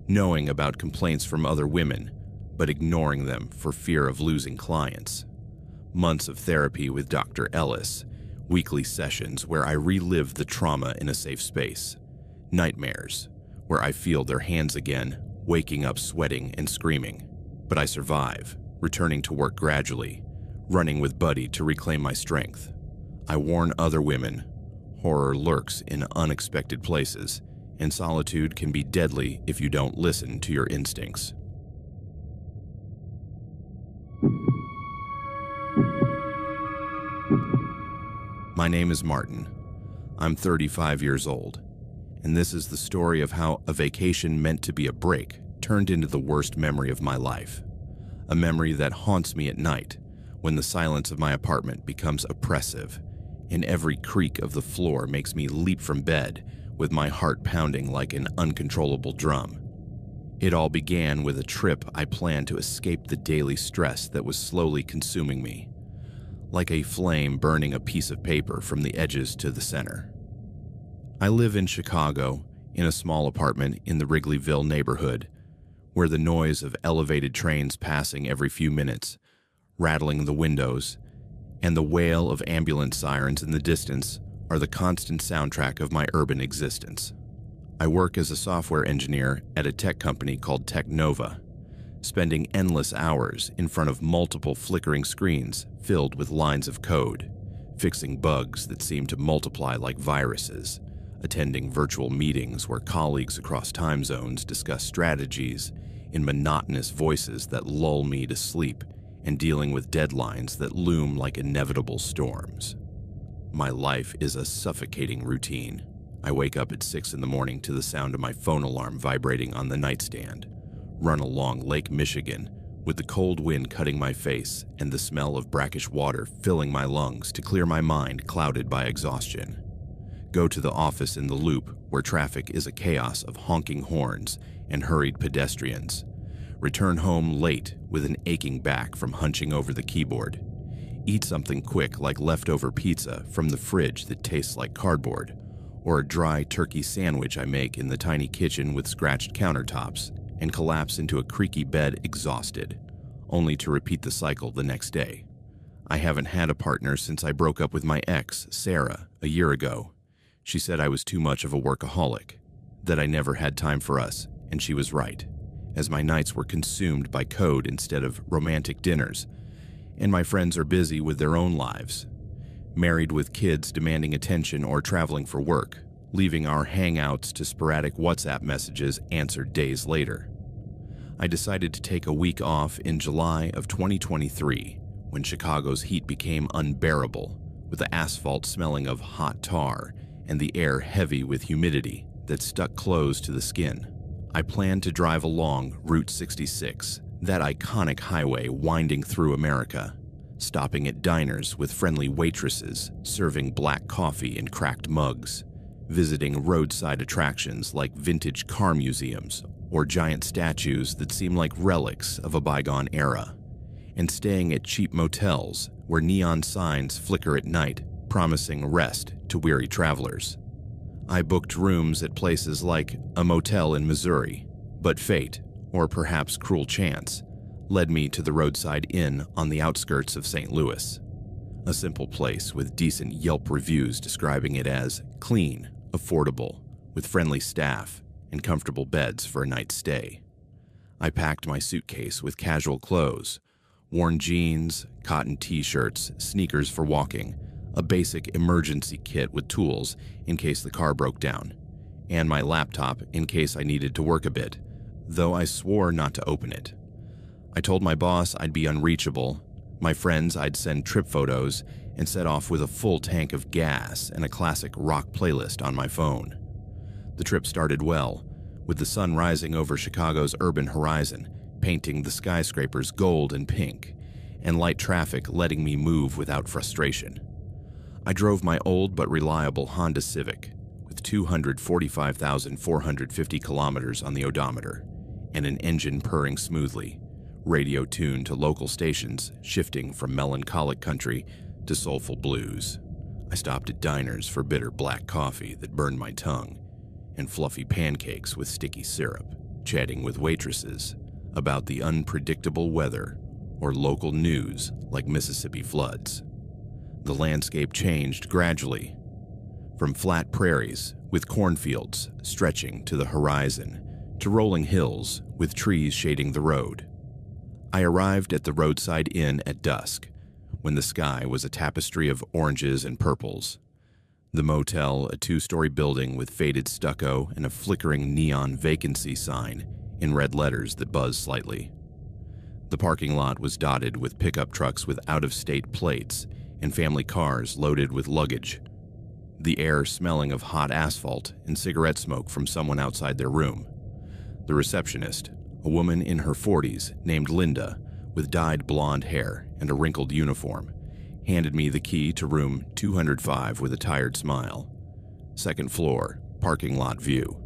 knowing about complaints from other women, but ignoring them for fear of losing clients. Months of therapy with Dr. Ellis, weekly sessions where I relive the trauma in a safe space. Nightmares, where I feel their hands again, waking up sweating and screaming. But I survive, returning to work gradually, running with Buddy to reclaim my strength. I warn other women, horror lurks in unexpected places, and solitude can be deadly if you don't listen to your instincts. My name is Martin. I'm 35 years old, and this is the story of how a vacation meant to be a break turned into the worst memory of my life. A memory that haunts me at night when the silence of my apartment becomes oppressive and every creak of the floor makes me leap from bed with my heart pounding like an uncontrollable drum. It all began with a trip I planned to escape the daily stress that was slowly consuming me, like a flame burning a piece of paper from the edges to the center. I live in Chicago in a small apartment in the Wrigleyville neighborhood, where the noise of elevated trains passing every few minutes, rattling the windows, and the wail of ambulance sirens in the distance are the constant soundtrack of my urban existence. I work as a software engineer at a tech company called Technova, spending endless hours in front of multiple flickering screens filled with lines of code, fixing bugs that seem to multiply like viruses, attending virtual meetings where colleagues across time zones discuss strategies in monotonous voices that lull me to sleep, and dealing with deadlines that loom like inevitable storms. My life is a suffocating routine. I wake up at 6 in the morning to the sound of my phone alarm vibrating on the nightstand, run along Lake Michigan with the cold wind cutting my face and the smell of brackish water filling my lungs to clear my mind clouded by exhaustion. Go to the office in the Loop where traffic is a chaos of honking horns and hurried pedestrians. Return home late with an aching back from hunching over the keyboard. Eat something quick like leftover pizza from the fridge that tastes like cardboard, or a dry turkey sandwich I make in the tiny kitchen with scratched countertops, and collapse into a creaky bed exhausted, only to repeat the cycle the next day. I haven't had a partner since I broke up with my ex, Sarah, a year ago. She said I was too much of a workaholic, that I never had time for us, and she was right, as my nights were consumed by code instead of romantic dinners, and my friends are busy with their own lives, married with kids demanding attention or traveling for work, leaving our hangouts to sporadic WhatsApp messages answered days later. I decided to take a week off in July of 2023 when Chicago's heat became unbearable, with the asphalt smelling of hot tar and the air heavy with humidity that stuck close to the skin. I planned to drive along Route 66, that iconic highway winding through America, stopping at diners with friendly waitresses serving black coffee in cracked mugs, visiting roadside attractions like vintage car museums or giant statues that seem like relics of a bygone era, and staying at cheap motels where neon signs flicker at night, promising rest to weary travelers. I booked rooms at places like a motel in Missouri, but fate, or perhaps cruel chance, led me to the roadside inn on the outskirts of St. Louis, a simple place with decent Yelp reviews describing it as clean, affordable, with friendly staff and comfortable beds for a night's stay. I packed my suitcase with casual clothes, worn jeans, cotton t-shirts, sneakers for walking, a basic emergency kit with tools in case the car broke down, and my laptop in case I needed to work a bit, though I swore not to open it. I told my boss I'd be unreachable, my friends I'd send trip photos, and set off with a full tank of gas and a classic rock playlist on my phone. The trip started well, with the sun rising over Chicago's urban horizon, painting the skyscrapers gold and pink, and light traffic letting me move without frustration. I drove my old but reliable Honda Civic with 245,450 kilometers on the odometer and an engine purring smoothly, radio tuned to local stations shifting from melancholic country to soulful blues. I stopped at diners for bitter black coffee that burned my tongue and fluffy pancakes with sticky syrup, chatting with waitresses about the unpredictable weather or local news like Mississippi floods. The landscape changed gradually, from flat prairies with cornfields stretching to the horizon to rolling hills with trees shading the road. I arrived at the roadside inn at dusk, when the sky was a tapestry of oranges and purples. The motel, a two-story building with faded stucco and a flickering neon vacancy sign in red letters that buzzed slightly. The parking lot was dotted with pickup trucks with out-of-state plates and family cars loaded with luggage. The air smelling of hot asphalt and cigarette smoke from someone outside their room. The receptionist, a woman in her 40s named Linda, with dyed blonde hair and a wrinkled uniform, handed me the key to room 205 with a tired smile. Second floor, parking lot view.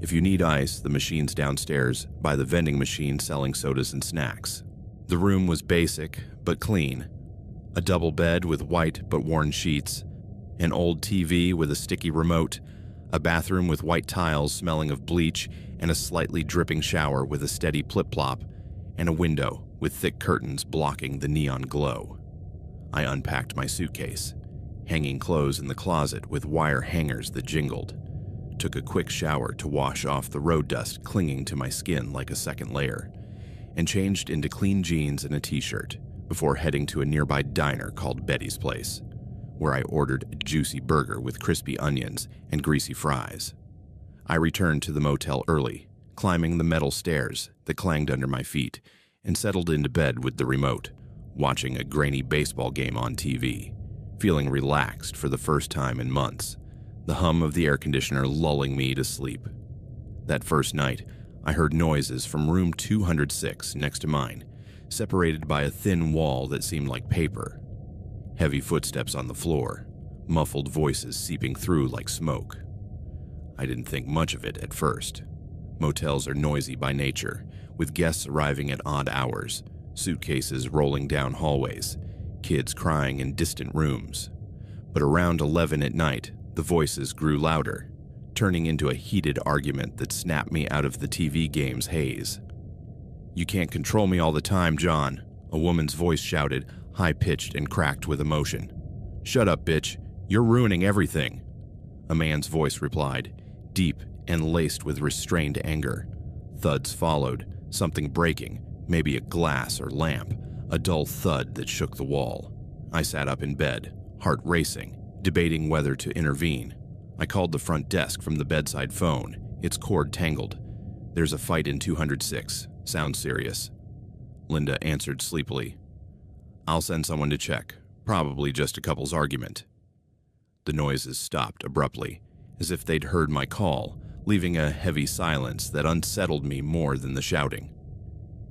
If you need ice, the machine's downstairs by the vending machine selling sodas and snacks. The room was basic but clean. A double bed with white but worn sheets, an old TV with a sticky remote, a bathroom with white tiles smelling of bleach, and a slightly dripping shower with a steady plip-plop, and a window with thick curtains blocking the neon glow. I unpacked my suitcase, hanging clothes in the closet with wire hangers that jingled, took a quick shower to wash off the road dust clinging to my skin like a second layer, and changed into clean jeans and a t-shirt before heading to a nearby diner called Betty's Place, where I ordered a juicy burger with crispy onions and greasy fries. I returned to the motel early, climbing the metal stairs that clanged under my feet, and settled into bed with the remote, watching a grainy baseball game on TV, feeling relaxed for the first time in months, the hum of the air conditioner lulling me to sleep. That first night, I heard noises from room 206 next to mine, separated by a thin wall that seemed like paper. Heavy footsteps on the floor, muffled voices seeping through like smoke. I didn't think much of it at first. Motels are noisy by nature, with guests arriving at odd hours, suitcases rolling down hallways, kids crying in distant rooms. But around 11 at night, the voices grew louder, turning into a heated argument that snapped me out of the TV game's haze. "You can't control me all the time, John," a woman's voice shouted, high-pitched and cracked with emotion. "Shut up, bitch. You're ruining everything." A man's voice replied, deep and laced with restrained anger. Thuds followed, something breaking, maybe a glass or lamp, a dull thud that shook the wall. I sat up in bed, heart racing, debating whether to intervene. I called the front desk from the bedside phone, its cord tangled. "There's a fight in 206. Sounds serious." Linda answered sleepily. "I'll send someone to check. Probably just a couple's argument." The noises stopped abruptly, as if they'd heard my call, leaving a heavy silence that unsettled me more than the shouting.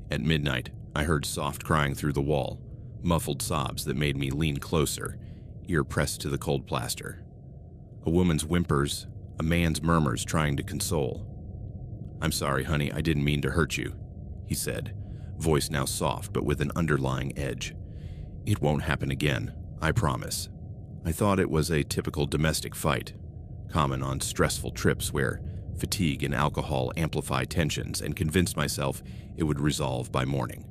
At midnight, I heard soft crying through the wall, muffled sobs that made me lean closer, ear pressed to the cold plaster. A woman's whimpers, a man's murmurs trying to console. "I'm sorry, honey, I didn't mean to hurt you," he said, voice now soft but with an underlying edge. "It won't happen again, I promise." I thought it was a typical domestic fight, common on stressful trips where fatigue and alcohol amplify tensions, and convinced myself it would resolve by morning.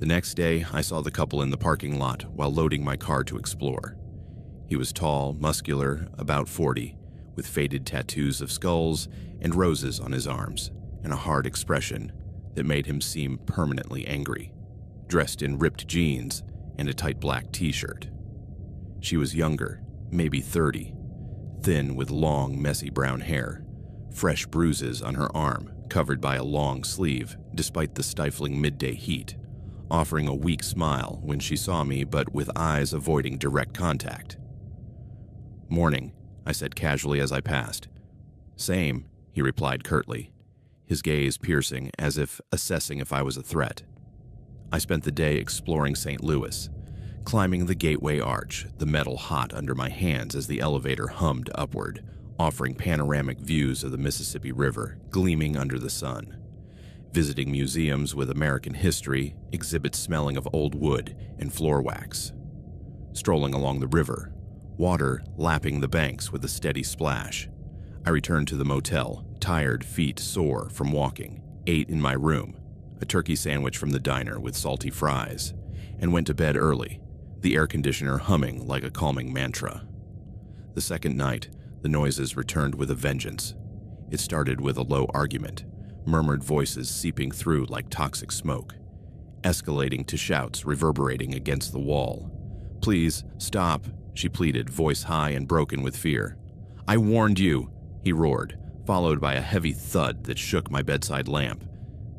The next day, I saw the couple in the parking lot while loading my car to explore. He was tall, muscular, about 40, with faded tattoos of skulls and roses on his arms, and a hard expression that made him seem permanently angry, dressed in ripped jeans and a tight black t-shirt. She was younger, maybe 30, thin with long, messy brown hair, fresh bruises on her arm covered by a long sleeve despite the stifling midday heat, offering a weak smile when she saw me but with eyes avoiding direct contact. "Morning," I said casually as I passed. "Same," he replied curtly, his gaze piercing as if assessing if I was a threat. I spent the day exploring St. Louis, climbing the Gateway Arch, the metal hot under my hands as the elevator hummed upward, offering panoramic views of the Mississippi River gleaming under the sun. Visiting museums with American history, exhibits smelling of old wood and floor wax. Strolling along the river, water lapping the banks with a steady splash. I returned to the motel, tired, feet sore from walking, ate in my room, a turkey sandwich from the diner with salty fries, and went to bed early, the air conditioner humming like a calming mantra. The second night, the noises returned with a vengeance. It started with a low argument, murmured voices seeping through like toxic smoke, escalating to shouts reverberating against the wall. "Please, stop," she pleaded, voice high and broken with fear. "I warned you," he roared, followed by a heavy thud that shook my bedside lamp.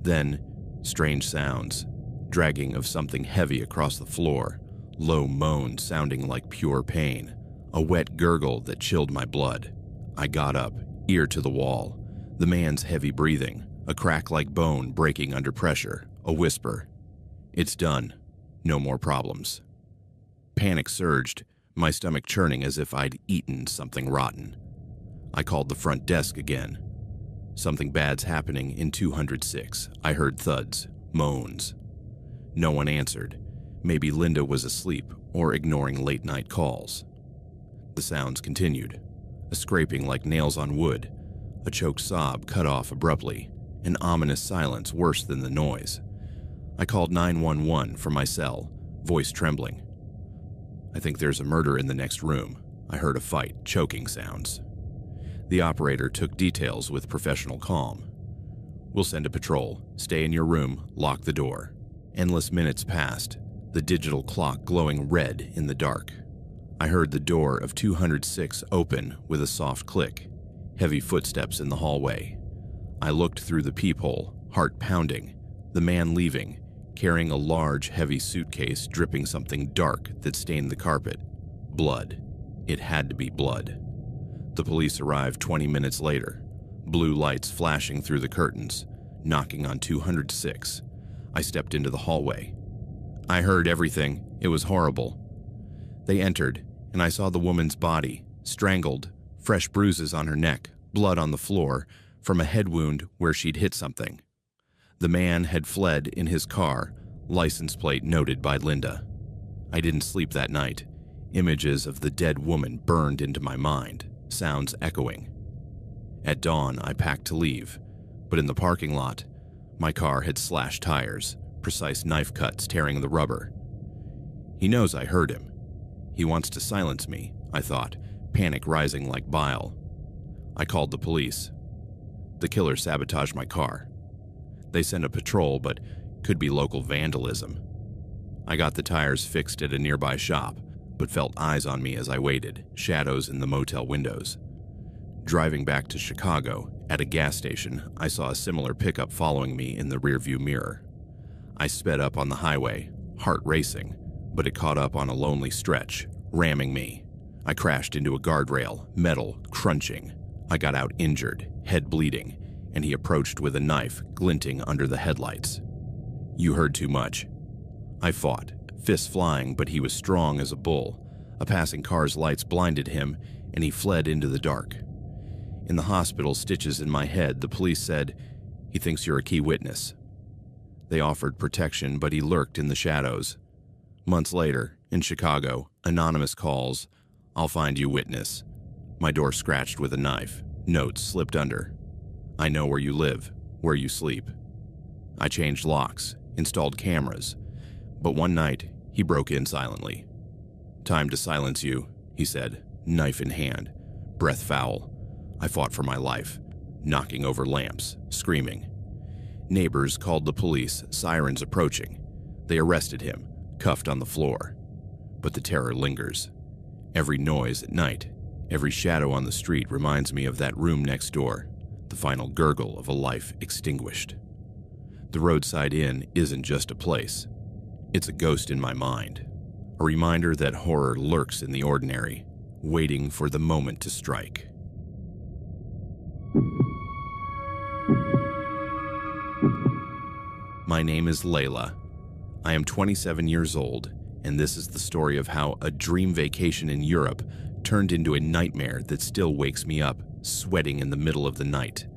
Then, Strange sounds, dragging of something heavy across the floor, low moans sounding like pure pain, a wet gurgle that chilled my blood. I got up, ear to the wall, the man's heavy breathing, a crack like bone breaking under pressure, a whisper. It's done. No more problems. Panic surged, my stomach churning as if I'd eaten something rotten. I called the front desk again. Something bad's happening in 206. I heard thuds, moans. No one answered. Maybe Linda was asleep or ignoring late-night calls. The sounds continued. A scraping like nails on wood, a choked sob cut off abruptly, an ominous silence worse than the noise. I called 911 from my cell, voice trembling. I think there's a murder in the next room. I heard a fight, choking sounds. The operator took details with professional calm. We'll send a patrol. Stay in your room, lock the door. Endless minutes passed, the digital clock glowing red in the dark. I heard the door of 206 open with a soft click, heavy footsteps in the hallway. I looked through the peephole, heart pounding, the man leaving, carrying a large, heavy suitcase dripping something dark that stained the carpet. Blood. It had to be blood. The police arrived 20 minutes later, blue lights flashing through the curtains, knocking on 206. I stepped into the hallway. I heard everything. It was horrible. They entered, and I saw the woman's body, strangled, fresh bruises on her neck, blood on the floor, from a head wound where she'd hit something. The man had fled in his car, license plate noted by Linda. I didn't sleep that night. Images of the dead woman burned into my mind, sounds echoing. At dawn, I packed to leave, but in the parking lot, my car had slashed tires, precise knife cuts tearing the rubber. He knows I heard him. He wants to silence me, I thought, panic rising like bile. I called the police. The killer sabotaged my car. They sent a patrol, but could be local vandalism. I got the tires fixed at a nearby shop, but felt eyes on me as I waited, shadows in the motel windows. Driving back to Chicago, at a gas station, I saw a similar pickup following me in the rearview mirror. I sped up on the highway, heart racing, but it caught up on a lonely stretch, ramming me. I crashed into a guardrail, metal crunching. I got out injured, head bleeding, and he approached with a knife glinting under the headlights. You heard too much. I fought, fists flying, but he was strong as a bull. A passing car's lights blinded him, and he fled into the dark. In the hospital, stitches in my head, the police said, "He thinks you're a key witness." They offered protection, but he lurked in the shadows. Months later, in Chicago, anonymous calls, "I'll find you witness." My door scratched with a knife, notes slipped under. "I know where you live, where you sleep." I changed locks, installed cameras, but one night, he broke in silently. "Time to silence you," he said, knife in hand, breath foul. I fought for my life, knocking over lamps, screaming. Neighbors called the police, sirens approaching. They arrested him, cuffed on the floor. But the terror lingers. Every noise at night, every shadow on the street reminds me of that room next door, the final gurgle of a life extinguished. The roadside inn isn't just a place. It's a ghost in my mind, a reminder that horror lurks in the ordinary, waiting for the moment to strike. My name is Layla. I am 27 years old, and this is the story of how a dream vacation in Europe turned into a nightmare that still wakes me up, sweating in the middle of the night,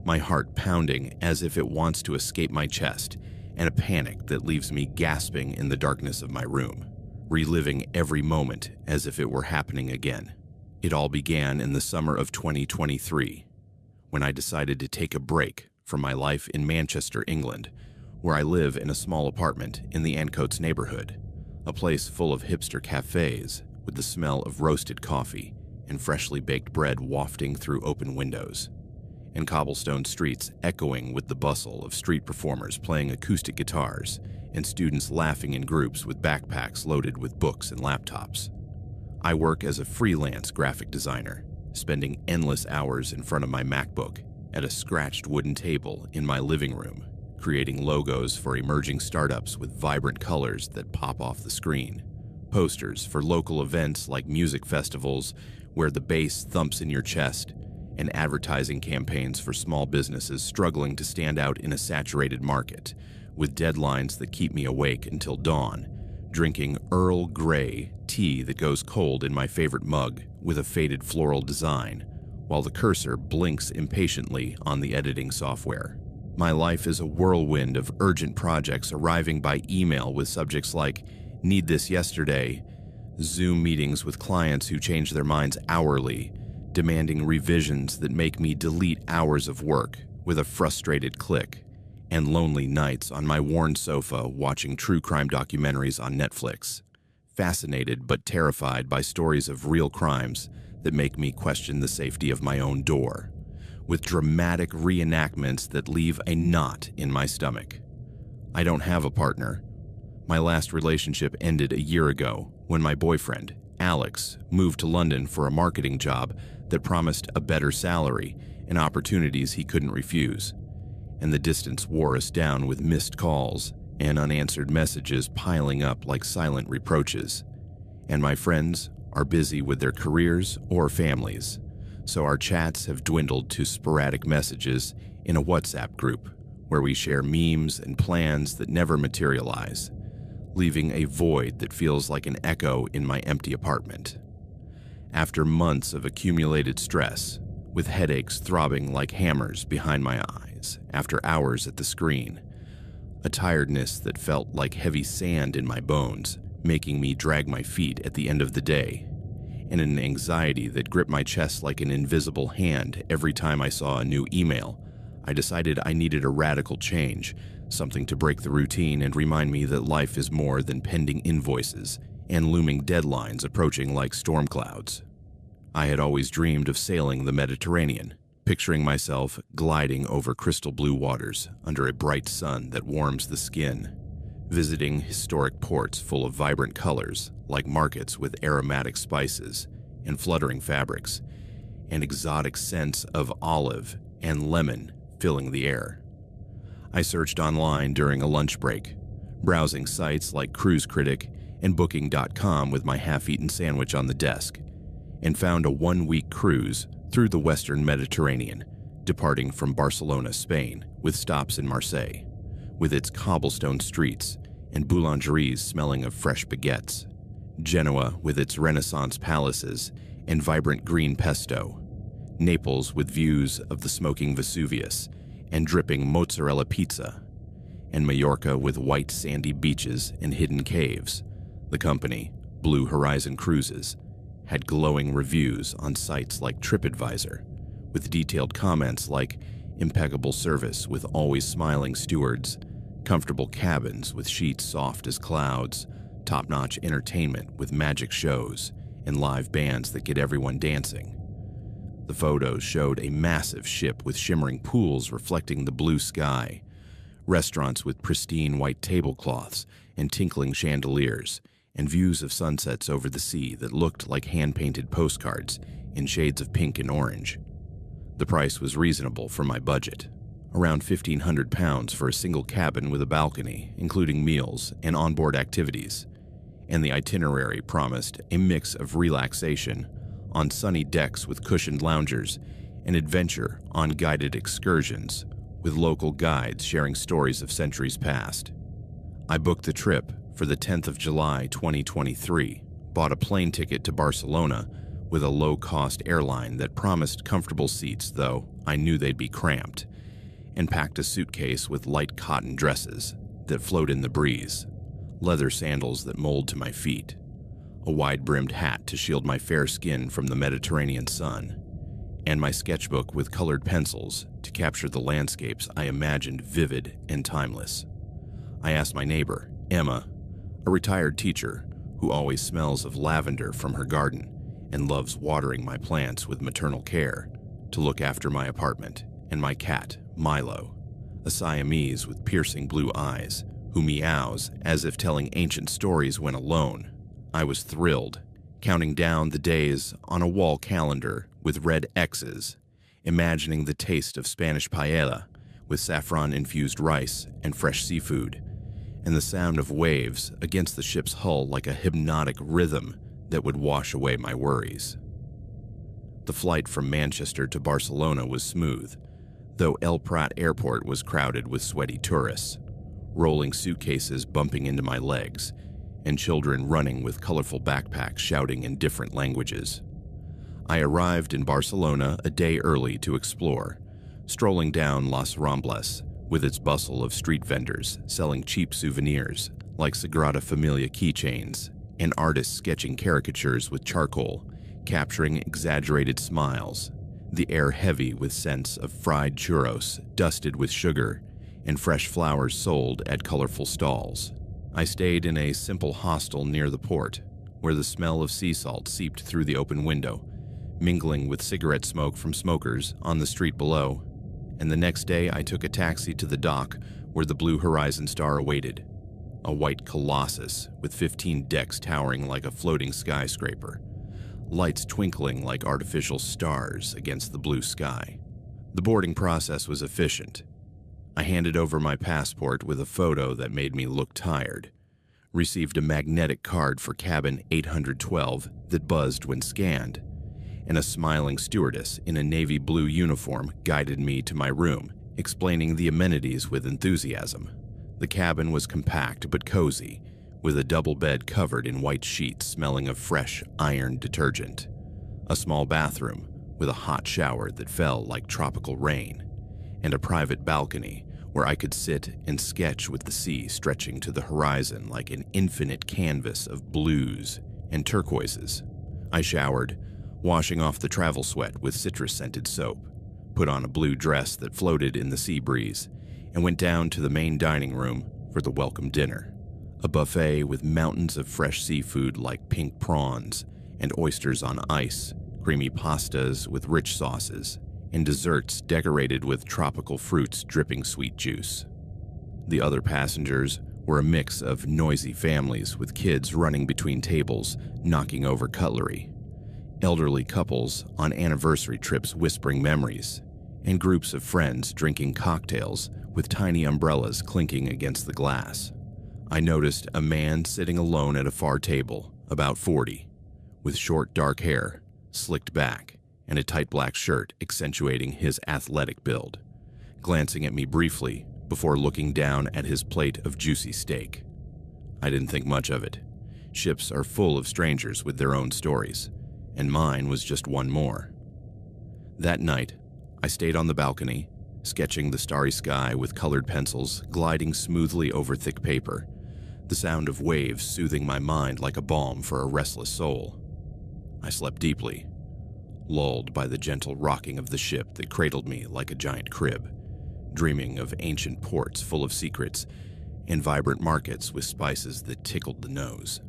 my heart pounding as if it wants to escape my chest, and a panic that leaves me gasping in the darkness of my room, reliving every moment as if it were happening again. It all began in the summer of 2023, when I decided to take a break from my life in Manchester, England, where I live in a small apartment in the Ancoats neighborhood, a place full of hipster cafes with the smell of roasted coffee and freshly baked bread wafting through open windows, and cobblestone streets echoing with the bustle of street performers playing acoustic guitars and students laughing in groups with backpacks loaded with books and laptops. I work as a freelance graphic designer, spending endless hours in front of my MacBook at a scratched wooden table in my living room, creating logos for emerging startups with vibrant colors that pop off the screen, posters for local events like music festivals where the bass thumps in your chest, and advertising campaigns for small businesses struggling to stand out in a saturated market, with deadlines that keep me awake until dawn, drinking Earl Grey tea that goes cold in my favorite mug with a faded floral design, while the cursor blinks impatiently on the editing software. My life is a whirlwind of urgent projects arriving by email with subjects like, "Need this yesterday," Zoom meetings with clients who change their minds hourly, demanding revisions that make me delete hours of work with a frustrated click, and lonely nights on my worn sofa watching true crime documentaries on Netflix, fascinated but terrified by stories of real crimes that make me question the safety of my own door, with dramatic reenactments that leave a knot in my stomach. I don't have a partner. My last relationship ended a year ago when my boyfriend, Alex, moved to London for a marketing job that promised a better salary and opportunities he couldn't refuse. And the distance wore us down with missed calls and unanswered messages piling up like silent reproaches. And my friends are busy with their careers or families, so our chats have dwindled to sporadic messages in a WhatsApp group where we share memes and plans that never materialize, leaving a void that feels like an echo in my empty apartment. After months of accumulated stress, with headaches throbbing like hammers behind my eyes after hours at the screen, a tiredness that felt like heavy sand in my bones, making me drag my feet at the end of the day, and an anxiety that gripped my chest like an invisible hand every time I saw a new email, I decided I needed a radical change, something to break the routine and remind me that life is more than pending invoices and looming deadlines approaching like storm clouds. I had always dreamed of sailing the Mediterranean, picturing myself gliding over crystal blue waters under a bright sun that warms the skin, visiting historic ports full of vibrant colors like markets with aromatic spices and fluttering fabrics, and exotic scents of olive and lemon filling the air. I searched online during a lunch break, browsing sites like Cruise Critic and Booking.com with my half-eaten sandwich on the desk, and found a one-week cruise through the Western Mediterranean, departing from Barcelona, Spain, with stops in Marseille, with its cobblestone streets and boulangeries smelling of fresh baguettes, Genoa with its Renaissance palaces and vibrant green pesto, Naples with views of the smoking Vesuvius and dripping mozzarella pizza, and Majorca with white sandy beaches and hidden caves. The company, Blue Horizon Cruises, had glowing reviews on sites like TripAdvisor, with detailed comments like impeccable service with always smiling stewards, comfortable cabins with sheets soft as clouds, top-notch entertainment with magic shows, and live bands that get everyone dancing. The photos showed a massive ship with shimmering pools reflecting the blue sky, restaurants with pristine white tablecloths and tinkling chandeliers, and views of sunsets over the sea that looked like hand-painted postcards in shades of pink and orange. The price was reasonable for my budget, around £1,500 for a single cabin with a balcony, including meals and onboard activities, and the itinerary promised a mix of relaxation on sunny decks with cushioned loungers and adventure on guided excursions with local guides sharing stories of centuries past. I booked the trip for the 10th of July 2023, bought a plane ticket to Barcelona with a low-cost airline that promised comfortable seats, though I knew they'd be cramped, and packed a suitcase with light cotton dresses that float in the breeze, leather sandals that mold to my feet, a wide-brimmed hat to shield my fair skin from the Mediterranean sun, and my sketchbook with colored pencils to capture the landscapes I imagined vivid and timeless. I asked my neighbor, Emma, a retired teacher who always smells of lavender from her garden and loves watering my plants with maternal care, to look after my apartment and my cat, Milo, a Siamese with piercing blue eyes, who meows as if telling ancient stories when alone. I was thrilled, counting down the days on a wall calendar with red X's, imagining the taste of Spanish paella with saffron-infused rice and fresh seafood, and the sound of waves against the ship's hull like a hypnotic rhythm that would wash away my worries. The flight from Manchester to Barcelona was smooth, though El Prat Airport was crowded with sweaty tourists, rolling suitcases bumping into my legs, and children running with colorful backpacks shouting in different languages. I arrived in Barcelona a day early to explore, strolling down Las Rambles with its bustle of street vendors selling cheap souvenirs like Sagrada Familia keychains and artists sketching caricatures with charcoal, capturing exaggerated smiles, the air heavy with scents of fried churros dusted with sugar and fresh flowers sold at colorful stalls. I stayed in a simple hostel near the port, where the smell of sea salt seeped through the open window, mingling with cigarette smoke from smokers on the street below, and the next day I took a taxi to the dock where the Blue Horizon Star awaited, a white colossus with 15 decks towering like a floating skyscraper, lights twinkling like artificial stars against the blue sky. The boarding process was efficient. I handed over my passport with a photo that made me look tired, received a magnetic card for cabin 812 that buzzed when scanned, and a smiling stewardess in a navy blue uniform guided me to my room, explaining the amenities with enthusiasm. The cabin was compact but cozy, with a double bed covered in white sheets smelling of fresh iron detergent, a small bathroom with a hot shower that fell like tropical rain, and a private balcony where I could sit and sketch with the sea stretching to the horizon like an infinite canvas of blues and turquoises. I showered, washing off the travel sweat with citrus-scented soap, put on a blue dress that floated in the sea breeze, and went down to the main dining room for the welcome dinner, a buffet with mountains of fresh seafood like pink prawns and oysters on ice, creamy pastas with rich sauces, and desserts decorated with tropical fruits dripping sweet juice. The other passengers were a mix of noisy families with kids running between tables, knocking over cutlery, elderly couples on anniversary trips whispering memories, and groups of friends drinking cocktails with tiny umbrellas clinking against the glass. I noticed a man sitting alone at a far table, about 40, with short dark hair, slicked back, and a tight black shirt accentuating his athletic build, glancing at me briefly before looking down at his plate of juicy steak. I didn't think much of it. Ships are full of strangers with their own stories, and mine was just one more. That night, I stayed on the balcony, sketching the starry sky with colored pencils gliding smoothly over thick paper, the sound of waves soothing my mind like a balm for a restless soul. I slept deeply, lulled by the gentle rocking of the ship that cradled me like a giant crib, dreaming of ancient ports full of secrets and vibrant markets with spices that tickled the nose.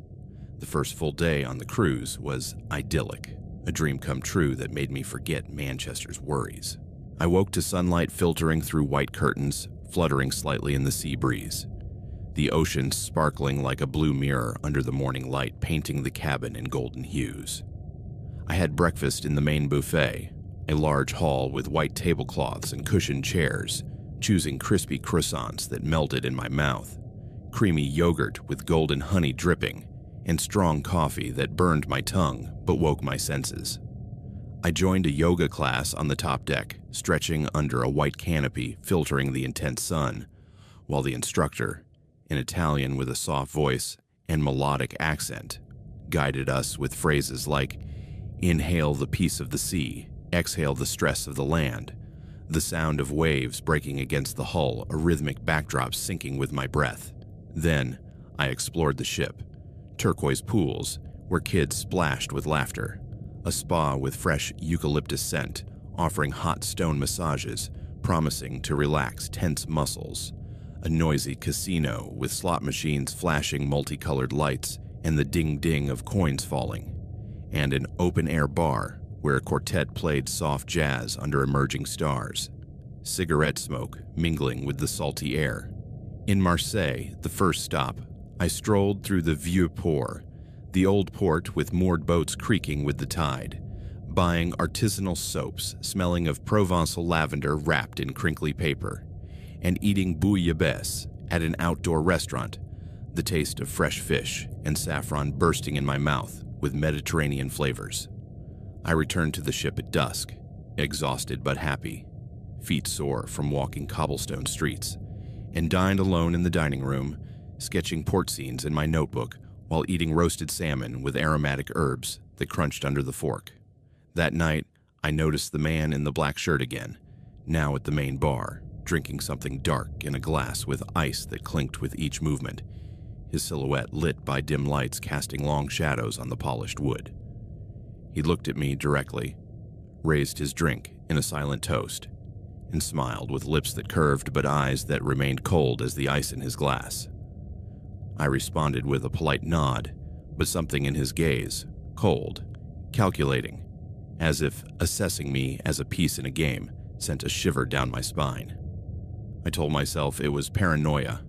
The first full day on the cruise was idyllic, a dream come true that made me forget Manchester's worries. I woke to sunlight filtering through white curtains, fluttering slightly in the sea breeze, the ocean sparkling like a blue mirror under the morning light painting the cabin in golden hues. I had breakfast in the main buffet, a large hall with white tablecloths and cushioned chairs, choosing crispy croissants that melted in my mouth, creamy yogurt with golden honey dripping, and strong coffee that burned my tongue but woke my senses. I joined a yoga class on the top deck, stretching under a white canopy filtering the intense sun, while the instructor, an Italian with a soft voice and melodic accent, guided us with phrases like, "Inhale the peace of the sea, exhale the stress of the land," the sound of waves breaking against the hull, a rhythmic backdrop syncing with my breath. Then I explored the ship, turquoise pools where kids splashed with laughter, a spa with fresh eucalyptus scent offering hot stone massages promising to relax tense muscles, a noisy casino with slot machines flashing multicolored lights and the ding-ding of coins falling, and an open-air bar where a quartet played soft jazz under emerging stars, cigarette smoke mingling with the salty air. In Marseille, the first stop, I strolled through the Vieux Port, the old port with moored boats creaking with the tide, buying artisanal soaps smelling of Provençal lavender wrapped in crinkly paper, and eating bouillabaisse at an outdoor restaurant, the taste of fresh fish and saffron bursting in my mouth with Mediterranean flavors. I returned to the ship at dusk, exhausted but happy, feet sore from walking cobblestone streets, and dined alone in the dining room, sketching port scenes in my notebook while eating roasted salmon with aromatic herbs that crunched under the fork. That night, I noticed the man in the black shirt again, now at the main bar, drinking something dark in a glass with ice that clinked with each movement, his silhouette lit by dim lights casting long shadows on the polished wood. He looked at me directly, raised his drink in a silent toast, and smiled with lips that curved but eyes that remained cold as the ice in his glass. I responded with a polite nod, but something in his gaze, cold, calculating, as if assessing me as a piece in a game, sent a shiver down my spine. I told myself it was paranoia.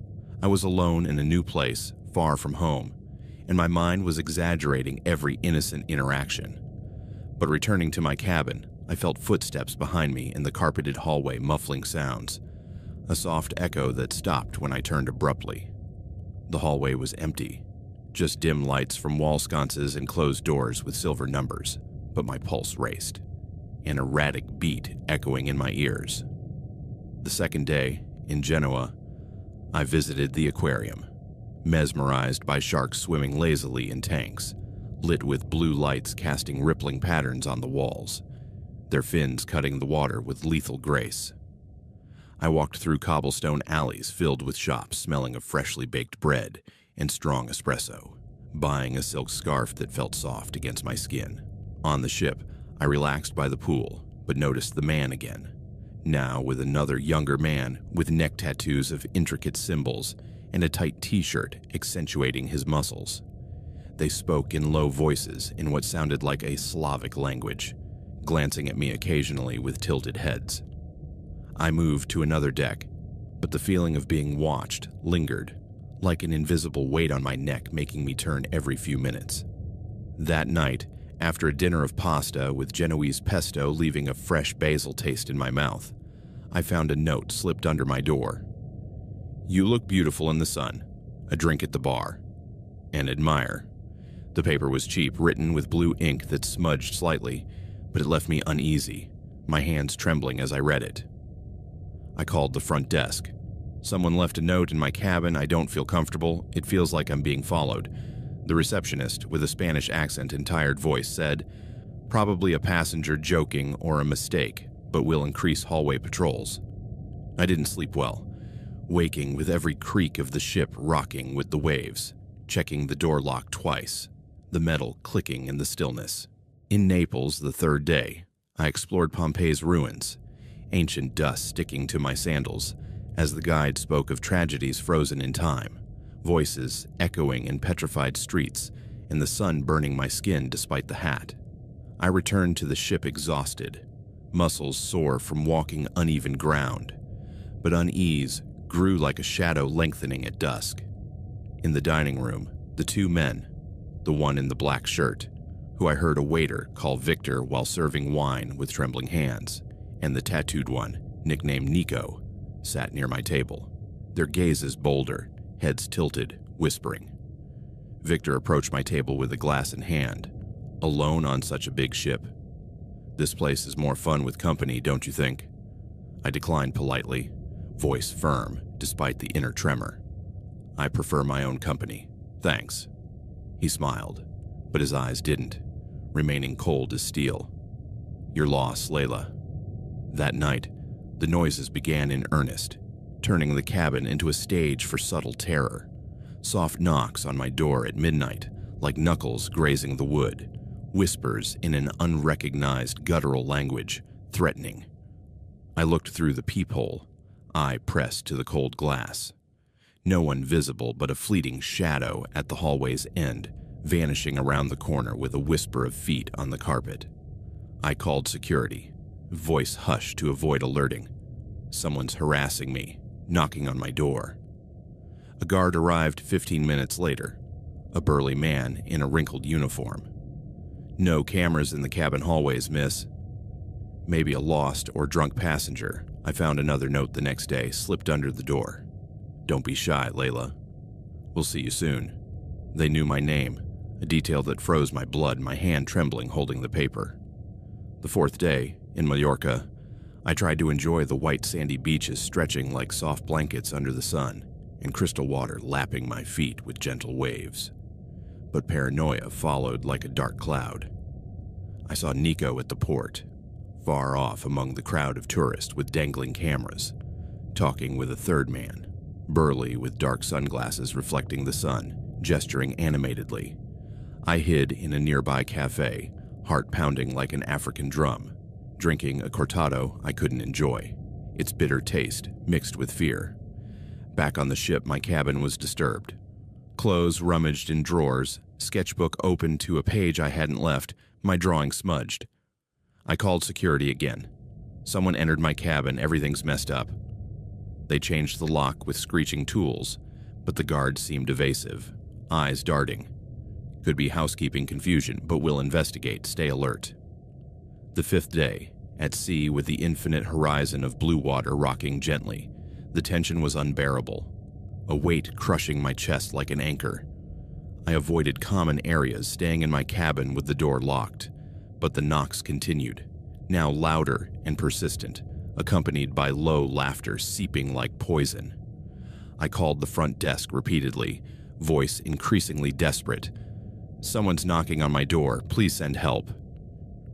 I was alone in a new place, far from home, and my mind was exaggerating every innocent interaction. But returning to my cabin, I felt footsteps behind me in the carpeted hallway muffling sounds, a soft echo that stopped when I turned abruptly. The hallway was empty, just dim lights from wall sconces and closed doors with silver numbers, but my pulse raced, an erratic beat echoing in my ears. The second day, in Genoa, I visited the aquarium, mesmerized by sharks swimming lazily in tanks, lit with blue lights casting rippling patterns on the walls, their fins cutting the water with lethal grace. I walked through cobblestone alleys filled with shops smelling of freshly baked bread and strong espresso, buying a silk scarf that felt soft against my skin. On the ship, I relaxed by the pool, but noticed the man again, now with another younger man with neck tattoos of intricate symbols and a tight t-shirt accentuating his muscles. They spoke in low voices in what sounded like a Slavic language, glancing at me occasionally with tilted heads. I moved to another deck, but the feeling of being watched lingered, like an invisible weight on my neck making me turn every few minutes. That night, after a dinner of pasta with Genoese pesto leaving a fresh basil taste in my mouth, I found a note slipped under my door. "You look beautiful in the sun. A drink at the bar. And admire." The paper was cheap, written with blue ink that smudged slightly, but it left me uneasy, my hands trembling as I read it. I called the front desk. "Someone left a note in my cabin. I don't feel comfortable. It feels like I'm being followed." The receptionist, with a Spanish accent and tired voice, said, "Probably a passenger joking or a mistake, but we'll increase hallway patrols." I didn't sleep well, waking with every creak of the ship rocking with the waves, checking the door lock twice, the metal clicking in the stillness. In Naples, the third day, I explored Pompeii's ruins, ancient dust sticking to my sandals, as the guide spoke of tragedies frozen in time, voices echoing in petrified streets, and the sun burning my skin despite the hat. I returned to the ship exhausted, muscles sore from walking uneven ground, but unease grew like a shadow lengthening at dusk. In the dining room, the two men, the one in the black shirt, who I heard a waiter call Victor while serving wine with trembling hands, and the tattooed one, nicknamed Nico, sat near my table, their gazes bolder, heads tilted, whispering. Victor approached my table with a glass in hand. "Alone on such a big ship? This place is more fun with company, don't you think?" I declined politely, voice firm despite the inner tremor. "I prefer my own company, thanks." He smiled, but his eyes didn't, remaining cold as steel. "Your loss, Layla." That night, the noises began in earnest, turning the cabin into a stage for subtle terror. Soft knocks on my door at midnight, like knuckles grazing the wood, whispers in an unrecognized guttural language, threatening. I looked through the peephole, eye pressed to the cold glass. No one visible but a fleeting shadow at the hallway's end, vanishing around the corner with a whisper of feet on the carpet. I called security, voice hushed to avoid alerting. Someone's harassing me, knocking on my door. A guard arrived 15 minutes later, a burly man in a wrinkled uniform. "No cameras in the cabin hallways, miss." "Maybe a lost or drunk passenger," I found another note the next day, slipped under the door. "Don't be shy, Layla. We'll see you soon." They knew my name, a detail that froze my blood, my hand trembling holding the paper. The fourth day, in Mallorca, I tried to enjoy the white sandy beaches stretching like soft blankets under the sun and crystal water lapping my feet with gentle waves. But paranoia followed like a dark cloud. I saw Nico at the port, far off among the crowd of tourists with dangling cameras, talking with a third man, burly with dark sunglasses reflecting the sun, gesturing animatedly. I hid in a nearby cafe, heart pounding like an African drum, drinking a cortado I couldn't enjoy, its bitter taste mixed with fear. Back on the ship, my cabin was disturbed. Clothes rummaged in drawers, sketchbook open to a page I hadn't left, my drawing smudged. I called security again. Someone entered my cabin, everything's messed up. They changed the lock with screeching tools, but the guard seemed evasive, eyes darting. Could be housekeeping confusion, but we'll investigate, stay alert. The fifth day, at sea with the infinite horizon of blue water rocking gently, the tension was unbearable, a weight crushing my chest like an anchor. I avoided common areas, staying in my cabin with the door locked, but the knocks continued, now louder and persistent, accompanied by low laughter seeping like poison. I called the front desk repeatedly, voice increasingly desperate. "Someone's knocking on my door, please send help."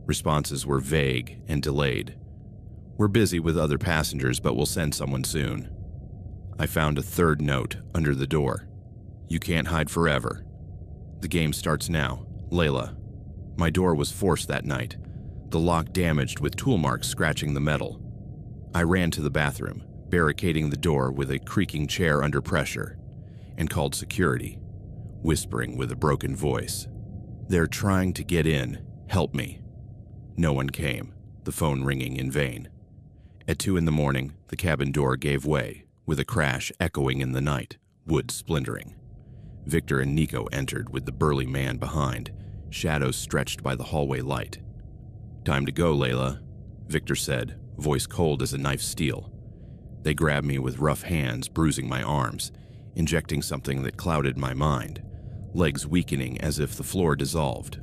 Responses were vague and delayed. "We're busy with other passengers, but we'll send someone soon." I found a third note under the door. "You can't hide forever. The game starts now. Layla." My door was forced that night, the lock damaged with tool marks scratching the metal. I ran to the bathroom, barricading the door with a creaking chair under pressure, and called security, whispering with a broken voice, "They're trying to get in. Help me." No one came, the phone ringing in vain. At 2 a.m, the cabin door gave way, with a crash echoing in the night, wood splintering. Victor and Nico entered with the burly man behind, shadows stretched by the hallway light. "Time to go, Layla," Victor said, voice cold as a knife's steel. They grabbed me with rough hands, bruising my arms, injecting something that clouded my mind, legs weakening as if the floor dissolved.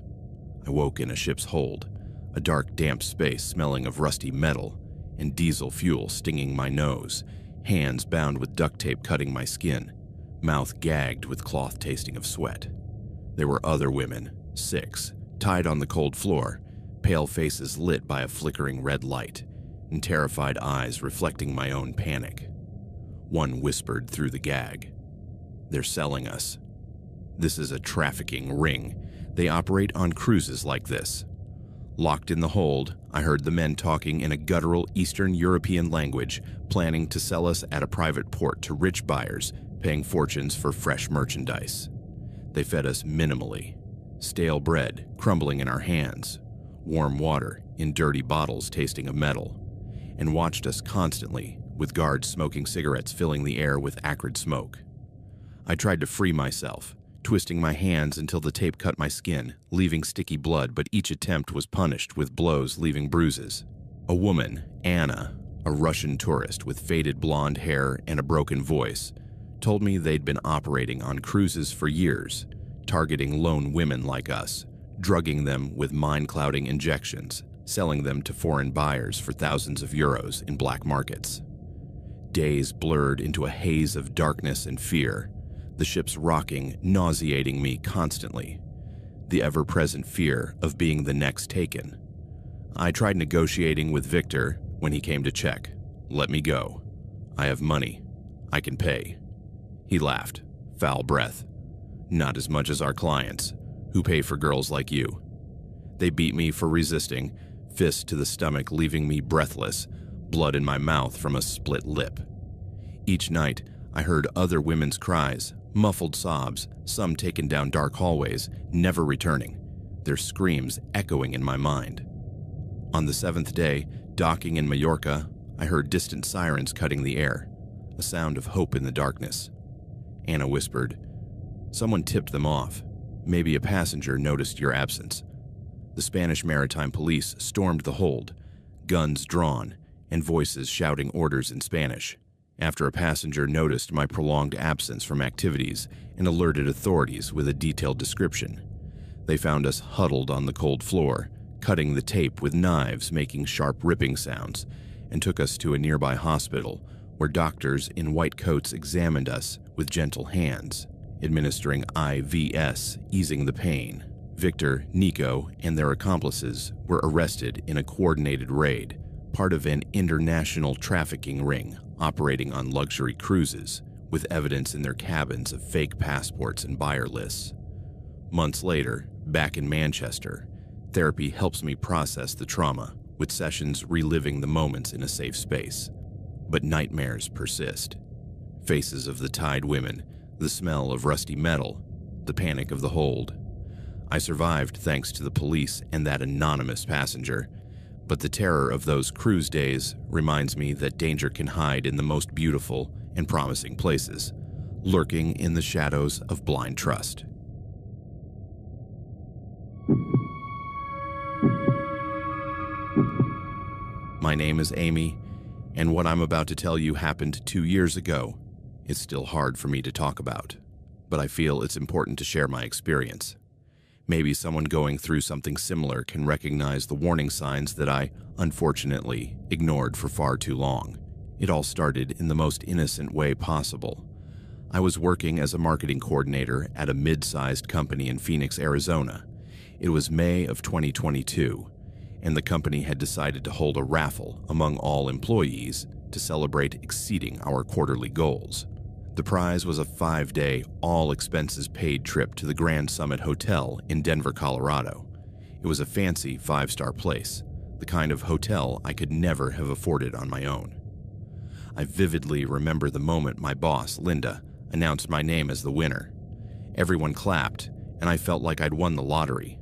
I woke in a ship's hold, a dark, damp space smelling of rusty metal and diesel fuel stinging my nose, hands bound with duct tape cutting my skin, mouth gagged with cloth tasting of sweat. There were other women, 6, tied on the cold floor, pale faces lit by a flickering red light, and terrified eyes reflecting my own panic. One whispered through the gag, "They're selling us. This is a trafficking ring. They operate on cruises like this." Locked in the hold, I heard the men talking in a guttural Eastern European language, planning to sell us at a private port to rich buyers, paying fortunes for fresh merchandise. They fed us minimally, stale bread crumbling in our hands, warm water in dirty bottles tasting of metal, and watched us constantly, with guards smoking cigarettes filling the air with acrid smoke. I tried to free myself, twisting my hands until the tape cut my skin, leaving sticky blood, but each attempt was punished with blows leaving bruises. A woman, Anna, a Russian tourist with faded blonde hair and a broken voice, told me they'd been operating on cruises for years, targeting lone women like us, drugging them with mind-clouding injections, selling them to foreign buyers for thousands of euros in black markets. Days blurred into a haze of darkness and fear, the ship's rocking nauseating me constantly, the ever-present fear of being the next taken. I tried negotiating with Victor when he came to check. "Let me go. I have money. I can pay." He laughed, foul breath. "Not as much as our clients, who pay for girls like you." They beat me for resisting, fist to the stomach leaving me breathless, blood in my mouth from a split lip. Each night, I heard other women's cries, muffled sobs, some taken down dark hallways, never returning, their screams echoing in my mind. On the 7th day, docking in Mallorca, I heard distant sirens cutting the air, a sound of hope in the darkness. Anna whispered, "Someone tipped them off. Maybe a passenger noticed your absence." The Spanish maritime police stormed the hold, guns drawn, and voices shouting orders in Spanish. After a passenger noticed my prolonged absence from activities and alerted authorities with a detailed description. They found us huddled on the cold floor, cutting the tape with knives, making sharp ripping sounds, and took us to a nearby hospital where doctors in white coats examined us with gentle hands, administering IVs, easing the pain. Victor, Nico, and their accomplices were arrested in a coordinated raid, part of an international trafficking ring operating on luxury cruises, with evidence in their cabins of fake passports and buyer lists. Months later, back in Manchester, therapy helps me process the trauma, with sessions reliving the moments in a safe space. But nightmares persist. Faces of the tied women, the smell of rusty metal, the panic of the hold. I survived thanks to the police and that anonymous passenger, but the terror of those cruise days reminds me that danger can hide in the most beautiful and promising places, lurking in the shadows of blind trust. My name is Amy, and what I'm about to tell you happened 2 years ago. It's still hard for me to talk about, but I feel it's important to share my experience. Maybe someone going through something similar can recognize the warning signs that I, unfortunately, ignored for far too long. It all started in the most innocent way possible. I was working as a marketing coordinator at a mid-sized company in Phoenix, Arizona. It was May of 2022, and the company had decided to hold a raffle among all employees to celebrate exceeding our quarterly goals. The prize was a 5-day, all-expenses-paid trip to the Grand Summit Hotel in Denver, Colorado. It was a fancy 5-star place, the kind of hotel I could never have afforded on my own. I vividly remember the moment my boss, Linda, announced my name as the winner. Everyone clapped, and I felt like I'd won the lottery.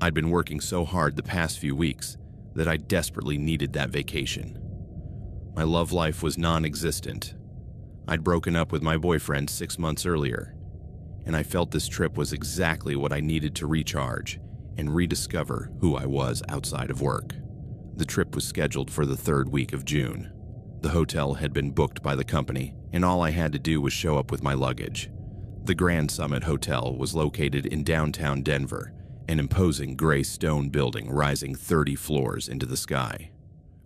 I'd been working so hard the past few weeks that I desperately needed that vacation. My love life was non-existent. I'd broken up with my boyfriend 6 months earlier, and I felt this trip was exactly what I needed to recharge and rediscover who I was outside of work. The trip was scheduled for the 3rd week of June. The hotel had been booked by the company, and all I had to do was show up with my luggage. The Grand Summit Hotel was located in downtown Denver, an imposing gray stone building rising 30 floors into the sky.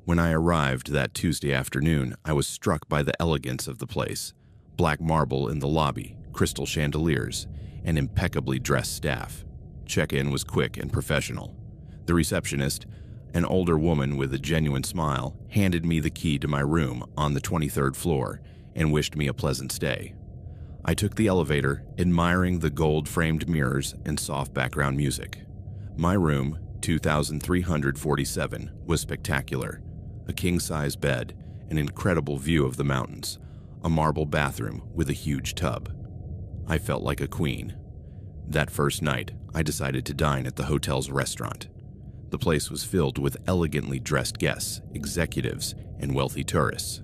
When I arrived that Tuesday afternoon, I was struck by the elegance of the place. Black marble in the lobby, crystal chandeliers, and impeccably dressed staff. Check-in was quick and professional. The receptionist, an older woman with a genuine smile, handed me the key to my room on the 23rd floor and wished me a pleasant stay. I took the elevator, admiring the gold-framed mirrors and soft background music. My room, 2347, was spectacular. A king-size bed, an incredible view of the mountains, a marble bathroom with a huge tub. I felt like a queen. That first night, I decided to dine at the hotel's restaurant. The place was filled with elegantly dressed guests, executives, and wealthy tourists.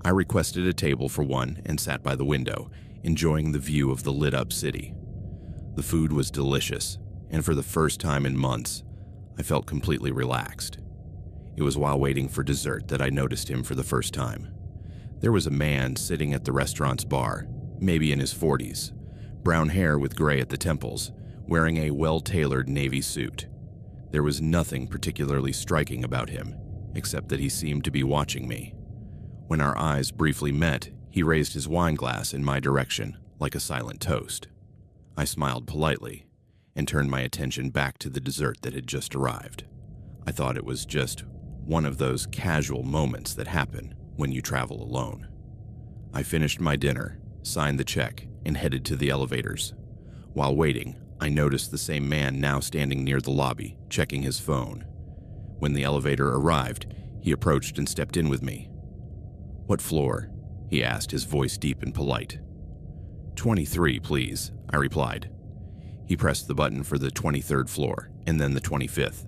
I requested a table for one and sat by the window, enjoying the view of the lit-up city. The food was delicious, and for the first time in months, I felt completely relaxed. It was while waiting for dessert that I noticed him for the first time. There was a man sitting at the restaurant's bar, maybe in his 40s, brown hair with gray at the temples, wearing a well-tailored navy suit. There was nothing particularly striking about him, except that he seemed to be watching me. When our eyes briefly met, he raised his wine glass in my direction, like a silent toast. I smiled politely and turned my attention back to the dessert that had just arrived. I thought it was just one of those casual moments that happen when you travel alone. I finished my dinner, signed the check, and headed to the elevators. While waiting, I noticed the same man now standing near the lobby, checking his phone. When the elevator arrived, he approached and stepped in with me. "What floor?" he asked, his voice deep and polite. 23, please, I replied. He pressed the button for the 23rd floor, and then the 25th.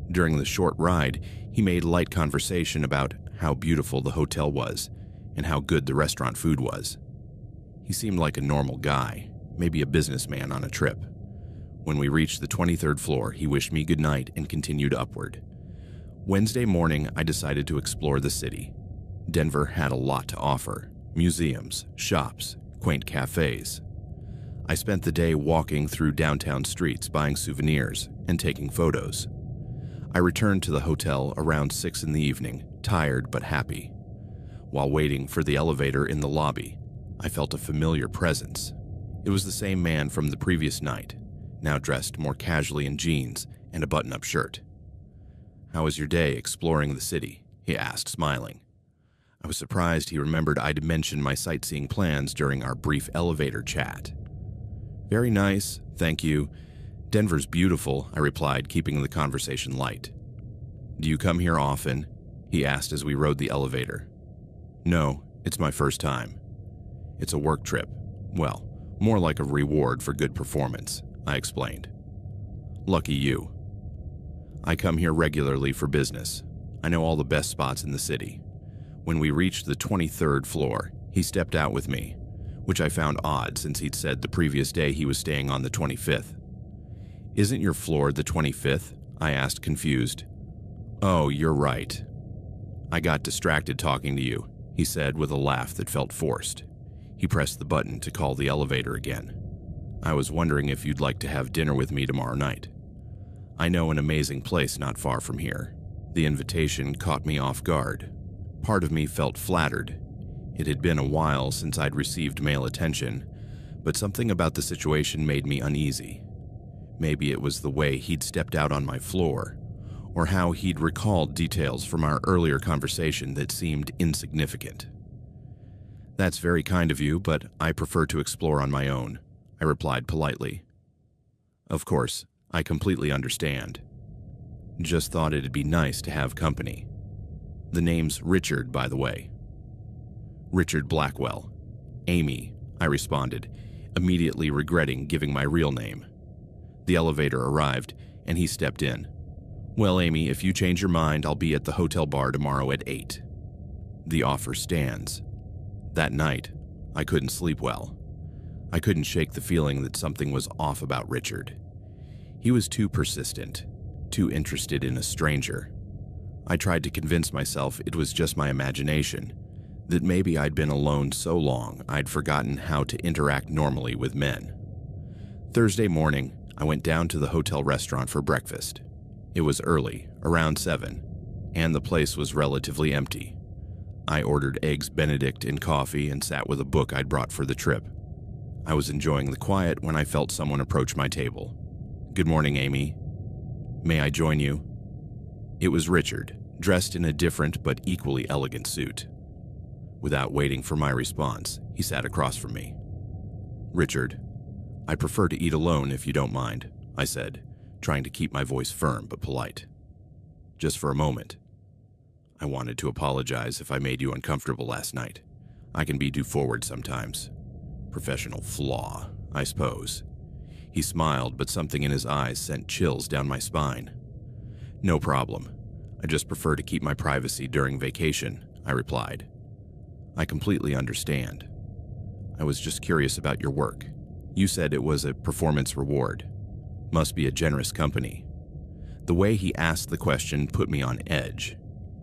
During the short ride, he made light conversation about how beautiful the hotel was and how good the restaurant food was. He seemed like a normal guy, maybe a businessman on a trip. When we reached the 23rd floor, he wished me good night and continued upward. Wednesday morning, I decided to explore the city. Denver had a lot to offer: museums, shops, quaint cafes. I spent the day walking through downtown streets, buying souvenirs, and taking photos. I returned to the hotel around 6 in the evening, tired but happy. While waiting for the elevator in the lobby, I felt a familiar presence. It was the same man from the previous night, now dressed more casually in jeans and a button-up shirt. "How was your day exploring the city?" he asked, smiling. I was surprised he remembered I'd mentioned my sightseeing plans during our brief elevator chat. "Very nice, thank you. Denver's beautiful," I replied, keeping the conversation light. "Do you come here often?" he asked as we rode the elevator. "No, it's my first time. It's a work trip. Well, more like a reward for good performance," I explained. "Lucky you. I come here regularly for business. I know all the best spots in the city." When we reached the 23rd floor, he stepped out with me, which I found odd since he'd said the previous day he was staying on the 25th. "Isn't your floor the 25th?" I asked, confused. "Oh, you're right. I got distracted talking to you," he said with a laugh that felt forced. He pressed the button to call the elevator again. "I was wondering if you'd like to have dinner with me tomorrow night. I know an amazing place not far from here." The invitation caught me off guard. Part of me felt flattered. It had been a while since I'd received male attention, but something about the situation made me uneasy. Maybe it was the way he'd stepped out on my floor, or how he'd recalled details from our earlier conversation that seemed insignificant. "That's very kind of you, but I prefer to explore on my own," I replied politely. "Of course, I completely understand. Just thought it'd be nice to have company. The name's Richard, by the way." "Richard Blackwell. Amy," I responded, immediately regretting giving my real name. The elevator arrived, and he stepped in. "Well, Amy, if you change your mind, I'll be at the hotel bar tomorrow at 8. The offer stands." That night, I couldn't sleep well. I couldn't shake the feeling that something was off about Richard. He was too persistent, too interested in a stranger. I tried to convince myself it was just my imagination, that maybe I'd been alone so long I'd forgotten how to interact normally with men. Thursday morning, I went down to the hotel restaurant for breakfast. It was early, around 7, and the place was relatively empty. I ordered eggs Benedict and coffee and sat with a book I'd brought for the trip. I was enjoying the quiet when I felt someone approach my table. "Good morning, Amy. May I join you?" It was Richard, dressed in a different but equally elegant suit. Without waiting for my response, he sat across from me. "Richard, I prefer to eat alone if you don't mind," I said, trying to keep my voice firm but polite. "Just for a moment. I wanted to apologize if I made you uncomfortable last night. I can be too forward sometimes. Professional flaw, I suppose." He smiled, but something in his eyes sent chills down my spine. "No problem. I just prefer to keep my privacy during vacation," I replied. "I completely understand. I was just curious about your work. You said it was a performance reward. Must be a generous company." The way he asked the question put me on edge.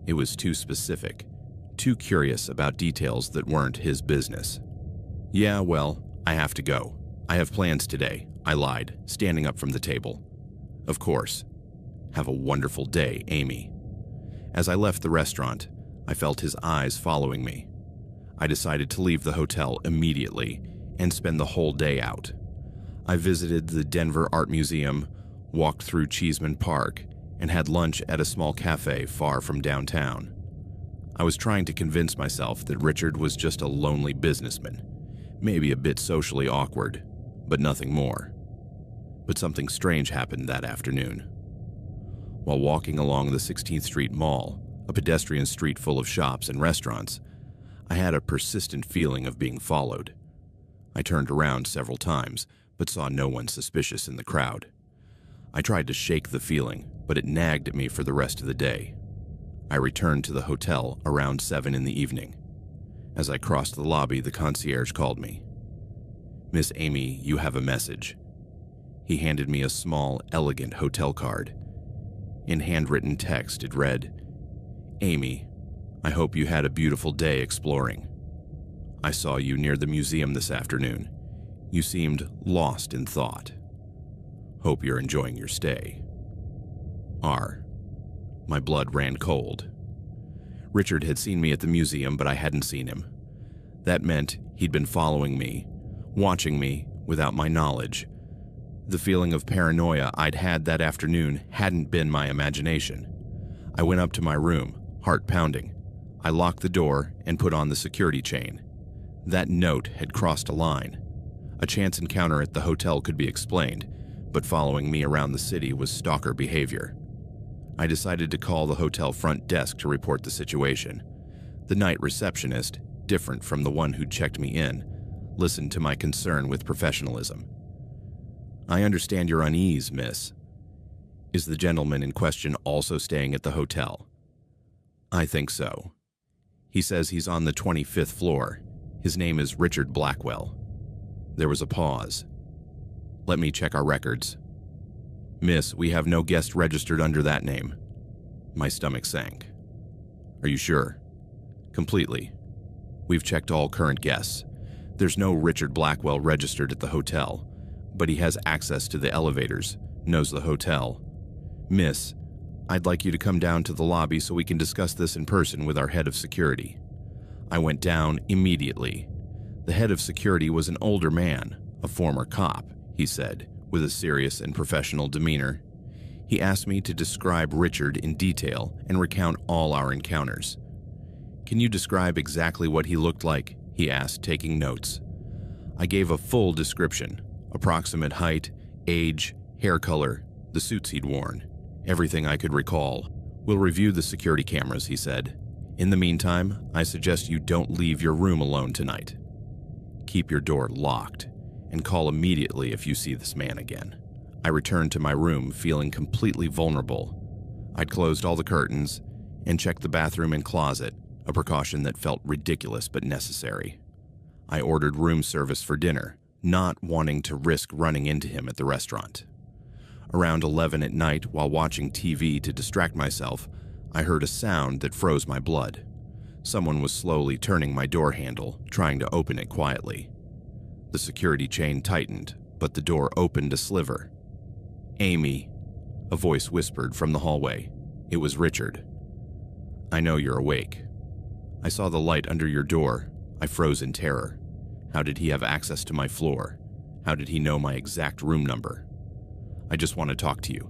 It was too specific, too curious about details that weren't his business. "Yeah, well, I have to go. I have plans today," I lied, standing up from the table. "Of course. Have a wonderful day, Amy." As I left the restaurant, I felt his eyes following me. I decided to leave the hotel immediately and spend the whole day out. I visited the Denver Art Museum, walked through Cheeseman Park, and had lunch at a small cafe far from downtown. I was trying to convince myself that Richard was just a lonely businessman, maybe a bit socially awkward, but nothing more. But something strange happened that afternoon. While walking along the 16th Street Mall, a pedestrian street full of shops and restaurants, I had a persistent feeling of being followed. I turned around several times, but saw no one suspicious in the crowd. I tried to shake the feeling, but it nagged at me for the rest of the day. I returned to the hotel around 7 in the evening. As I crossed the lobby, the concierge called me. "Miss Amy, you have a message." He handed me a small, elegant hotel card. In handwritten text, it read, "Amy, I hope you had a beautiful day exploring. I saw you near the museum this afternoon. You seemed lost in thought. Hope you're enjoying your stay. R." My blood ran cold. Richard had seen me at the museum, but I hadn't seen him. That meant he'd been following me, watching me without my knowledge. The feeling of paranoia I'd had that afternoon hadn't been my imagination. I went up to my room, heart pounding. I locked the door and put on the security chain. That note had crossed a line. A chance encounter at the hotel could be explained, but following me around the city was stalker behavior. I decided to call the hotel front desk to report the situation. The night receptionist, different from the one who'd checked me in, listened to my concern with professionalism. "I understand your unease, miss. Is the gentleman in question also staying at the hotel?" "I think so. He says he's on the 25th floor. His name is Richard Blackwell." There was a pause. "Let me check our records." "Miss, we have no guest registered under that name." My stomach sank. "Are you sure?" "Completely. We've checked all current guests. There's no Richard Blackwell registered at the hotel, but he has access to the elevators, knows the hotel. Miss, I'd like you to come down to the lobby so we can discuss this in person with our head of security." I went down immediately. The head of security was an older man, a former cop, he said, with a serious and professional demeanor. He asked me to describe Richard in detail and recount all our encounters. "Can you describe exactly what he looked like?" he asked, taking notes. I gave a full description: approximate height, age, hair color, the suits he'd worn, everything I could recall. "We'll review the security cameras," he said. "In the meantime, I suggest you don't leave your room alone tonight. Keep your door locked, and call immediately if you see this man again." I returned to my room feeling completely vulnerable. I'd closed all the curtains and checked the bathroom and closet, a precaution that felt ridiculous but necessary. I ordered room service for dinner, not wanting to risk running into him at the restaurant. Around 11 at night, while watching TV to distract myself, I heard a sound that froze my blood. Someone was slowly turning my door handle, trying to open it quietly. The security chain tightened, but the door opened a sliver. "Amy," a voice whispered from the hallway. It was Richard. "I know you're awake. I saw the light under your door." I froze in terror. How did he have access to my floor? How did he know my exact room number? "I just want to talk to you,"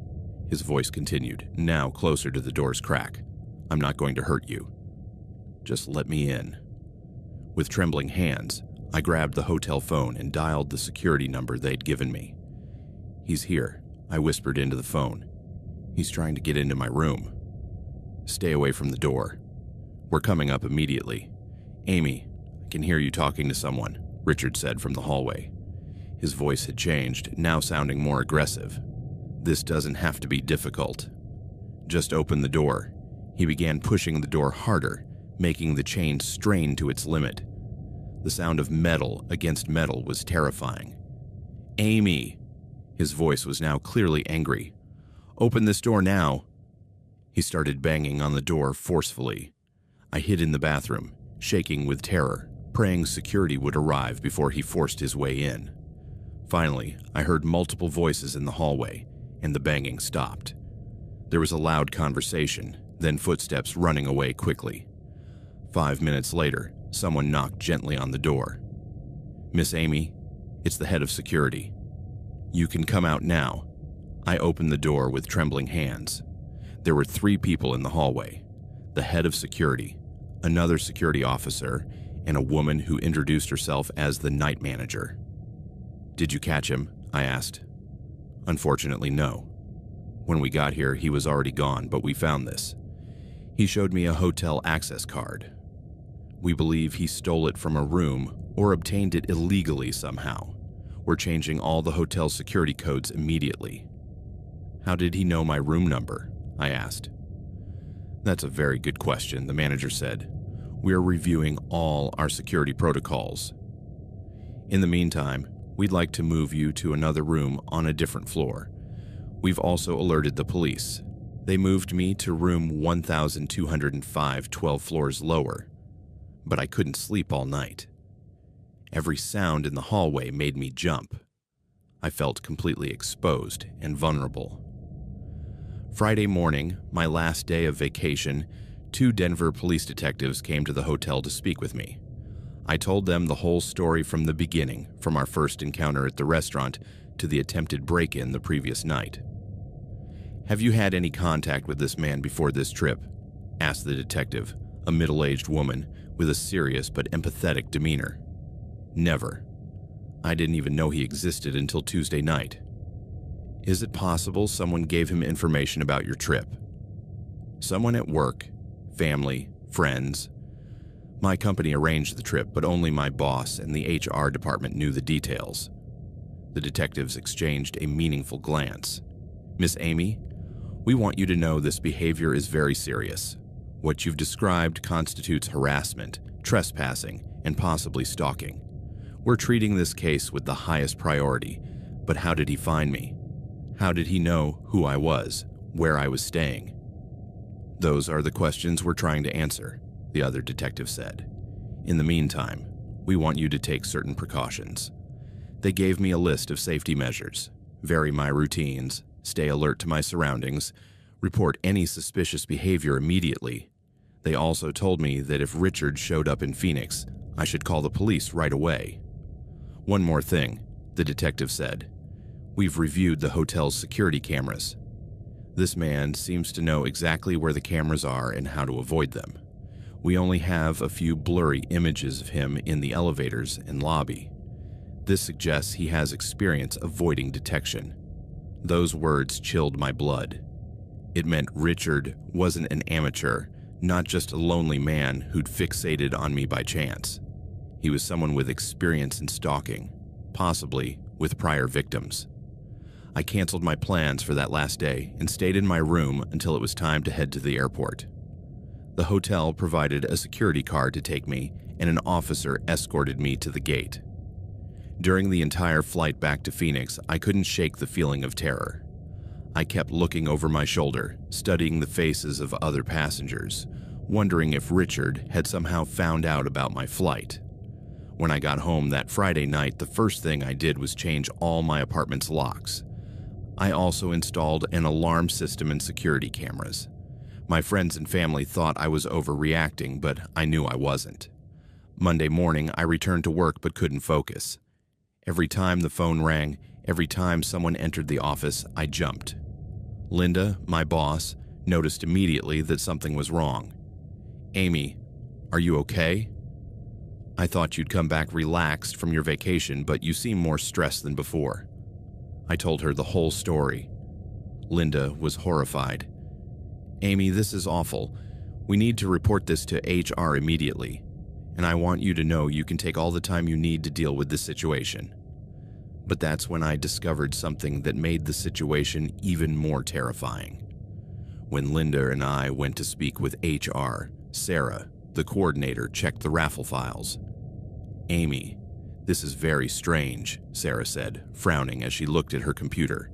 his voice continued, now closer to the door's crack. "I'm not going to hurt you. Just let me in." With trembling hands, I grabbed the hotel phone and dialed the security number they'd given me. "He's here," I whispered into the phone. "He's trying to get into my room. Stay away from the door. We're coming up immediately." "Amy, I can hear you talking to someone," Richard said from the hallway. His voice had changed, now sounding more aggressive. "This doesn't have to be difficult. Just open the door." He began pushing the door harder, making the chain strain to its limit. The sound of metal against metal was terrifying. "Amy!" His voice was now clearly angry. "Open this door now." He started banging on the door forcefully. I hid in the bathroom, shaking with terror, praying security would arrive before he forced his way in. Finally, I heard multiple voices in the hallway, and the banging stopped. There was a loud conversation, then footsteps running away quickly. 5 minutes later, someone knocked gently on the door. "Miss Amy, it's the head of security. You can come out now." I opened the door with trembling hands. There were 3 people in the hallway: the head of security, another security officer, and a woman who introduced herself as the night manager. "Did you catch him?" I asked. "Unfortunately, no. When we got here, he was already gone, but we found this." He showed me a hotel access card. "We believe he stole it from a room or obtained it illegally somehow. We're changing all the hotel security codes immediately." "How did he know my room number?" I asked. "That's a very good question," the manager said. "We're reviewing all our security protocols. In the meantime, we'd like to move you to another room on a different floor. We've also alerted the police. They moved me to room 1205, 12 floors lower, but I couldn't sleep all night. Every sound in the hallway made me jump. I felt completely exposed and vulnerable. Friday morning, my last day of vacation, 2 Denver police detectives came to the hotel to speak with me. I told them the whole story from the beginning, from our first encounter at the restaurant to the attempted break-in the previous night. "Have you had any contact with this man before this trip?" asked the detective, a middle-aged woman with a serious but empathetic demeanor. "Never. I didn't even know he existed until Tuesday night." "Is it possible someone gave him information about your trip?" "Someone at work, family, friends. My company arranged the trip, but only my boss and the HR department knew the details." The detectives exchanged a meaningful glance. "Miss Amy, we want you to know this behavior is very serious. What you've described constitutes harassment, trespassing, and possibly stalking. We're treating this case with the highest priority, but how did he find me? How did he know who I was, where I was staying?" "Those are the questions we're trying to answer," the other detective said. "In the meantime, we want you to take certain precautions." They gave me a list of safety measures: vary my routines, stay alert to my surroundings, report any suspicious behavior immediately. They also told me that if Richard showed up in Phoenix, I should call the police right away. "One more thing," the detective said. "We've reviewed the hotel's security cameras. This man seems to know exactly where the cameras are and how to avoid them. We only have a few blurry images of him in the elevators and lobby. This suggests he has experience avoiding detection." Those words chilled my blood. It meant Richard wasn't an amateur, not just a lonely man who'd fixated on me by chance. He was someone with experience in stalking, possibly with prior victims. I canceled my plans for that last day and stayed in my room until it was time to head to the airport. The hotel provided a security card to take me, and an officer escorted me to the gate. During the entire flight back to Phoenix, I couldn't shake the feeling of terror. I kept looking over my shoulder, studying the faces of other passengers, wondering if Richard had somehow found out about my flight. When I got home that Friday night, the first thing I did was change all my apartment's locks. I also installed an alarm system and security cameras. My friends and family thought I was overreacting, but I knew I wasn't. Monday morning, I returned to work but couldn't focus. Every time the phone rang, every time someone entered the office, I jumped. Linda, my boss, noticed immediately that something was wrong. "Amy, are you okay? I thought you'd come back relaxed from your vacation, but you seem more stressed than before." I told her the whole story. Linda was horrified. "Amy, this is awful. We need to report this to HR immediately, and I want you to know you can take all the time you need to deal with this situation." But that's when I discovered something that made the situation even more terrifying. When Linda and I went to speak with HR, Sarah, the coordinator, checked the raffle files. "Amy, this is very strange," Sarah said, frowning as she looked at her computer.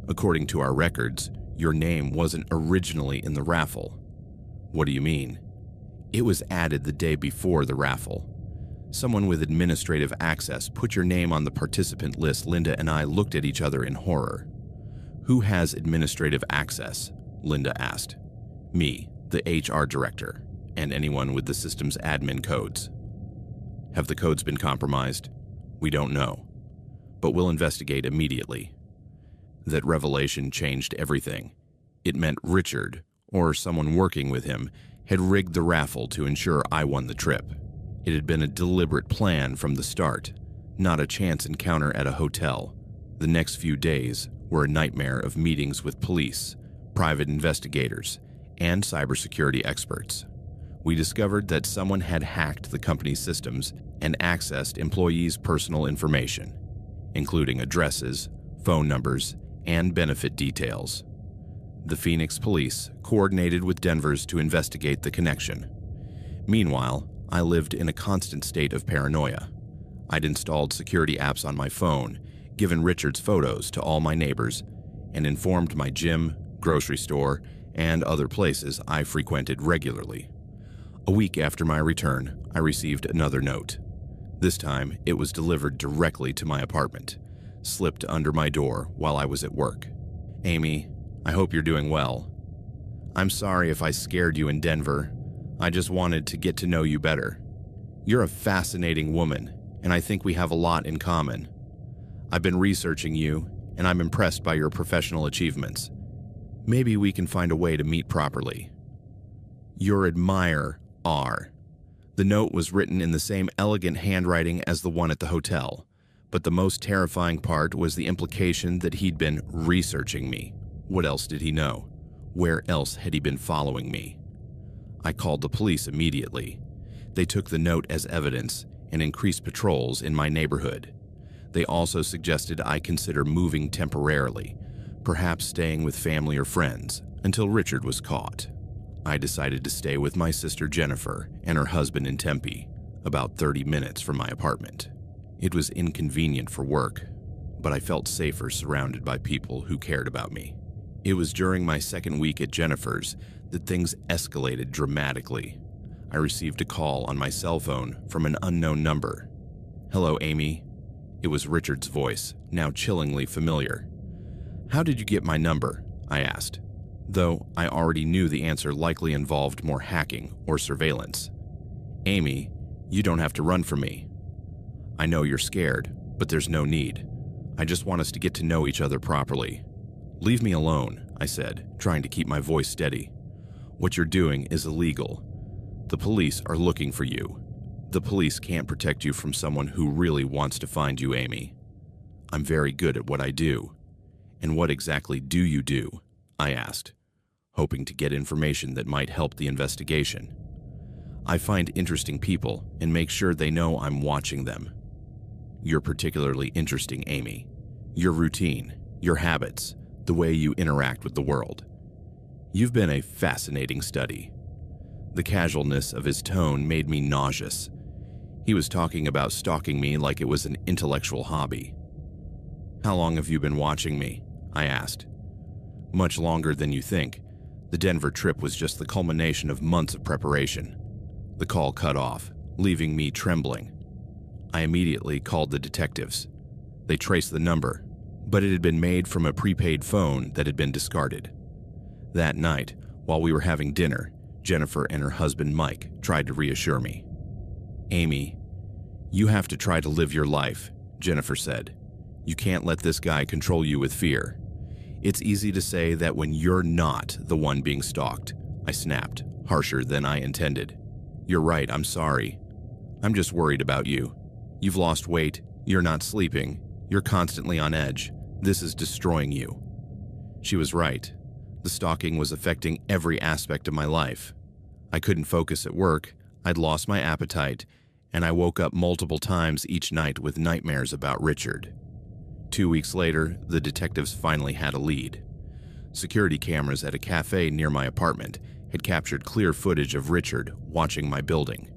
"According to our records, your name wasn't originally in the raffle." "What do you mean?" "It was added the day before the raffle. Someone with administrative access put your name on the participant list." Linda and I looked at each other in horror. "Who has administrative access?" Linda asked. "Me, the HR director, and anyone with the system's admin codes." "Have the codes been compromised?" "We don't know, but we'll investigate immediately." That revelation changed everything. It meant Richard, or someone working with him, had rigged the raffle to ensure I won the trip. It had been a deliberate plan from the start, not a chance encounter at a hotel. The next few days were a nightmare of meetings with police, private investigators, and cybersecurity experts. We discovered that someone had hacked the company's systems and accessed employees' personal information, including addresses, phone numbers, and benefit details. The Phoenix police coordinated with Denver's to investigate the connection. Meanwhile, I lived in a constant state of paranoia. I'd installed security apps on my phone, given Richard's photos to all my neighbors, and informed my gym, grocery store, and other places I frequented regularly. A week after my return, I received another note. This time, it was delivered directly to my apartment, slipped under my door while I was at work. Amy, I hope you're doing well. I'm sorry if I scared you in Denver. I just wanted to get to know you better. You're a fascinating woman, and I think we have a lot in common. I've been researching you, and I'm impressed by your professional achievements. Maybe we can find a way to meet properly. Your admirer, R. The note was written in the same elegant handwriting as the one at the hotel, but the most terrifying part was the implication that he'd been researching me. What else did he know? Where else had he been following me? I called the police immediately. They took the note as evidence and increased patrols in my neighborhood. They also suggested I consider moving temporarily, perhaps staying with family or friends, until Richard was caught. I decided to stay with my sister Jennifer and her husband in Tempe, about 30 minutes from my apartment. It was inconvenient for work, but I felt safer surrounded by people who cared about me. It was during my second week at Jennifer's that things escalated dramatically. I received a call on my cell phone from an unknown number. "Hello, Amy." It was Richard's voice, now chillingly familiar. "How did you get my number?" I asked, though I already knew the answer likely involved more hacking or surveillance. "Amy, you don't have to run from me. I know you're scared, but there's no need. I just want us to get to know each other properly." "Leave me alone," I said, trying to keep my voice steady. "What you're doing is illegal. The police are looking for you. The police can't protect you from someone who really wants to find you, Amy. I'm very good at what I do." "And what exactly do you do?" I asked, hoping to get information that might help the investigation. "I find interesting people and make sure they know I'm watching them." "You're particularly interesting, Amy. Your routine, your habits, the way you interact with the world. You've been a fascinating study." The casualness of his tone made me nauseous. He was talking about stalking me like it was an intellectual hobby. "How long have you been watching me?" I asked. "Much longer than you think. The Denver trip was just the culmination of months of preparation." The call cut off, leaving me trembling. I immediately called the detectives. They traced the number, but it had been made from a prepaid phone that had been discarded. That night, while we were having dinner, Jennifer and her husband Mike tried to reassure me. "Amy, you have to try to live your life," Jennifer said. "You can't let this guy control you with fear." "It's easy to say that when you're not the one being stalked," I snapped, harsher than I intended. "You're right, I'm sorry. I'm just worried about you. You've lost weight, you're not sleeping, you're constantly on edge. This is destroying you." She was right. The stalking was affecting every aspect of my life. I couldn't focus at work, I'd lost my appetite, and I woke up multiple times each night with nightmares about Richard. 2 weeks later, the detectives finally had a lead. Security cameras at a cafe near my apartment had captured clear footage of Richard watching my building.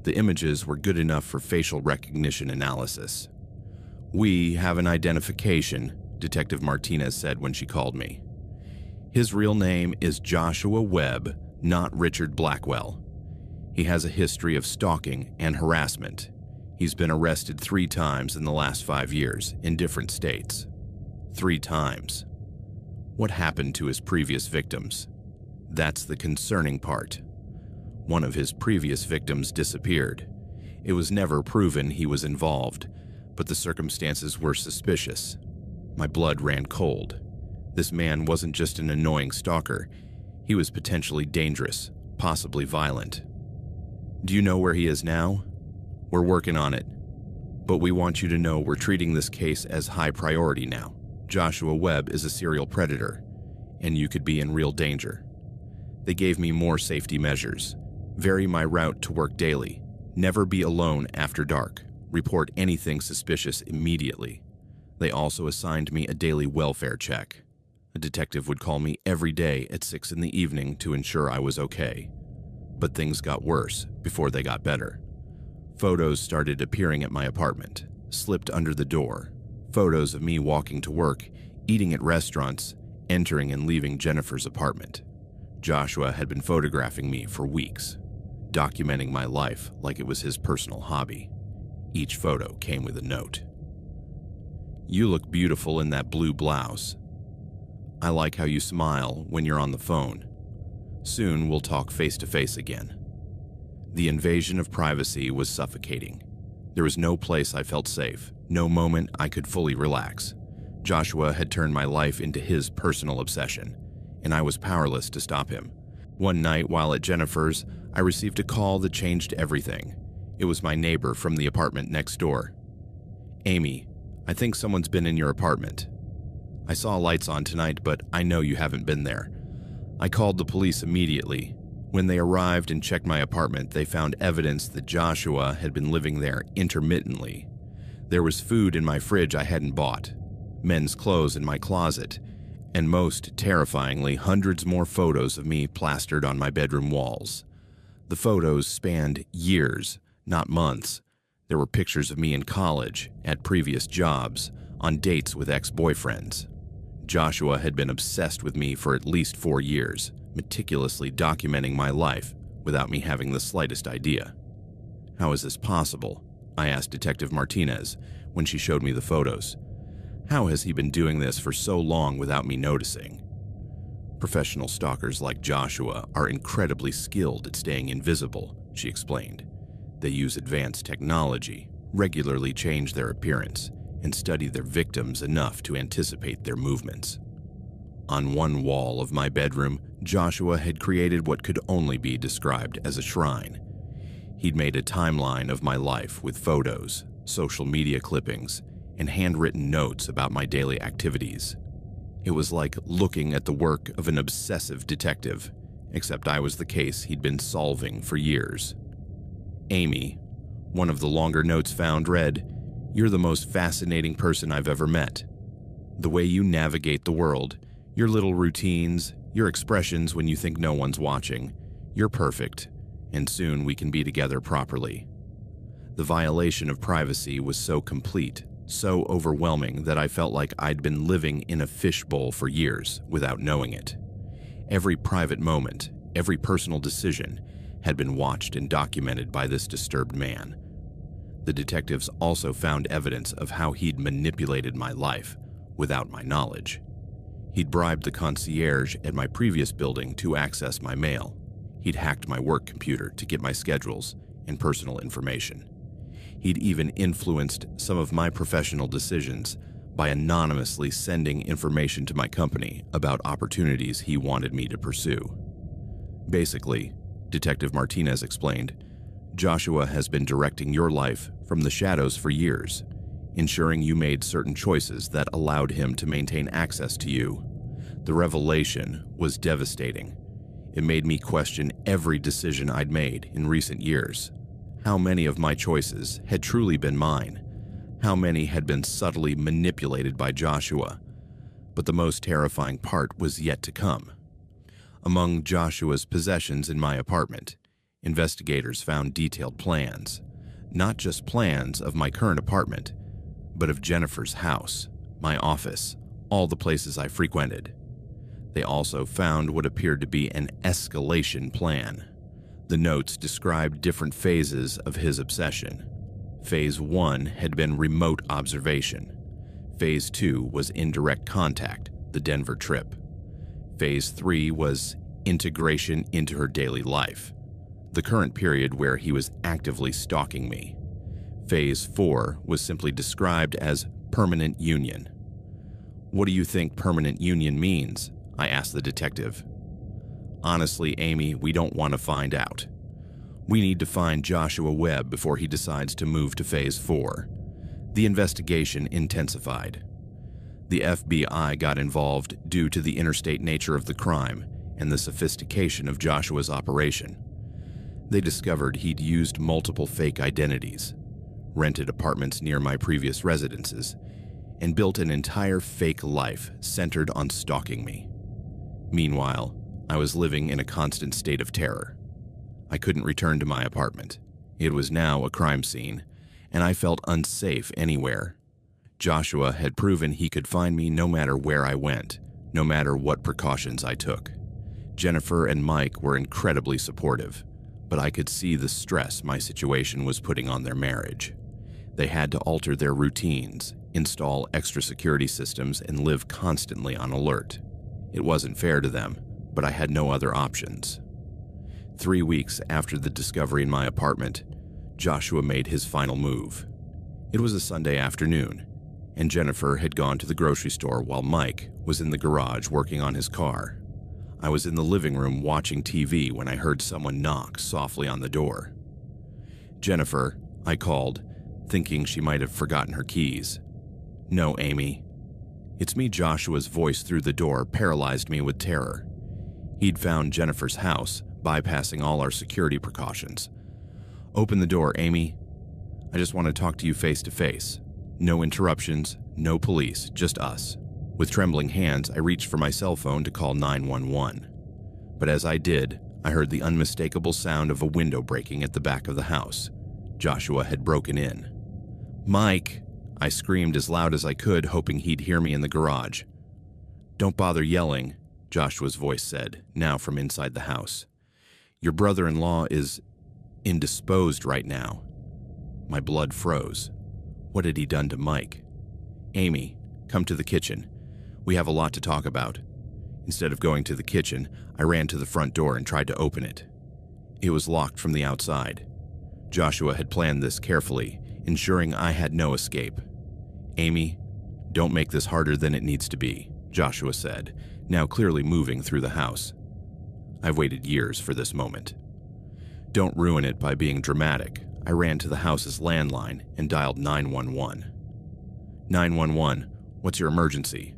The images were good enough for facial recognition analysis. "We have an identification," Detective Martinez said when she called me. "His real name is Joshua Webb, not Richard Blackwell. He has a history of stalking and harassment. He's been arrested 3 times in the last 5 years in different states." 3 times. What happened to his previous victims? That's the concerning part. One of his previous victims disappeared. It was never proven he was involved, but the circumstances were suspicious. My blood ran cold. This man wasn't just an annoying stalker. He was potentially dangerous, possibly violent. "Do you know where he is now?" "We're working on it. But we want you to know we're treating this case as high priority now. Joshua Webb is a serial predator, and you could be in real danger." They gave me more safety measures. Vary my route to work daily. Never be alone after dark. Report anything suspicious immediately. They also assigned me a daily welfare check. A detective would call me every day at 6 in the evening to ensure I was okay. But things got worse before they got better. Photos started appearing at my apartment, slipped under the door. Photos of me walking to work, eating at restaurants, entering and leaving Jennifer's apartment. Joshua had been photographing me for weeks, documenting my life like it was his personal hobby. Each photo came with a note. "You look beautiful in that blue blouse. I like how you smile when you're on the phone. Soon we'll talk face to face again." The invasion of privacy was suffocating. There was no place I felt safe, no moment I could fully relax. Joshua had turned my life into his personal obsession, and I was powerless to stop him. One night while at Jennifer's, I received a call that changed everything. It was my neighbor from the apartment next door. "Amy, I think someone's been in your apartment. I saw lights on tonight, but I know you haven't been there." I called the police immediately. When they arrived and checked my apartment, they found evidence that Joshua had been living there intermittently. There was food in my fridge I hadn't bought, men's clothes in my closet, and most terrifyingly, hundreds more photos of me plastered on my bedroom walls. The photos spanned years, not months. There were pictures of me in college, at previous jobs, on dates with ex-boyfriends. Joshua had been obsessed with me for at least 4 years, meticulously documenting my life without me having the slightest idea. "How is this possible?" I asked Detective Martinez when she showed me the photos. "How has he been doing this for so long without me noticing?" "Professional stalkers like Joshua are incredibly skilled at staying invisible," she explained. "They use advanced technology, regularly change their appearance, and study their victims enough to anticipate their movements." On one wall of my bedroom, Joshua had created what could only be described as a shrine. He'd made a timeline of my life with photos, social media clippings, and handwritten notes about my daily activities. It was like looking at the work of an obsessive detective, except I was the case he'd been solving for years. "Amy," one of the longer notes found read, "You're the most fascinating person I've ever met. The way you navigate the world, your little routines, your expressions when you think no one's watching, you're perfect, and soon we can be together properly." The violation of privacy was so complete, so overwhelming that I felt like I'd been living in a fishbowl for years without knowing it. Every private moment, every personal decision had been watched and documented by this disturbed man. The detectives also found evidence of how he'd manipulated my life without my knowledge. He'd bribed the concierge at my previous building to access my mail. He'd hacked my work computer to get my schedules and personal information. He'd even influenced some of my professional decisions by anonymously sending information to my company about opportunities he wanted me to pursue. Basically, Detective Martinez explained, Joshua has been directing your life from the shadows for years, ensuring you made certain choices that allowed him to maintain access to you. The revelation was devastating. It made me question every decision I'd made in recent years. How many of my choices had truly been mine? How many had been subtly manipulated by Joshua? But the most terrifying part was yet to come. Among Joshua's possessions in my apartment, investigators found detailed plans, not just plans of my current apartment, but of Jennifer's house, my office, all the places I frequented. They also found what appeared to be an escalation plan. The notes described different phases of his obsession. Phase 1 had been remote observation. Phase 2 was indirect contact, the Denver trip. Phase 3 was integration into her daily life, the current period where he was actively stalking me. Phase 4 was simply described as permanent union. "What do you think permanent union means?" I asked the detective. "Honestly, Amy, we don't want to find out. We need to find Joshua Webb before he decides to move to Phase 4. The investigation intensified. The FBI got involved due to the interstate nature of the crime and the sophistication of Joshua's operation. They discovered he'd used multiple fake identities, rented apartments near my previous residences, and built an entire fake life centered on stalking me. Meanwhile, I was living in a constant state of terror. I couldn't return to my apartment. It was now a crime scene, and I felt unsafe anywhere. Joshua had proven he could find me no matter where I went, no matter what precautions I took. Jennifer and Mike were incredibly supportive, but I could see the stress my situation was putting on their marriage. They had to alter their routines, install extra security systems, and live constantly on alert. It wasn't fair to them, but I had no other options. 3 weeks after the discovery in my apartment, Joshua made his final move. It was a Sunday afternoon, and Jennifer had gone to the grocery store while Mike was in the garage working on his car. I was in the living room watching TV when I heard someone knock softly on the door. "Jennifer," I called, thinking she might have forgotten her keys. "No, Amy." "It's me." Joshua's voice through the door paralyzed me with terror. He'd found Jennifer's house, bypassing all our security precautions. "Open the door, Amy. I just want to talk to you face to face. No interruptions, no police, just us." With trembling hands, I reached for my cell phone to call 911. But as I did, I heard the unmistakable sound of a window breaking at the back of the house. Joshua had broken in. "Mike!" I screamed as loud as I could, hoping he'd hear me in the garage. "Don't bother yelling," Joshua's voice said, now from inside the house. "Your brother-in-law is indisposed right now." My blood froze. What had he done to Mike? "Amy, come to the kitchen. We have a lot to talk about." Instead of going to the kitchen, I ran to the front door and tried to open it. It was locked from the outside. Joshua had planned this carefully, ensuring I had no escape. "Amy, don't make this harder than it needs to be," Joshua said, now clearly moving through the house. I've waited years for this moment. "Don't ruin it by being dramatic." I ran to the house's landline and dialed 911. 911, what's your emergency?"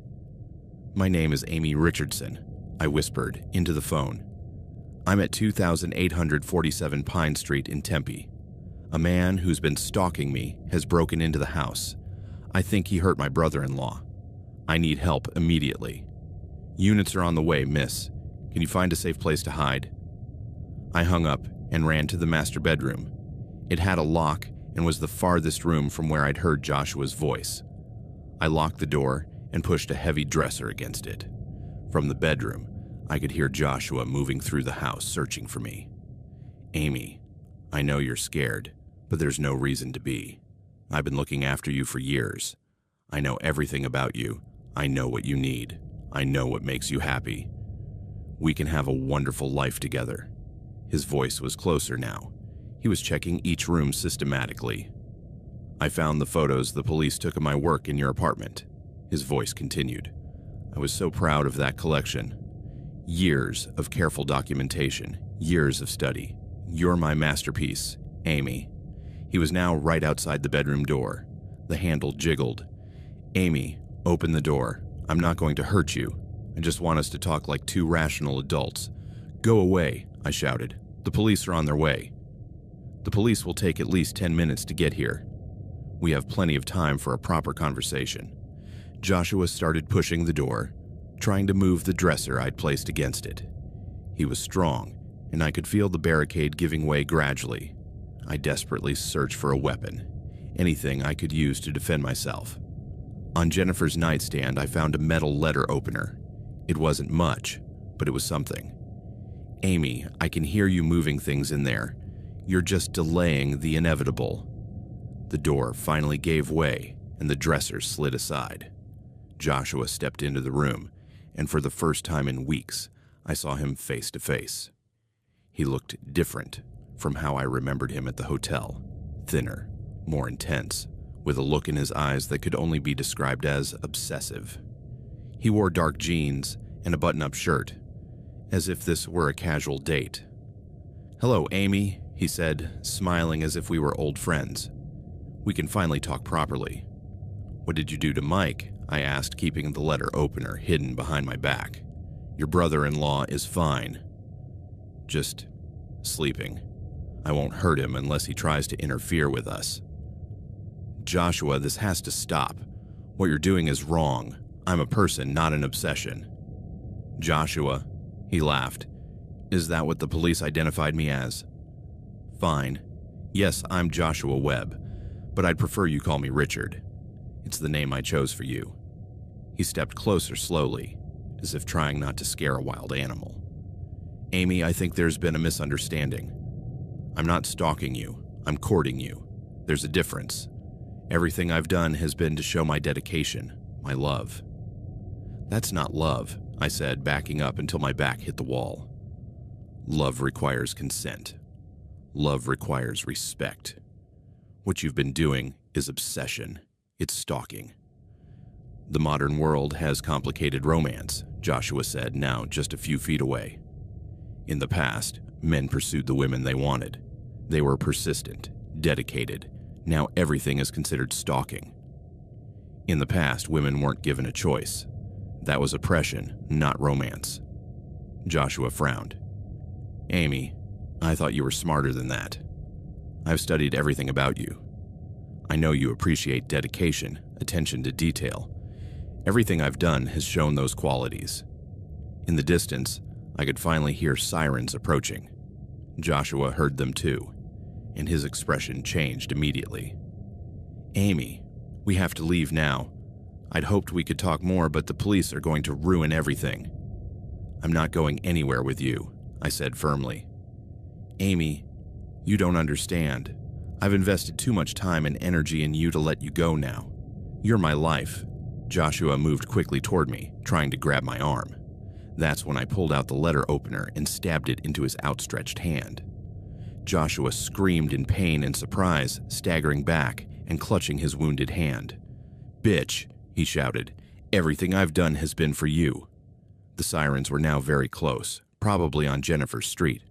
"My name is Amy Richardson," I whispered into the phone. "I'm at 2847 Pine Street in Tempe. A man who's been stalking me has broken into the house. I think he hurt my brother-in-law. I need help immediately. Units are on the way, miss. Can you find a safe place to hide?" I hung up and ran to the master bedroom. It had a lock and was the farthest room from where I'd heard Joshua's voice. I locked the door and pushed a heavy dresser against it. From the bedroom, I could hear Joshua moving through the house, searching for me. "Amy, I know you're scared, but there's no reason to be. I've been looking after you for years. I know everything about you. I know what you need. I know what makes you happy. We can have a wonderful life together." His voice was closer now. He was checking each room systematically. "I found the photos the police took of my work in your apartment," his voice continued. "I was so proud of that collection. Years of careful documentation, years of study. You're my masterpiece, Amy." He was now right outside the bedroom door. The handle jiggled. "Amy, open the door. I'm not going to hurt you. I just want us to talk like two rational adults." "Go away," I shouted. "The police are on their way." "The police will take at least 10 minutes to get here. We have plenty of time for a proper conversation." Joshua started pushing the door, trying to move the dresser I'd placed against it. He was strong, and I could feel the barricade giving way gradually. I desperately searched for a weapon, anything I could use to defend myself. On Jennifer's nightstand, I found a metal letter opener. It wasn't much, but it was something. "Amy, I can hear you moving things in there. You're just delaying the inevitable." The door finally gave way, and the dresser slid aside. Joshua stepped into the room, and for the first time in weeks, I saw him face to face. He looked different from how I remembered him at the hotel. Thinner, more intense, with a look in his eyes that could only be described as obsessive. He wore dark jeans and a button-up shirt, as if this were a casual date. "Hello, Amy," he said, smiling as if we were old friends. "We can finally talk properly." "What did you do to Mike?" I asked, keeping the letter opener hidden behind my back. "Your brother-in-law is fine. Just sleeping. I won't hurt him unless he tries to interfere with us." "Joshua, this has to stop. What you're doing is wrong. I'm a person, not an obsession." "Joshua," he laughed. "Is that what the police identified me as?" "Fine. Yes, I'm Joshua Webb, but I'd prefer you call me Richard. It's the name I chose for you." He stepped closer slowly, as if trying not to scare a wild animal. Amy, I think there's been a misunderstanding. I'm not stalking you. I'm courting you. There's a difference. Everything I've done has been to show my dedication, my love. That's not love, I said, backing up until my back hit the wall. Love requires consent. Love requires respect. What you've been doing is obsession. It's stalking. The modern world has complicated romance, Joshua said, now just a few feet away. In the past, men pursued the women they wanted. They were persistent, dedicated. Now everything is considered stalking. In the past, women weren't given a choice. That was oppression, not romance. Joshua frowned. Amy, I thought you were smarter than that. I've studied everything about you. I know you appreciate dedication, attention to detail. Everything I've done has shown those qualities. In the distance, I could finally hear sirens approaching. Joshua heard them too, and his expression changed immediately. Amy, we have to leave now. I'd hoped we could talk more, but the police are going to ruin everything. I'm not going anywhere with you, I said firmly. Amy, you don't understand. I've invested too much time and energy in you to let you go now. You're my life. Joshua moved quickly toward me, trying to grab my arm. That's when I pulled out the letter opener and stabbed it into his outstretched hand. Joshua screamed in pain and surprise, staggering back and clutching his wounded hand. Bitch, he shouted, everything I've done has been for you. The sirens were now very close, probably on Jennifer's street.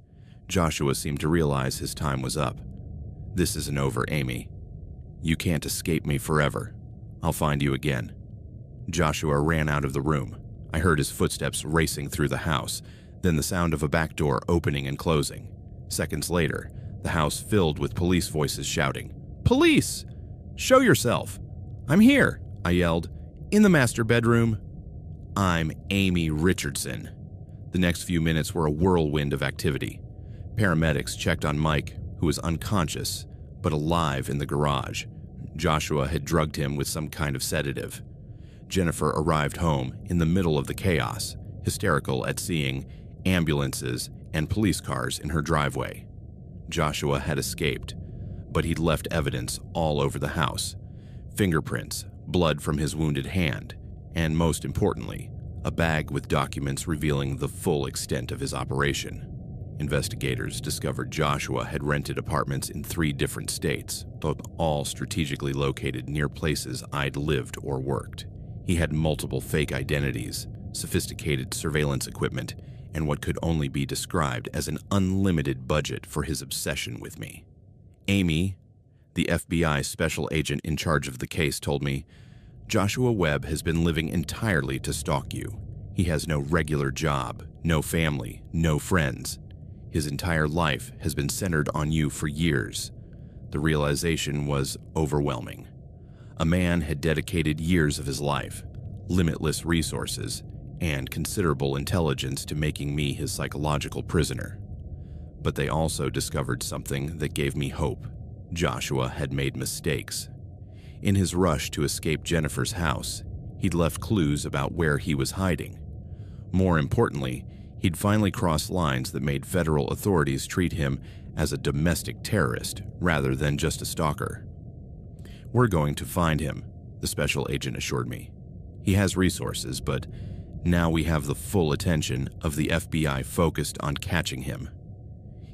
Joshua seemed to realize his time was up. This isn't over, Amy. You can't escape me forever. I'll find you again. Joshua ran out of the room. I heard his footsteps racing through the house, then the sound of a back door opening and closing. Seconds later, the house filled with police voices shouting, Police! Show yourself! I'm here, I yelled. In the master bedroom. I'm Amy Richardson. The next few minutes were a whirlwind of activity. Paramedics checked on Mike, who was unconscious, but alive in the garage. Joshua had drugged him with some kind of sedative. Jennifer arrived home in the middle of the chaos, hysterical at seeing ambulances and police cars in her driveway. Joshua had escaped, but he'd left evidence all over the house. Fingerprints, blood from his wounded hand, and most importantly, a bag with documents revealing the full extent of his operation. Investigators discovered Joshua had rented apartments in 3 different states, both all strategically located near places I'd lived or worked. He had multiple fake identities, sophisticated surveillance equipment, and what could only be described as an unlimited budget for his obsession with me. Amy, the FBI special agent in charge of the case, told me, Joshua Webb has been living entirely to stalk you. He has no regular job, no family, no friends. His entire life has been centered on you for years. The realization was overwhelming. A man had dedicated years of his life, limitless resources, and considerable intelligence to making me his psychological prisoner. But they also discovered something that gave me hope. Joshua had made mistakes. In his rush to escape Jennifer's house, he'd left clues about where he was hiding. More importantly, he'd finally crossed lines that made federal authorities treat him as a domestic terrorist rather than just a stalker. We're going to find him, the special agent assured me. He has resources, but now we have the full attention of the FBI focused on catching him.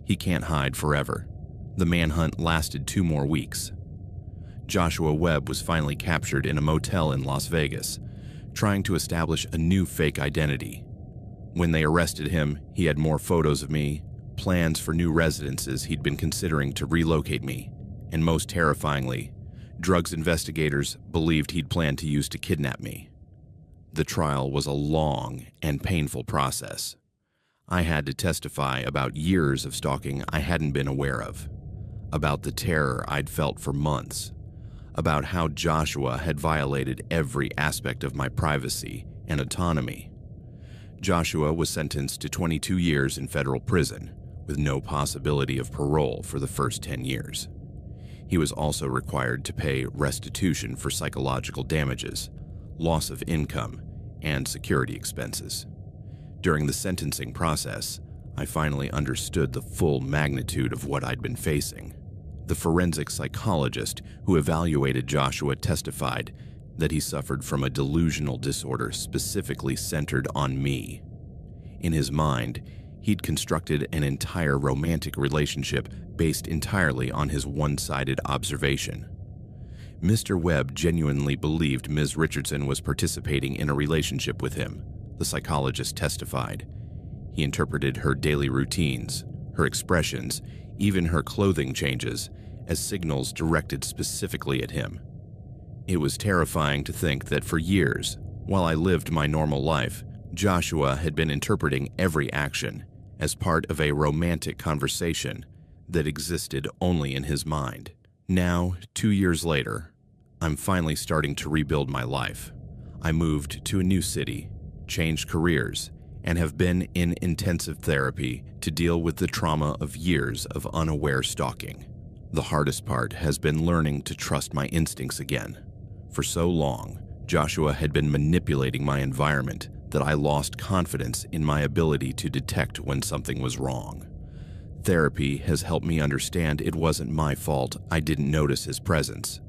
He can't hide forever. The manhunt lasted 2 more weeks. Joshua Webb was finally captured in a motel in Las Vegas, trying to establish a new fake identity. When they arrested him, he had more photos of me, plans for new residences he'd been considering to relocate me, and most terrifyingly, drugs investigators believed he'd planned to use to kidnap me. The trial was a long and painful process. I had to testify about years of stalking I hadn't been aware of, about the terror I'd felt for months, about how Joshua had violated every aspect of my privacy and autonomy. Joshua was sentenced to 22 years in federal prison, with no possibility of parole for the first 10 years. He was also required to pay restitution for psychological damages, loss of income, and security expenses. During the sentencing process, I finally understood the full magnitude of what I'd been facing. The forensic psychologist who evaluated Joshua testified that he suffered from a delusional disorder specifically centered on me. In his mind, he'd constructed an entire romantic relationship based entirely on his one-sided observation. Mr. Webb genuinely believed Ms. Richardson was participating in a relationship with him, the psychologist testified. He interpreted her daily routines, her expressions, even her clothing changes, as signals directed specifically at him. It was terrifying to think that for years, while I lived my normal life, Joshua had been interpreting every action as part of a romantic conversation that existed only in his mind. Now, 2 years later, I'm finally starting to rebuild my life. I moved to a new city, changed careers, and have been in intensive therapy to deal with the trauma of years of unaware stalking. The hardest part has been learning to trust my instincts again. For so long, Joshua had been manipulating my environment that I lost confidence in my ability to detect when something was wrong. Therapy has helped me understand it wasn't my fault I didn't notice his presence,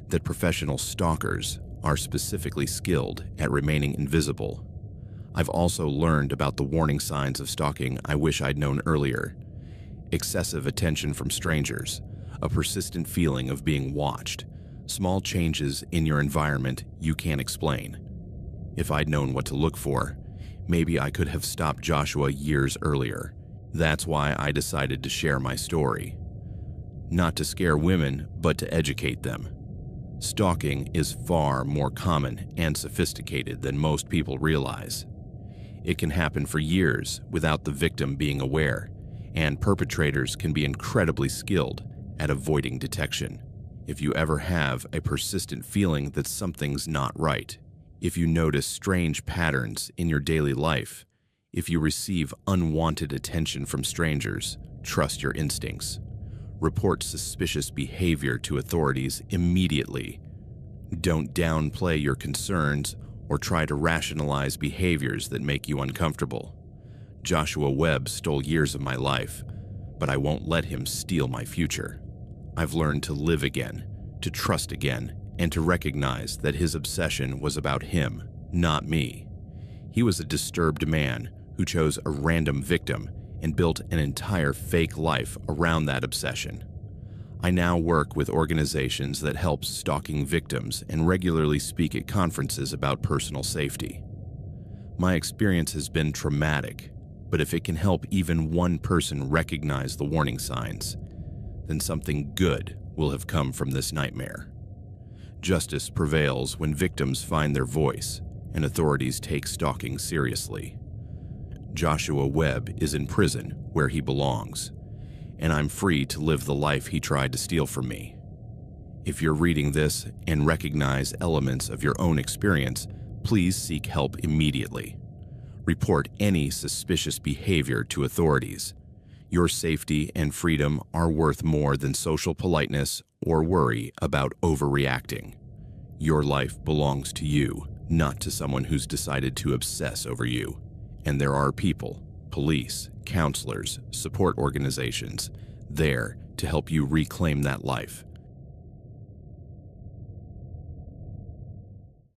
that professional stalkers are specifically skilled at remaining invisible. I've also learned about the warning signs of stalking I wish I'd known earlier. Excessive attention from strangers, a persistent feeling of being watched, small changes in your environment you can't explain. If I'd known what to look for, maybe I could have stopped Joshua years earlier. That's why I decided to share my story. Not to scare women, but to educate them. Stalking is far more common and sophisticated than most people realize. It can happen for years without the victim being aware, and perpetrators can be incredibly skilled at avoiding detection. If you ever have a persistent feeling that something's not right, if you notice strange patterns in your daily life, if you receive unwanted attention from strangers, trust your instincts. Report suspicious behavior to authorities immediately. Don't downplay your concerns or try to rationalize behaviors that make you uncomfortable. Joshua Webb stole years of my life, but I won't let him steal my future. I've learned to live again, to trust again, and to recognize that his obsession was about him, not me. He was a disturbed man who chose a random victim and built an entire fake life around that obsession. I now work with organizations that help stalking victims and regularly speak at conferences about personal safety. My experience has been traumatic, but if it can help even one person recognize the warning signs, then something good will have come from this nightmare. Justice prevails when victims find their voice and authorities take stalking seriously. Joshua Webb is in prison where he belongs, and I'm free to live the life he tried to steal from me. If you're reading this and recognize elements of your own experience, please seek help immediately. Report any suspicious behavior to authorities. Your safety and freedom are worth more than social politeness or worry about overreacting. Your life belongs to you, not to someone who's decided to obsess over you. And there are people, police, counselors, support organizations, there to help you reclaim that life.